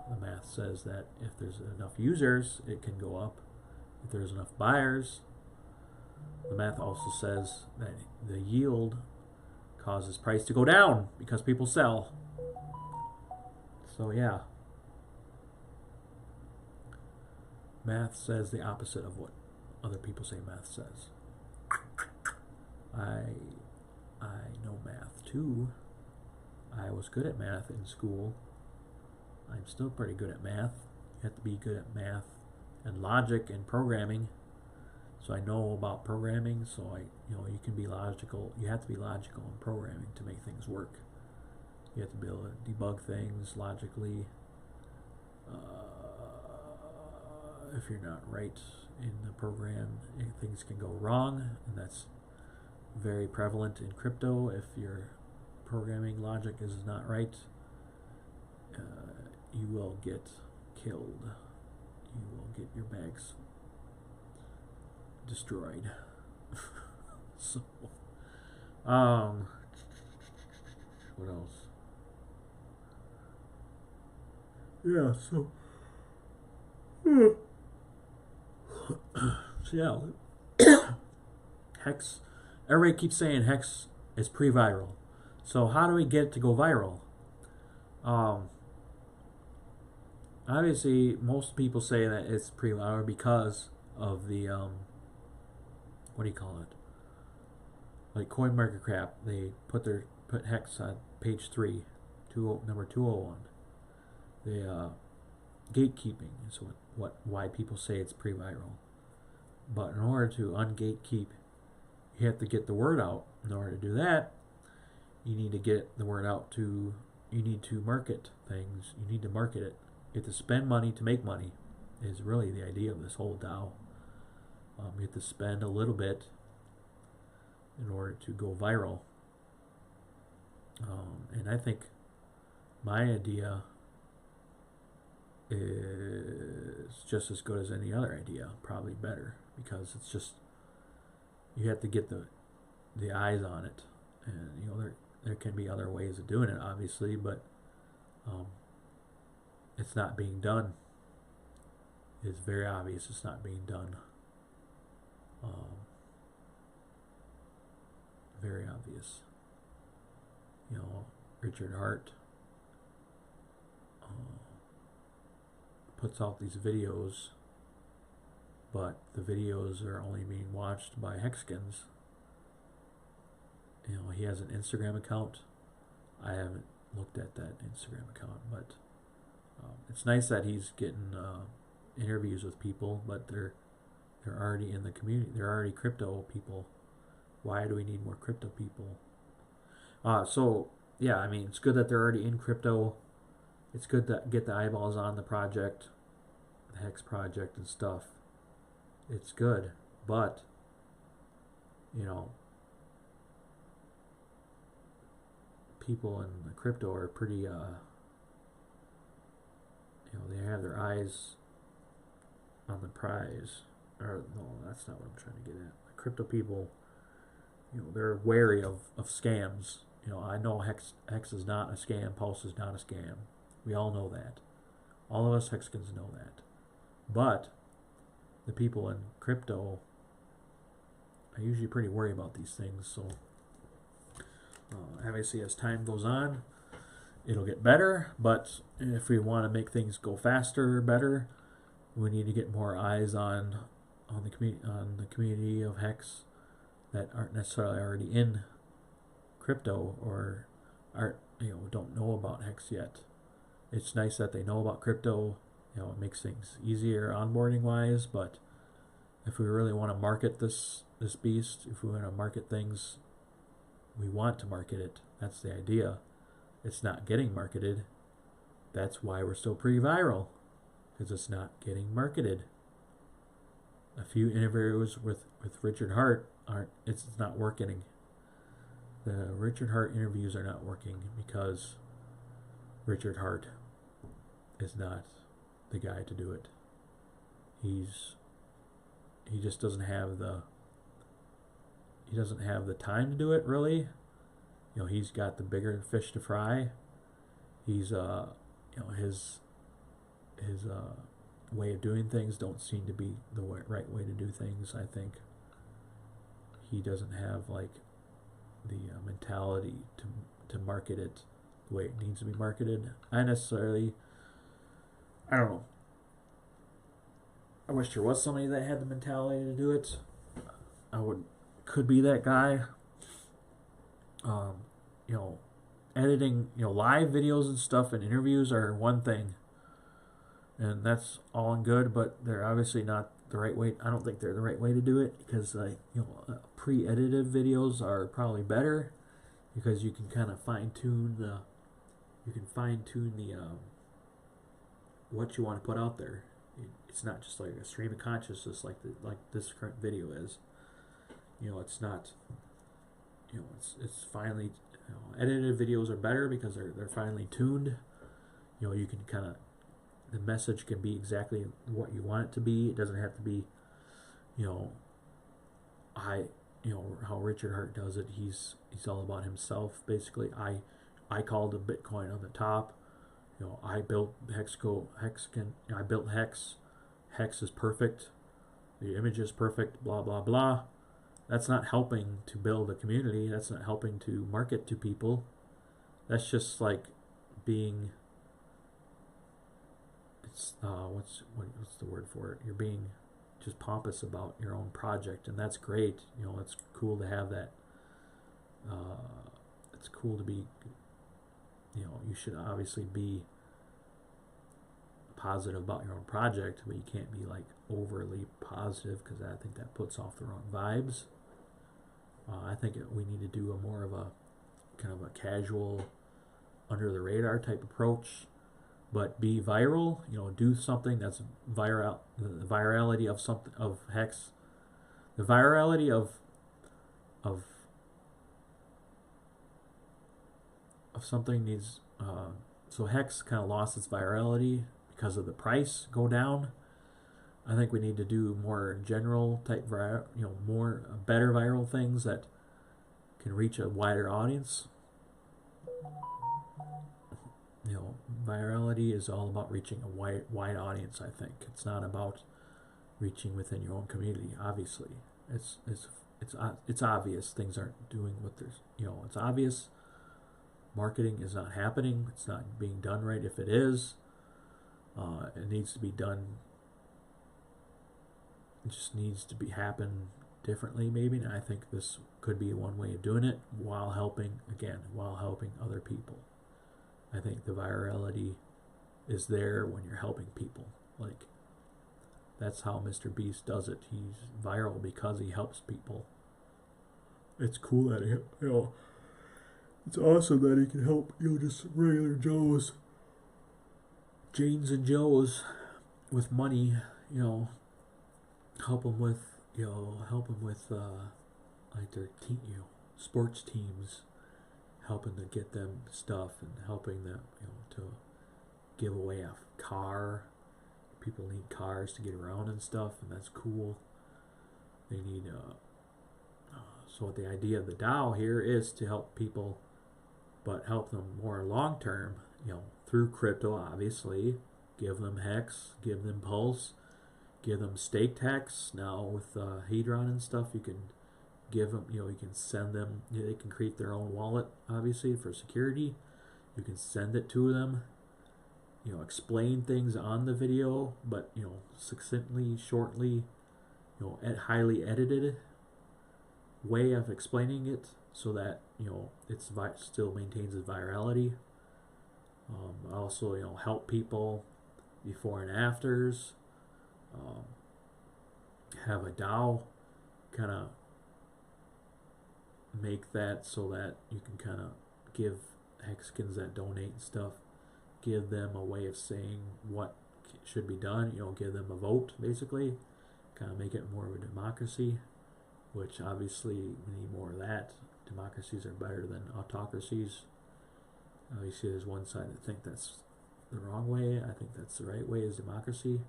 The math says that if there's enough users, it can go up. If there's enough buyers, the math also says that the yield causes price to go down because people sell. So yeah, math says the opposite of what other people say math says. 2, I was good at math in school. I'm still pretty good at math. You have to be good at math and logic and programming. So I know about programming, so you can be logical. You have to be logical in programming to make things work. You have to be able to debug things logically. If you're not right in the program, things can go wrong, and that's very prevalent in crypto. If your programming logic is not right, you will get killed. You will get your bags destroyed. So, what else? Yeah, so so yeah, Hex. Everybody keeps saying Hex is pre-viral. So how do we get it to go viral? Obviously, most people say that it's pre-viral because of the what do you call it? Like CoinMarketCap, they put Hex on page 3, number 201. The gatekeeping is why people say it's pre-viral. But in order to ungatekeep, you have to get the word out. In order to do that, you need to get the word out you need to market things. You need to market it. You have to spend money to make money is really the idea of this whole DAO. You have to spend a little bit in order to go viral. And I think my idea is just as good as any other idea, probably better, because it's just, you have to get the eyes on it, and there can be other ways of doing it, obviously, but it's not being done. It's very obvious it's not being done. Very obvious. Richard Hart puts out these videos, but the videos are only being watched by Hexkins. He has an Instagram account. I haven't looked at that Instagram account, but it's nice that he's getting interviews with people, but they're already in the community. They're already crypto people. Why do we need more crypto people? So yeah, I mean, it's good that they're already in crypto. It's good to get the eyeballs on the project, the Hex project and stuff. It's good, but people in the crypto are pretty they have their eyes on the prize. Or no, that's not what I'm trying to get at. The crypto people, they're wary of scams. I know Hex is not a scam. Pulse is not a scam. We all know that. All of us Hexkins know that. But the people in crypto are usually pretty worried about these things. So obviously, as time goes on, it'll get better. But if we want to make things go faster, better, we need to get more eyes on the community of Hex that aren't necessarily already in crypto or don't know about Hex yet. It's nice that they know about crypto. It makes things easier onboarding wise, but if we really want to market this beast, if we want to market things, we want to market it. That's the idea. It's not getting marketed. That's why we're still pre-viral, because it's not getting marketed. A few interviews with Richard Hart it's not working. The Richard Hart interviews are not working because Richard Hart is not the guy to do it. He just doesn't have the time to do it, really. He's got the bigger fish to fry. He's his way of doing things don't seem to be the right way to do things. I think he doesn't have the mentality to market it the way it needs to be marketed. I don't know. I wish there was somebody that had the mentality to do it. Could be that guy. editing, live videos and stuff and interviews are one thing, and that's all and good, but they're obviously not the right way. I don't think they're the right way to do it, because pre-edited videos are probably better, because you can kind of fine-tune the what you want to put out there. It's not just like a stream of consciousness like this current video is. It's not. It's finally. Edited videos are better because they're finely tuned. You can kind of, the message can be exactly what you want it to be. It doesn't have to be, how Richard Hart does it. He's all about himself basically. I called the Bitcoin on the top. I built I built Hex. Hex is perfect. The image is perfect. Blah blah blah. That's not helping to build a community. That's not helping to market to people. That's just like being. It's what's the word for it? You're being just pompous about your own project, and that's great. It's cool to have that. It's cool to be. You should obviously be positive about your own project, but you can't be like overly positive, because I think that puts off the wrong vibes. I think we need to do a more of a kind of a casual, under the radar type approach, but be viral. Do something that's viral. The virality of something, of Hex, the virality of something needs. So Hex kind of lost its virality because of the price go down. I think we need to do more general type, more better viral things that can reach a wider audience. Virality is all about reaching a wide audience. I think it's not about reaching within your own community. Obviously, it's obvious things aren't doing what there's. It's obvious. Marketing is not happening. It's not being done right. If it is, it needs to be done. It just needs to happen differently, maybe. And I think this could be one way of doing it, while helping other people. I think the virality is there when you're helping people. Like, that's how Mr. Beast does it. He's viral because he helps people. It's cool that it's awesome that he can help just regular Joes, Janes and Joes, with money. Help them with like their sports teams, helping to get them stuff, and helping them to give away a car. People need cars to get around and stuff, and that's cool. They need so the idea of the DAO here is to help people, but help them more long term, through crypto, obviously. Give them Hex, give them Pulse, give them staked Hex. Now with Hedron and stuff, you can give them, you can send them, they can create their own wallet, obviously, for security. You can send it to them, explain things on the video, but succinctly, shortly, highly edited way of explaining it, so that it's still maintains its virality. Also, help people before and afters. Have a DAO kind of make that so that you can kind of give Hexkins that donate and stuff, give them a way of saying what should be done. Give them a vote, basically, kind of make it more of a democracy, which obviously we need more of that. Democracies are better than autocracies. Obviously, there's one side that think that's the wrong way. I think that's the right way, is democracy.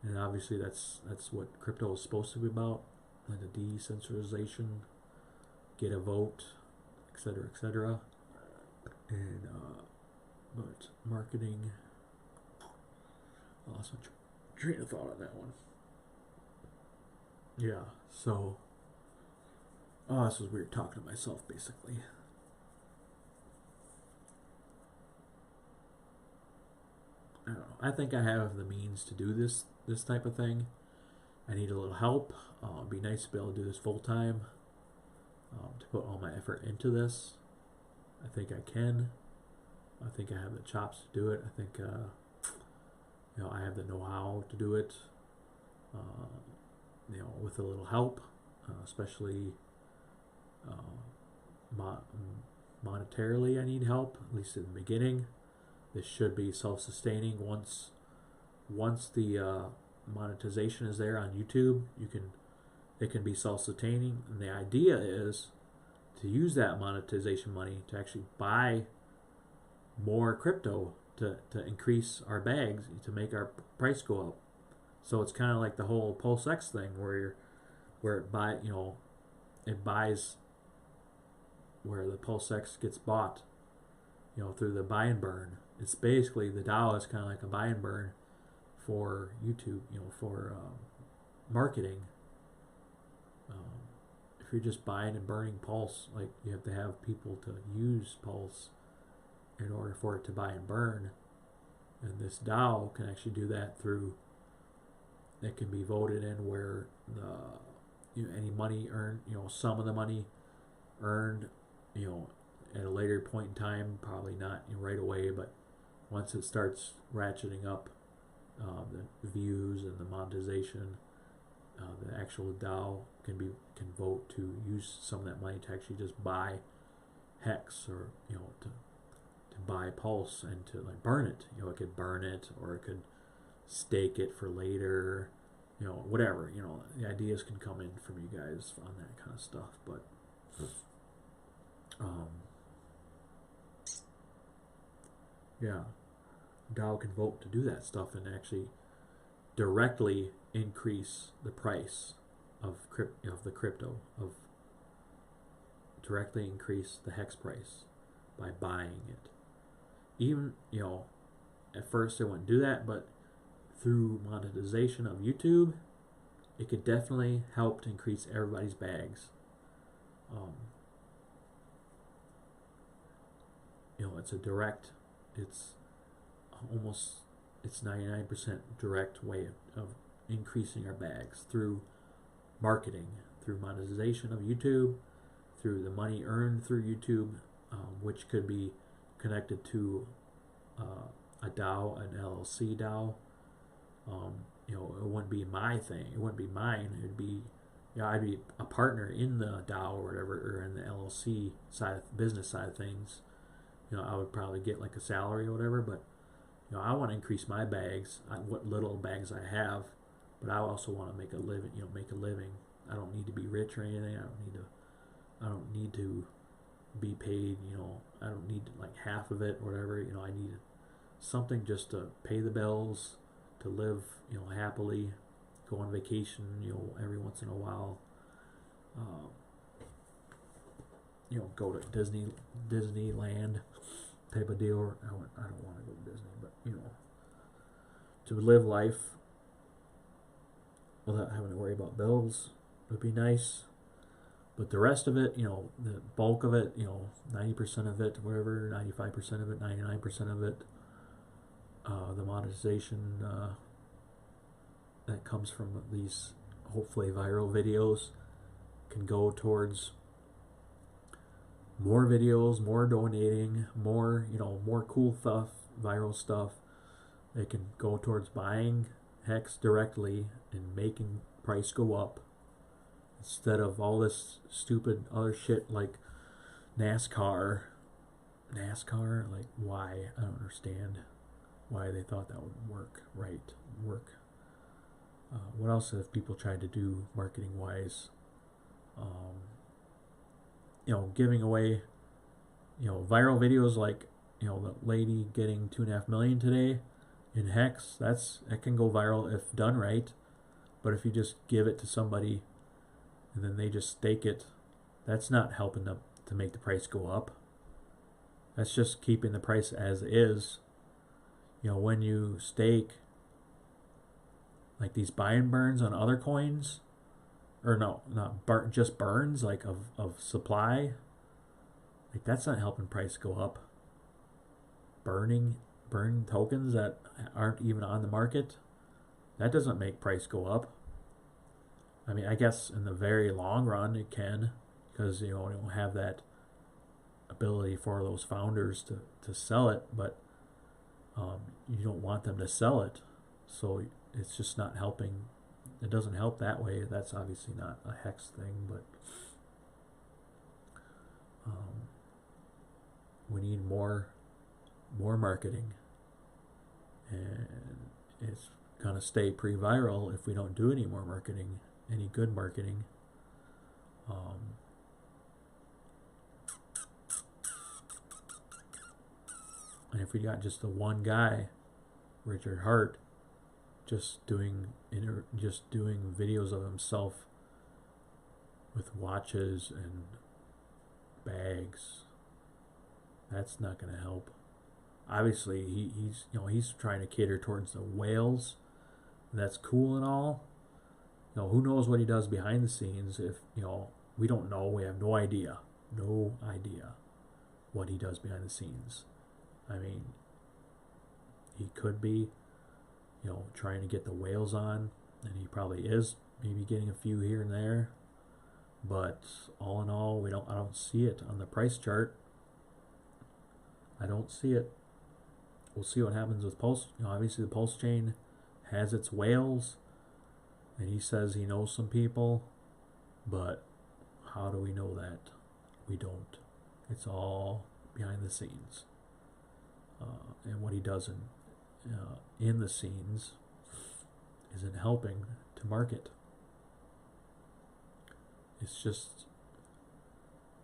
And obviously that's what crypto is supposed to be about, like the decentralization, get a vote, etc., etc. And but marketing, I lost my train of thought on that one. Yeah, so this was weird talking to myself, basically. I don't know. I think I have the means to do this type of thing. I need a little help. It'd be nice to be able to do this full time, to put all my effort into this. I think I can. I think I have the chops to do it. I think I have the know-how to do it. With a little help, especially monetarily, I need help, at least in the beginning. This should be self-sustaining. Once the monetization is there on YouTube, it can be self-sustaining. And the idea is to use that monetization money to actually buy more crypto to increase our bags, to make our price go up. So it's kind of like the whole Pulsechain thing, where it buys, where the Pulsechain gets bought, through the buy and burn. It's basically, the DAO is kind of like a buy and burn for YouTube, for marketing. If you're just buying and burning Pulse, like, you have to have people to use Pulse in order for it to buy and burn. And this DAO can actually do that through, it can be voted in where any money earned, some of the money earned, at a later point in time, probably not right away, but once it starts ratcheting up, the views and the monetization, the actual DAO can vote to use some of that money to actually just buy Hex, or to buy Pulse, and to like burn it. It could burn it, or it could stake it for later. Whatever. The ideas can come in from you guys on that kind of stuff, but yeah, DAO can vote to do that stuff and actually directly increase the price of the crypto, directly increase the Hex price by buying it. Even, at first it wouldn't do that, but through monetization of YouTube, it could definitely help to increase everybody's bags. It's 99% direct way of increasing our bags through marketing, through monetization of YouTube, through the money earned through YouTube, which could be connected to a DAO, an LLC DAO. It wouldn't be my thing. It wouldn't be mine. It'd be, I'd be a partner in the DAO or whatever, or in the LLC side, business side of things. I would probably get like a salary or whatever, but I want to increase my bags, what little bags I have, but I also want to make a living. I don't need to be rich or anything. I don't need to be paid. I don't need like half of it or whatever. I need something just to pay the bills, to live, happily, go on vacation, every once in a while. Go to Disneyland type of deal. I don't want to go to Disney, but to live life without having to worry about bills would be nice. But the rest of it, the bulk of it, 90% of it, whatever, 95% of it, 99% of it, the monetization that comes from these hopefully viral videos can go towards more videos, more donating, more, more cool stuff, viral stuff. They can go towards buying Hex directly and making price go up, instead of all this stupid other shit like NASCAR, like, why? I don't understand why they thought that would work. What else have people tried to do marketing wise? Giving away, viral videos like, the lady getting 2.5 million today in Hex. That can go viral if done right. But if you just give it to somebody and then they just stake it, that's not helping them to make the price go up. That's just keeping the price as is. When you stake like these buy and burns on other coins, or no, not just burns like of supply, like, that's not helping price go up. Burning tokens that aren't even on the market, that doesn't make price go up. I mean, I guess in the very long run it can, because you don't have that ability for those founders to sell it, but you don't want them to sell it, so it's just not helping. It doesn't help that way. That's obviously not a hex thing, but we need more marketing, and it's gonna stay pre-viral if we don't do any more marketing, any good marketing. And if we got just the one guy, Richard Hart, just doing videos of himself with watches and bags, that's not going to help. Obviously, he's trying to cater towards the whales. That's cool and all. Who knows what he does behind the scenes? If we don't know, we have no idea what he does behind the scenes. I mean, he could be, trying to get the whales on, and he probably is, maybe getting a few here and there. But all in all, I don't see it on the price chart. I don't see it. We'll see what happens with Pulse. Obviously the Pulsechain has its whales, and he says he knows some people, but how do we know that? We don't. It's all behind the scenes. And what he does in the scenes isn't helping to market. It's just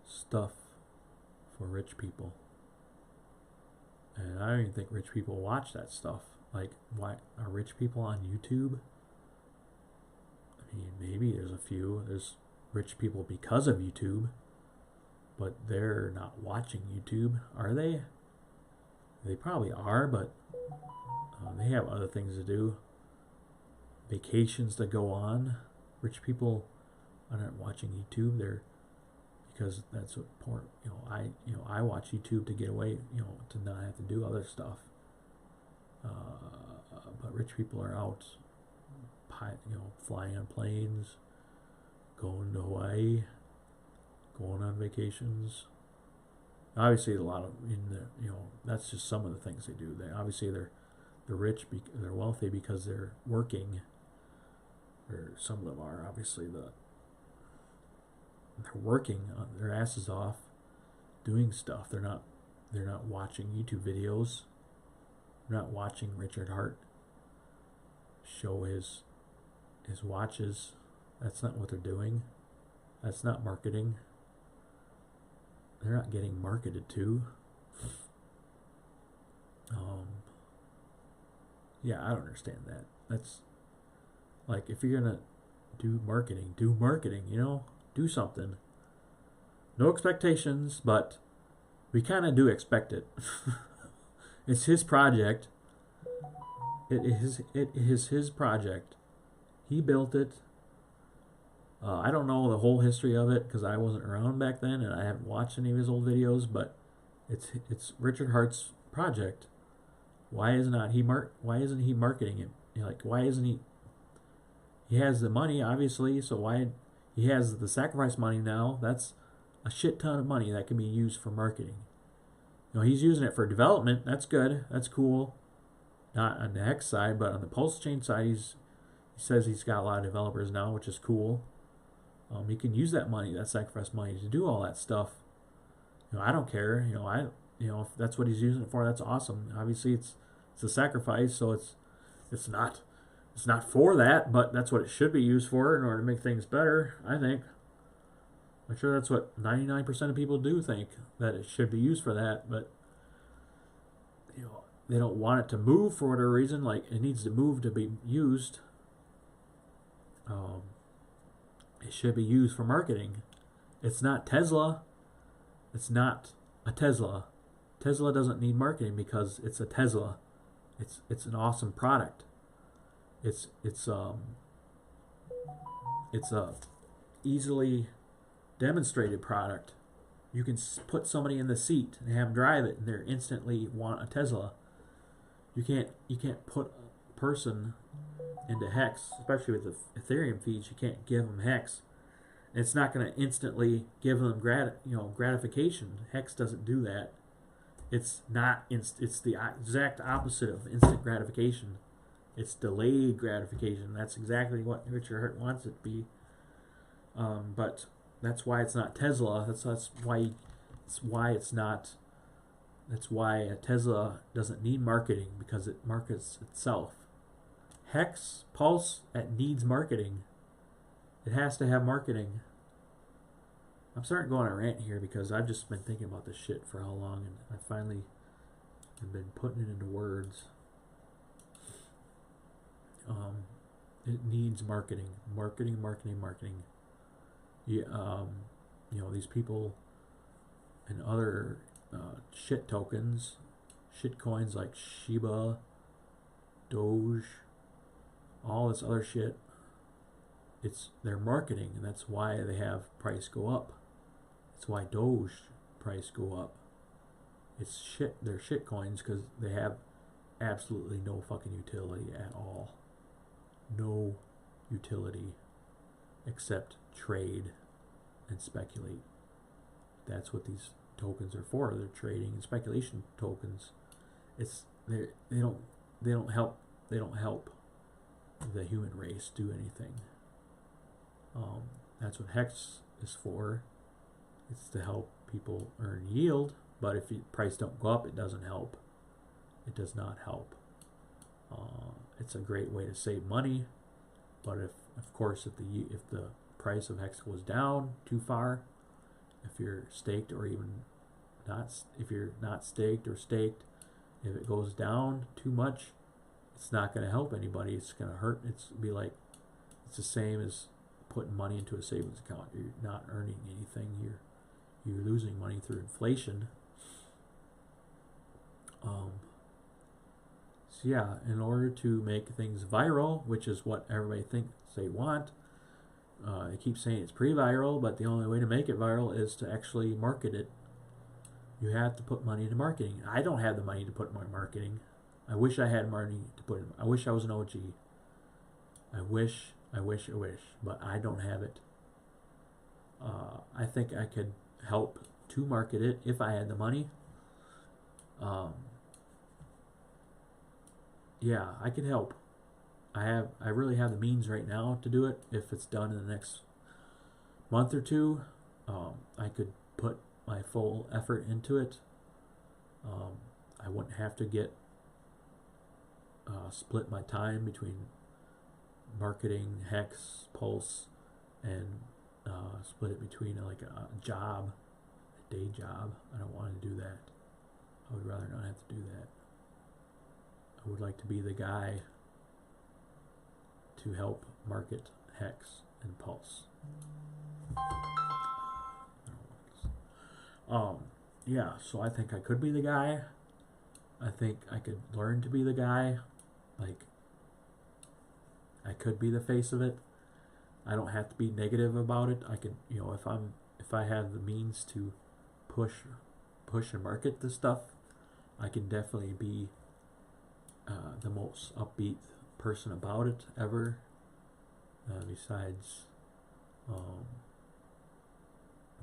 stuff for rich people. And I don't even think rich people watch that stuff. Like, why are rich people on YouTube? I mean, maybe there's a few. There's rich people because of YouTube, but they're not watching YouTube, are they? They probably are, but they have other things to do. Vacations to go on. Rich people are not watching YouTube. They're because that's what poor. I watch YouTube to get away. To not have to do other stuff. But rich people are out, flying on planes, going to Hawaii, going on vacations. Obviously, a lot of that's just some of the things they do. They're rich, they're wealthy because they're working. Or some of them are obviously they're working their asses off, doing stuff. They're not watching YouTube videos. They're not watching Richard Hart show his watches. That's not what they're doing. That's not marketing. They're not getting marketed to. Yeah, I don't understand that. That's like, if you're gonna do marketing, do something. No expectations, but we kind of do expect it. It's his project. It is his project. He built it. I don't know the whole history of it because I wasn't around back then and I haven't watched any of his old videos, but it's Richard Hart's project. Why isn't he marketing it? Why isn't he? He has the money, obviously, so why he has the sacrifice money now? That's a shit ton of money that can be used for marketing. He's using it for development. That's good. That's cool. Not on the Hex side, but on the Pulsechain side, he says he's got a lot of developers now, which is cool. He can use that money, that sacrifice money, to do all that stuff. I don't care. If that's what he's using it for, that's awesome. Obviously, it's a sacrifice, so it's not for that, but that's what it should be used for in order to make things better, I think. I'm sure that's what 99% of people do think, that it should be used for that, but they don't want it to move for whatever reason. Like, it needs to move to be used. It should be used for marketing. It's not Tesla. It's not a Tesla. Tesla doesn't need marketing because it's a Tesla. It's an awesome product. It's a easily demonstrated product. You can put somebody in the seat and have them drive it, and they instantly want a Tesla. You can't put a person into Hex, especially with the Ethereum fees. You can't give them Hex It's not going to instantly give them gratification. Hex doesn't do that. It's not. It's the exact opposite of instant gratification. It's delayed gratification. That's exactly what Richard Hart wants it to be. But that's why it's not Tesla. That's why it's not. That's why Tesla doesn't need marketing, because it markets itself. Hex, Pulse, it needs marketing. It has to have marketing. I'm starting to go on a rant here because I've just been thinking about this shit for how long, and I finally have been putting it into words. It needs marketing. Marketing. Yeah, these people and other shit tokens, shit coins like Shiba, Doge, all this other shit. It's their marketing, and that's why they have price go up. That's why Doge price go up. It's shit. They're shit coins because they have absolutely no fucking utility at all. No utility except trade and speculate. That's what these tokens are for. They're trading and speculation tokens. They don't help the human race do anything. That's what Hex is for. It's to help people earn yield, but if the price don't go up, it doesn't help. It does not help. It's a great way to save money, but if the price of Hex goes down too far, if you're staked or even not, if you're not staked or staked, if it goes down too much, it's not going to help anybody. It's going to hurt. It's the same as putting money into a savings account. You're not earning anything. You're losing money through inflation. So yeah, in order to make things viral, which is what everybody thinks they want, they keep saying it's pre-viral, but the only way to make it viral is to actually market it. You have to put money into marketing. I don't have the money to put in my marketing. I wish I had money to put in. I wish I was an OG. I wish, but I don't have it. I think I could help to market it if I had the money. Yeah, I could help. I really have the means right now to do it. If it's done in the next month or two, I could put my full effort into it. I wouldn't have to get split my time between marketing, Hex, Pulse, and split it between like a job, a day job. I don't want to do that. I would rather not have to do that. I would like to be the guy to help market Hex and Pulse. Yeah, so I think I could be the guy. I think I could learn to be the guy. Like, I could be the face of it. I don't have to be negative about it. I could, if I have the means to push and market this stuff, I can definitely be the most upbeat person about it ever. Besides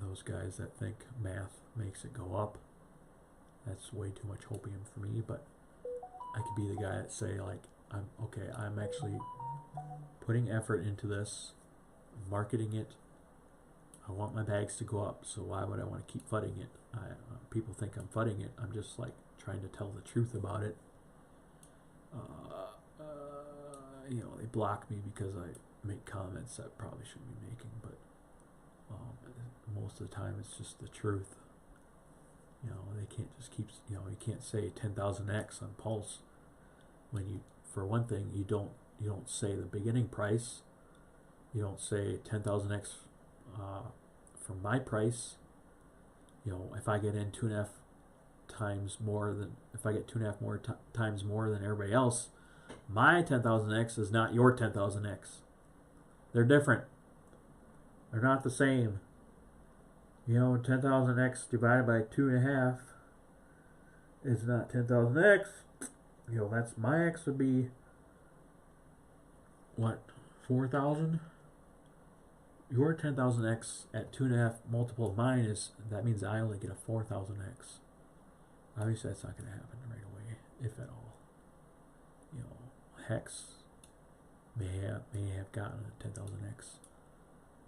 those guys that think math makes it go up. That's way too much hopium for me, but I could be the guy that say, like, I'm actually putting effort into this, marketing it. I want my bags to go up, so why would I want to keep fudding it? People think I'm fudding it. I'm just like trying to tell the truth about it. They block me because I make comments that I probably shouldn't be making, but most of the time it's just the truth. They can't just keep, you can't say 10,000x on Pulse when you, for one thing, you don't say the beginning price. You don't say 10,000x from my price. If I get in 2.5 times more than, if I get 2.5 times more than everybody else, my 10,000x is not your 10,000x. They're different. They're not the same. 10,000x divided by 2.5 is not 10,000x. That's my x would be what, 4,000? your 10,000x at 2.5 multiple of mine is, that means I only get a 4,000x. Obviously, that's not going to happen right away, if at all. You know, Hex may have gotten a 10,000x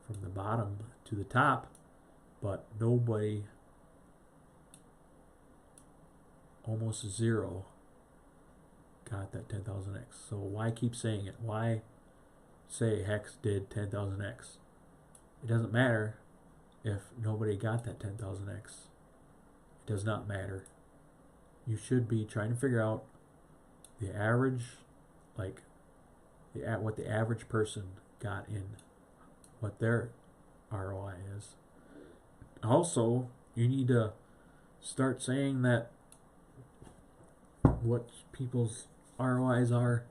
from the bottom to the top, but nobody, almost zero, got that 10,000x. So why keep saying it? Why say Hex did 10,000x? It doesn't matter if nobody got that 10,000x. It does not matter. You should be trying to figure out the average, like what the average person got in, what their ROI is. Also, you need to start saying that what people's ROIs are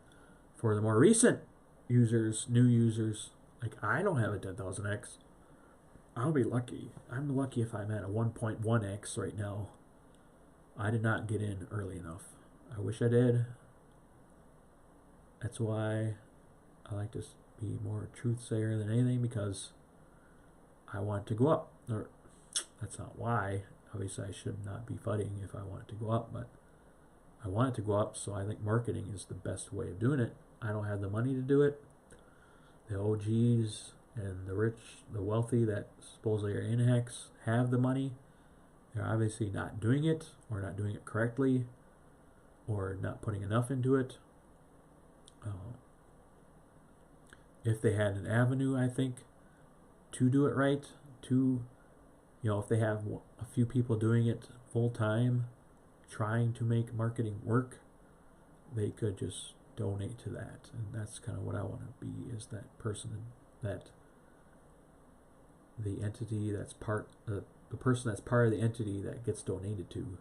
for the more recent users, new users. Like, I don't have a 10,000x. I'll be lucky. I'm lucky if I'm at a 1.1x right now. I did not get in early enough. I wish I did. That's why I like to be more truth-sayer than anything, because I want to go up. Or, that's not why. Obviously, I should not be fighting if I want it to go up, but I want it to go up, so I think marketing is the best way of doing it. I don't have the money to do it. The OGs and the rich, the wealthy that supposedly are in Hex have the money. They're obviously not doing it, or not doing it correctly, or not putting enough into it. If they had an avenue, I think, to do it right, to, you know, if they have a few people doing it full time, trying to make marketing work, they could just donate to that. And that's kind of what I want to be, is that person, that the entity that's part, the person that's part of the entity that gets donated to,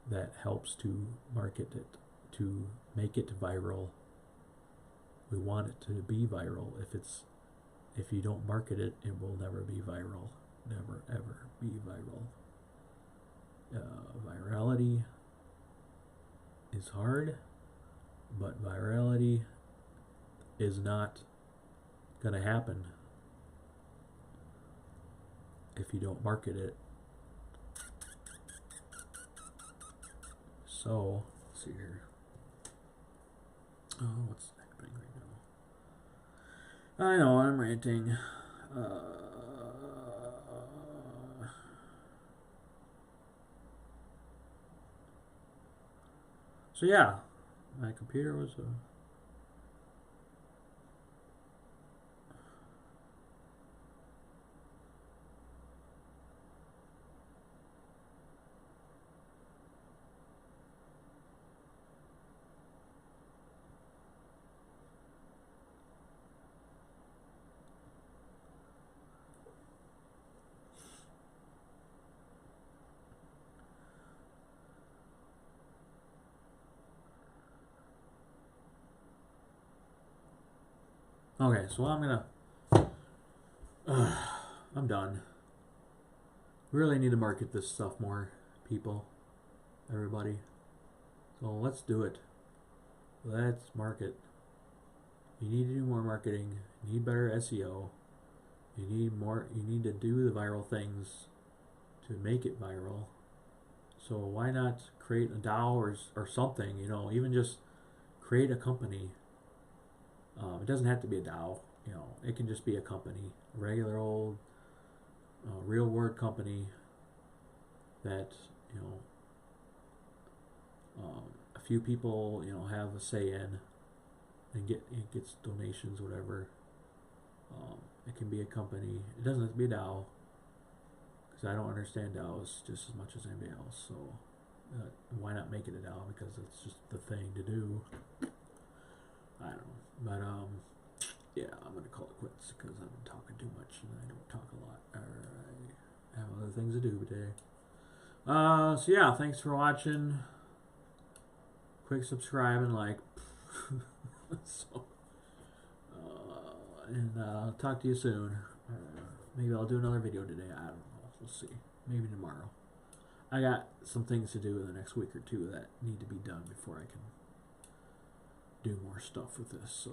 that helps to market it, to make it viral. We want it to be viral. If you don't market it, it will never be viral. Never ever be viral. Virality is hard, but virality is not going to happen if you don't market it. So, let's see here. Oh, what's happening right now? I know, I'm ranting. So yeah, my computer was okay, so I'm gonna I'm done. We really need to market this stuff more, people, everybody. So let's do it. Let's market. You need to do more marketing. You need better SEO. You need to do the viral things to make it viral. So why not create a DAO or something, you know, even just create a company. It doesn't have to be a DAO, you know, it can just be a company, a regular old real world company that, you know, a few people, you know, have a say in, and it gets donations, whatever. It can be a company. It doesn't have to be a DAO, because I don't understand DAOs just as much as anybody else. So why not make it a DAO? Because it's just the thing to do. I don't know, but yeah, I'm gonna call it quits because I've been talking too much and I don't talk a lot. I have other things to do today. So yeah, thanks for watching. Quick subscribe and like. So, and I'll talk to you soon. Maybe I'll do another video today. I don't know. We'll see. Maybe tomorrow. I got some things to do in the next week or two that need to be done before I can do more stuff with this. So.